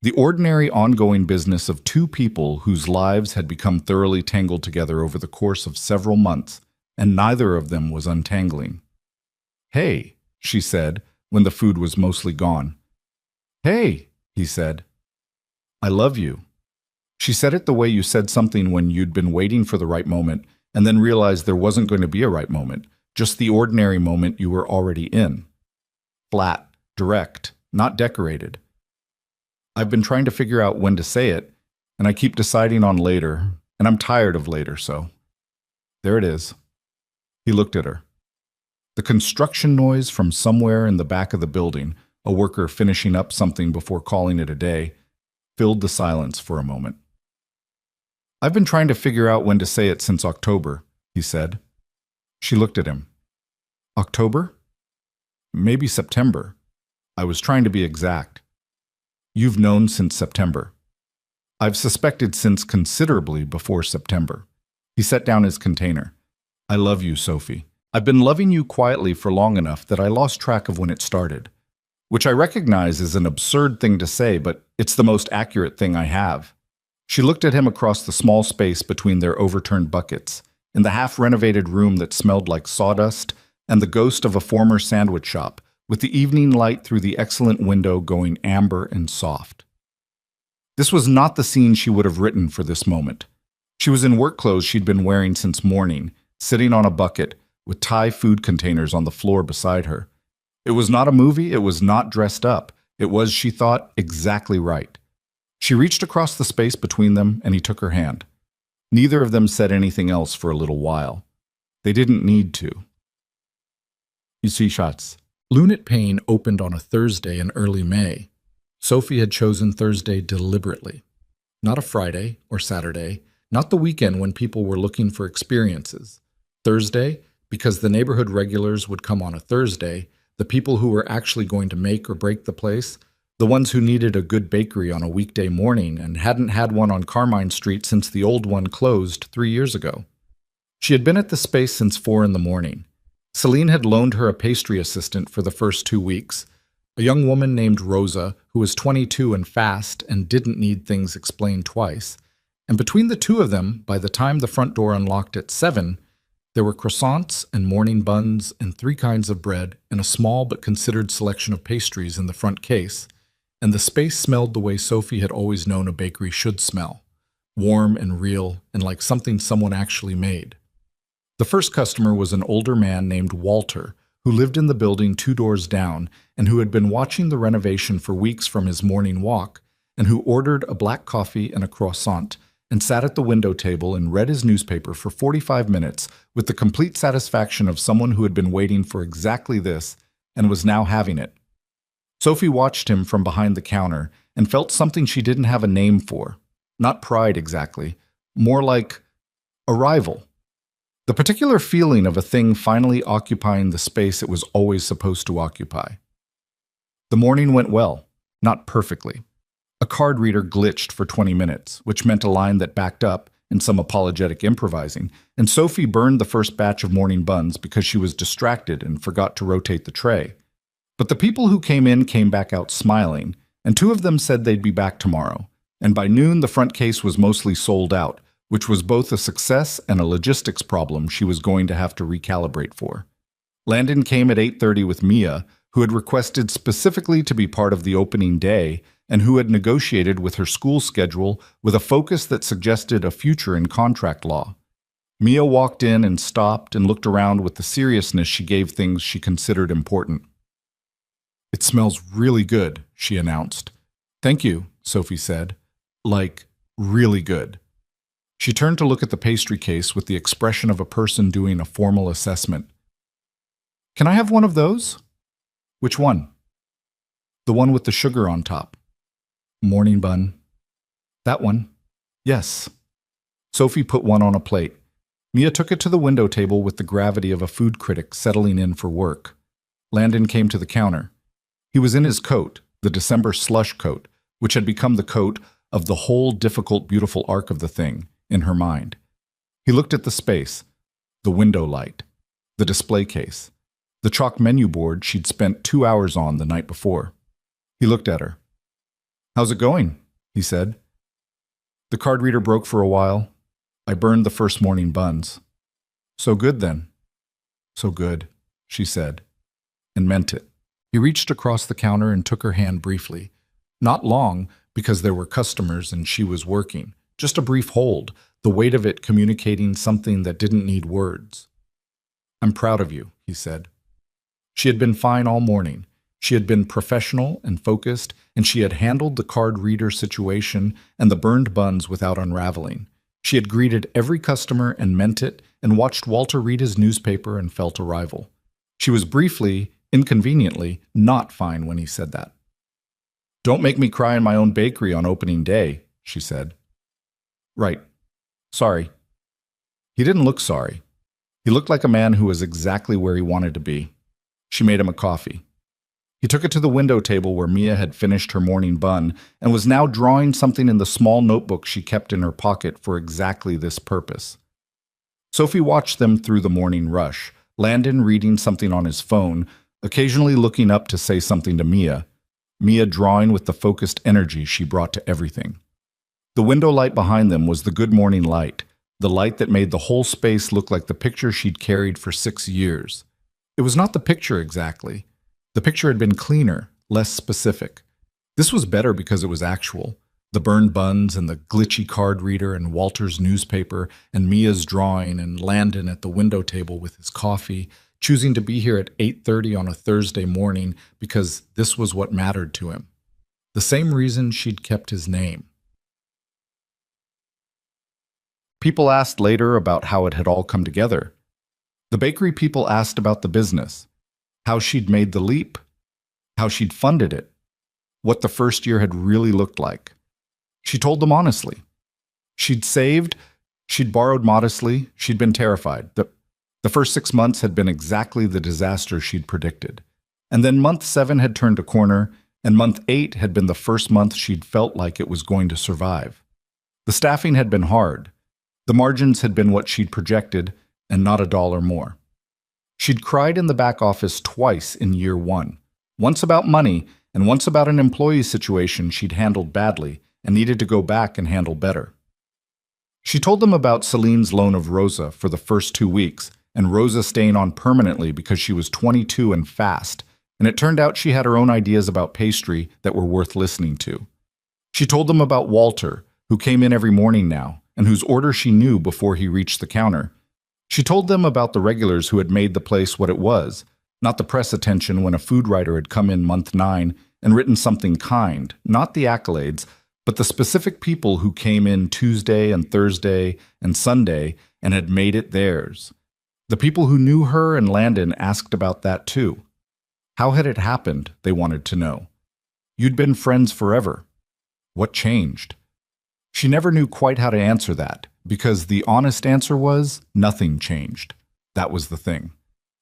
The ordinary ongoing business of 2 people whose lives had become thoroughly tangled together over the course of several months, and neither of them was untangling. "Hey," she said, when the food was mostly gone. "Hey," he said. "I love you." She said it the way you said something when you'd been waiting for the right moment, and then realized there wasn't going to be a right moment, just the ordinary moment you were already in. Flat, direct, not decorated. I've been trying to figure out when to say it, and I keep deciding on later, and I'm tired of later, so there it is. He looked at her. The construction noise from somewhere in the back of the building, a worker finishing up something before calling it a day, filled the silence for a moment. "I've been trying to figure out when to say it since October," he said. She looked at him. "October? Maybe September. I was trying to be exact." "You've known since September." "I've suspected since considerably before September." He set down his container. I love you, Sophie. I've been loving you quietly for long enough that I lost track of when it started. Which I recognize is an absurd thing to say, but it's the most accurate thing I have. She looked at him across the small space between their overturned buckets, in the half-renovated room that smelled like sawdust and the ghost of a former sandwich shop, with the evening light through the excellent window going amber and soft. This was not the scene she would have written for this moment. She was in work clothes she'd been wearing since morning, sitting on a bucket, with Thai food containers on the floor beside her. It was not a movie, it was not dressed up. It was, she thought, exactly right. She reached across the space between them, and he took her hand. Neither of them said anything else for a little while. They didn't need to. You see, Schatz. Lunit Payne opened on a Thursday in early May. Sophie had chosen Thursday deliberately. Not a Friday or Saturday, not the weekend when people were looking for experiences. Thursday, because the neighborhood regulars would come on a Thursday, the people who were actually going to make or break the place, the ones who needed a good bakery on a weekday morning and hadn't had one on Carmine Street since the old one closed 3 years ago. She had been at the space since 4 in the morning. Celine had loaned her a pastry assistant for the first 2 weeks, a young woman named Rosa who was 22 and fast and didn't need things explained twice. And between the two of them, by the time the front door unlocked at 7, there were croissants and morning buns and 3 kinds of bread and a small but considered selection of pastries in the front case, and the space smelled the way Sophie had always known a bakery should smell, warm and real and like something someone actually made. The first customer was an older man named Walter, who lived in the building 2 doors down and who had been watching the renovation for weeks from his morning walk, and who ordered a black coffee and a croissant and sat at the window table and read his newspaper for 45 minutes with the complete satisfaction of someone who had been waiting for exactly this and was now having it. Sophie watched him from behind the counter and felt something she didn't have a name for. Not pride exactly, more like arrival. The particular feeling of a thing finally occupying the space it was always supposed to occupy. The morning went well, not perfectly. A card reader glitched for 20 minutes, which meant a line that backed up and some apologetic improvising, and Sophie burned the first batch of morning buns because she was distracted and forgot to rotate the tray. But the people who came in came back out smiling, and 2 of them said they'd be back tomorrow, and by noon the front case was mostly sold out, which was both a success and a logistics problem she was going to have to recalibrate for. Landon came at 8:30 with Mia, who had requested specifically to be part of the opening day and who had negotiated with her school schedule with a focus that suggested a future in contract law. Mia walked in and stopped and looked around with the seriousness she gave things she considered important. "It smells really good," she announced. "Thank you," Sophie said. "Like, really good." She turned to look at the pastry case with the expression of a person doing a formal assessment. "Can I have one of those?" "Which one?" "The one with the sugar on top." "Morning bun." "That one?" "Yes." Sophie put one on a plate. Mia took it to the window table with the gravity of a food critic settling in for work. Landon came to the counter. He was in his coat, the December slush coat, which had become the coat of the whole difficult, beautiful arc of the thing, in her mind. He looked at the space, the window light, the display case, the chalk menu board she'd spent 2 hours on the night before. He looked at her. "How's it going?" he said. The card reader broke for a while. "I burned the first morning buns." "So good, then." "So good," she said, and meant it. He reached across the counter and took her hand briefly. Not long, because there were customers and she was working. Just a brief hold, the weight of it communicating something that didn't need words. "I'm proud of you," he said. She had been fine all morning. She had been professional and focused, and she had handled the card reader situation and the burned buns without unraveling. She had greeted every customer and meant it, and watched Walter read his newspaper and felt arrival. She was briefly, inconveniently, not fine when he said that. "Don't make me cry in my own bakery on opening day," she said. "Right. Sorry." He didn't look sorry. He looked like a man who was exactly where he wanted to be. She made him a coffee. He took it to the window table where Mia had finished her morning bun and was now drawing something in the small notebook she kept in her pocket for exactly this purpose. Sophie watched them through the morning rush, Landon reading something on his phone, occasionally looking up to say something to Mia, Mia drawing with the focused energy she brought to everything. The window light behind them was the good morning light, the light that made the whole space look like the picture she'd carried for 6 years. It was not the picture exactly. The picture had been cleaner, less specific. This was better because it was actual. The burned buns and the glitchy card reader and Walter's newspaper and Mia's drawing and Landon at the window table with his coffee, choosing to be here at 8:30 on a Thursday morning because this was what mattered to him. The same reason she'd kept his name. People asked later about how it had all come together. The bakery people asked about the business, how she'd made the leap, how she'd funded it, what the first year had really looked like. She told them honestly. She'd saved, she'd borrowed modestly, she'd been terrified. The first 6 months had been exactly the disaster she'd predicted. And then month 7 had turned a corner, and month 8 had been the first month she'd felt like it was going to survive. The staffing had been hard. The margins had been what she'd projected, and not a dollar more. She'd cried in the back office twice in year 1, once about money and once about an employee situation she'd handled badly and needed to go back and handle better. She told them about Celine's loan of Rosa for the first 2 weeks, and Rosa staying on permanently because she was 22 and fast, and it turned out she had her own ideas about pastry that were worth listening to. She told them about Walter, who came in every morning now, and whose order she knew before he reached the counter. She told them about the regulars who had made the place what it was, not the press attention when a food writer had come in month 9 and written something kind, not the accolades, but the specific people who came in Tuesday and Thursday and Sunday and had made it theirs. The people who knew her and Landon asked about that too. How had it happened, they wanted to know. You'd been friends forever. What changed? She never knew quite how to answer that, because the honest answer was nothing changed. That was the thing.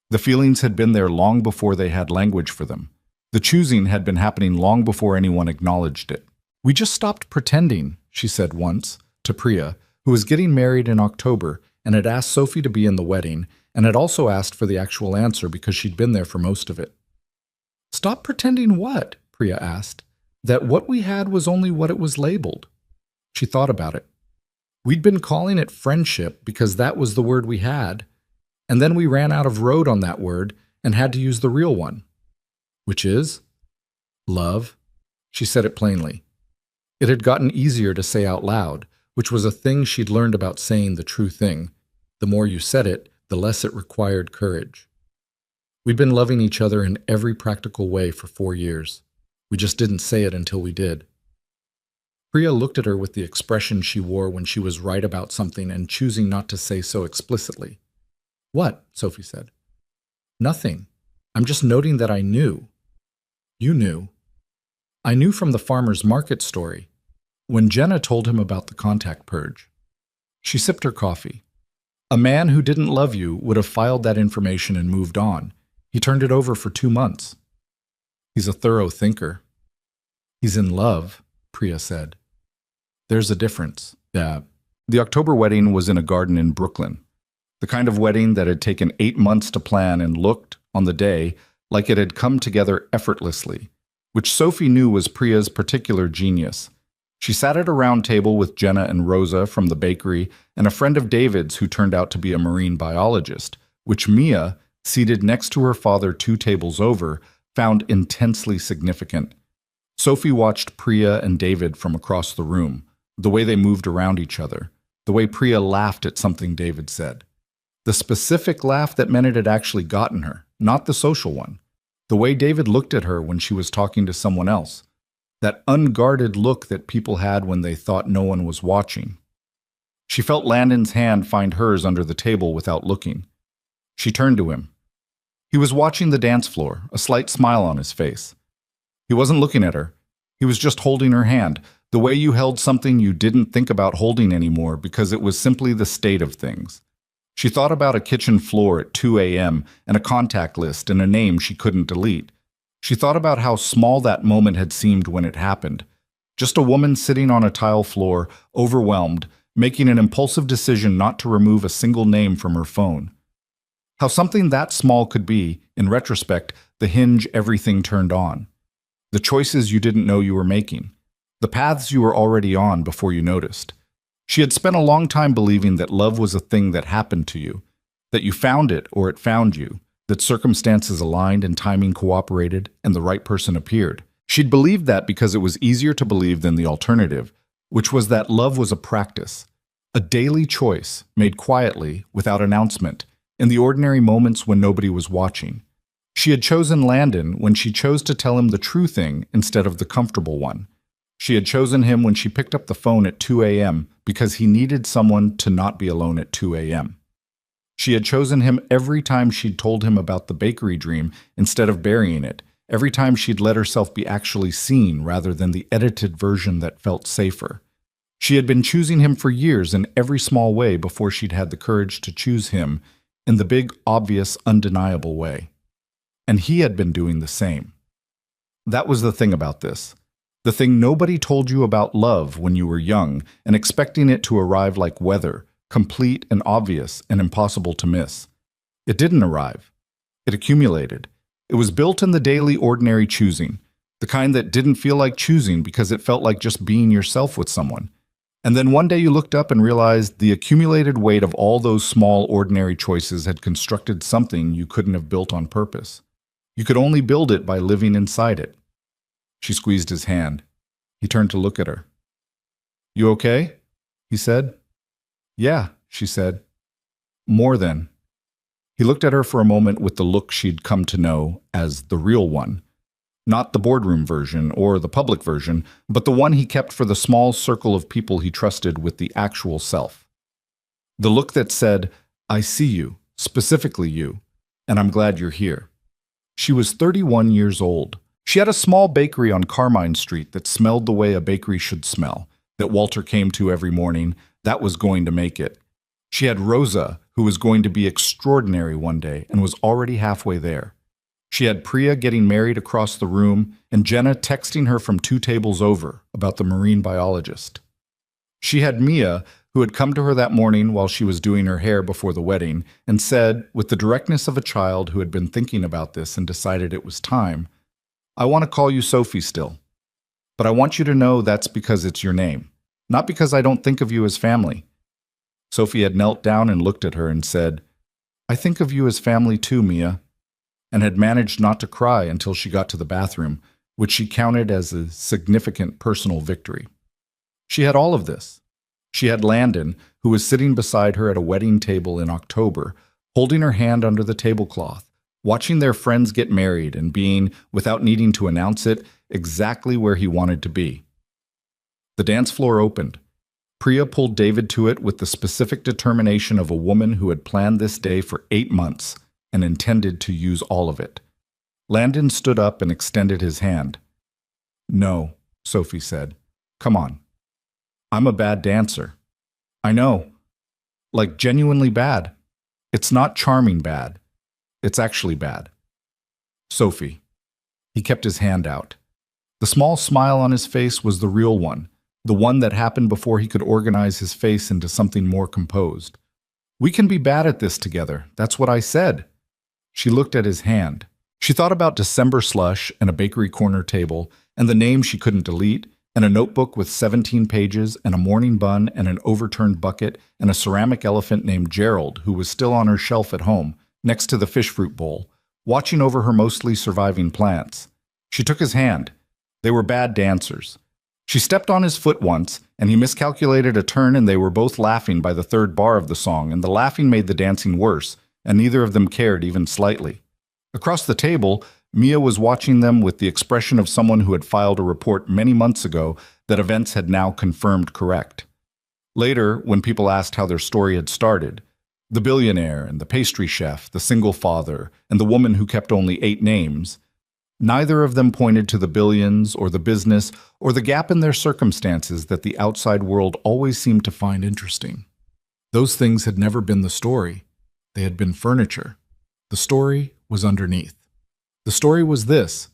The feelings had been there long before they had language for them. The choosing had been happening long before anyone acknowledged it. We just stopped pretending, she said once, to Priya, who was getting married in October and had asked Sophie to be in the wedding and had also asked for the actual answer because she'd been there for most of it. Stop pretending what? Priya asked. That what we had was only what it was labeled. She thought about it. We'd been calling it friendship because that was the word we had, and then we ran out of road on that word and had to use the real one. Which is? Love. She said it plainly. It had gotten easier to say out loud, which was a thing she'd learned about saying the true thing. The more you said it, the less it required courage. We'd been loving each other in every practical way for 4 years. We just didn't say it until we did. Priya looked at her with the expression she wore when she was right about something and choosing not to say so explicitly. What? Sophie said. Nothing. I'm just noting that I knew. You knew. I knew from the farmer's market story, when Jenna told him about the contact purge. She sipped her coffee. A man who didn't love you would have filed that information and moved on. He turned it over for 2 months. He's a thorough thinker. He's in love, Priya said. There's a difference. Yeah. The October wedding was in a garden in Brooklyn. The kind of wedding that had taken 8 months to plan and looked, on the day, like it had come together effortlessly, which Sophie knew was Priya's particular genius. She sat at a round table with Jenna and Rosa from the bakery and a friend of David's who turned out to be a marine biologist, which Mia, seated next to her father 2 tables over, found intensely significant. Sophie watched Priya and David from across the room, the way they moved around each other, the way Priya laughed at something David said. The specific laugh that meant it had actually gotten her, not the social one. The way David looked at her when she was talking to someone else. That unguarded look that people had when they thought no one was watching. She felt Landon's hand find hers under the table without looking. She turned to him. He was watching the dance floor, a slight smile on his face. He wasn't looking at her. He was just holding her hand, the way you held something you didn't think about holding anymore because it was simply the state of things. She thought about a kitchen floor at 2 a.m. and a contact list and a name she couldn't delete. She thought about how small that moment had seemed when it happened. Just a woman sitting on a tile floor, overwhelmed, making an impulsive decision not to remove a single name from her phone. How something that small could be, in retrospect, the hinge everything turned on. The choices you didn't know you were making. The paths you were already on before you noticed. She had spent a long time believing that love was a thing that happened to you, that you found it or it found you, that circumstances aligned and timing cooperated and the right person appeared. She'd believed that because it was easier to believe than the alternative, which was that love was a practice, a daily choice made quietly, without announcement, in the ordinary moments when nobody was watching. She had chosen Landon when she chose to tell him the true thing instead of the comfortable one. She had chosen him when she picked up the phone at 2 a.m. because he needed someone to not be alone at 2 a.m. She had chosen him every time she'd told him about the bakery dream instead of burying it, every time she'd let herself be actually seen rather than the edited version that felt safer. She had been choosing him for years in every small way before she'd had the courage to choose him in the big, obvious, undeniable way. And he had been doing the same. That was the thing about this. The thing nobody told you about love when you were young and expecting it to arrive like weather, complete and obvious and impossible to miss. It didn't arrive. It accumulated. It was built in the daily ordinary choosing, the kind that didn't feel like choosing because it felt like just being yourself with someone. And then one day you looked up and realized the accumulated weight of all those small ordinary choices had constructed something you couldn't have built on purpose. You could only build it by living inside it. She squeezed his hand. He turned to look at her. "You okay?" he said. "Yeah," she said. "More than." He looked at her for a moment with the look she'd come to know as the real one. Not the boardroom version or the public version, but the one he kept for the small circle of people he trusted with the actual self. The look that said, "I see you, specifically you, and I'm glad you're here." She was 31 years old. She had a small bakery on Carmine Street that smelled the way a bakery should smell, that Walter came to every morning. That was going to make it. She had Rosa, who was going to be extraordinary one day and was already halfway there. She had Priya getting married across the room and Jenna texting her from 2 tables over about the marine biologist. She had Mia, who had come to her that morning while she was doing her hair before the wedding and said, with the directness of a child who had been thinking about this and decided it was time, "I want to call you Sophie still. But I want you to know that's because it's your name, not because I don't think of you as family." Sophie had knelt down and looked at her and said, "I think of you as family too, Mia," and had managed not to cry until she got to the bathroom, which she counted as a significant personal victory. She had all of this. She had Landon, who was sitting beside her at a wedding table in October, holding her hand under the tablecloth, watching their friends get married and being, without needing to announce it, exactly where he wanted to be. The dance floor opened. Priya pulled David to it with the specific determination of a woman who had planned this day for 8 months and intended to use all of it. Landon stood up and extended his hand. "No," Sophie said. "Come on. I'm a bad dancer." "I know. Like genuinely bad. It's not charming bad. It's actually bad." "Sophie." He kept his hand out. The small smile on his face was the real one, the one that happened before he could organize his face into something more composed. "We can be bad at this together. That's what I said." She looked at his hand. She thought about December slush and a bakery corner table and the name she couldn't delete and a notebook with 17 pages and a morning bun and an overturned bucket and a ceramic elephant named Gerald who was still on her shelf at home next to the fish fruit bowl, watching over her mostly surviving plants. She took his hand. They were bad dancers. She stepped on his foot once, and he miscalculated a turn and they were both laughing by the 3rd bar of the song, and the laughing made the dancing worse, and neither of them cared even slightly. Across the table, Mia was watching them with the expression of someone who had filed a report many months ago that events had now confirmed correct. Later, when people asked how their story had started, the billionaire and the pastry chef, the single father, and the woman who kept only 8 names, neither of them pointed to the billions or the business or the gap in their circumstances that the outside world always seemed to find interesting. Those things had never been the story. They had been furniture. The story was underneath. The story was this: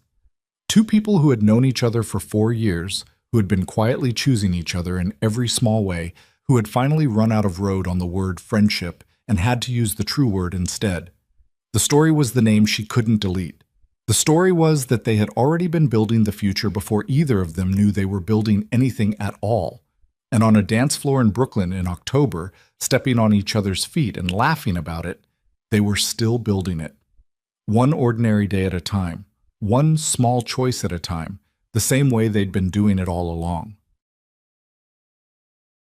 2 people who had known each other for 4 years, who had been quietly choosing each other in every small way, who had finally run out of road on the word friendship and had to use the true word instead. The story was the name she couldn't delete. The story was that they had already been building the future before either of them knew they were building anything at all. And on a dance floor in Brooklyn in October, stepping on each other's feet and laughing about it, they were still building it. One ordinary day at a time, one small choice at a time, the same way they'd been doing it all along.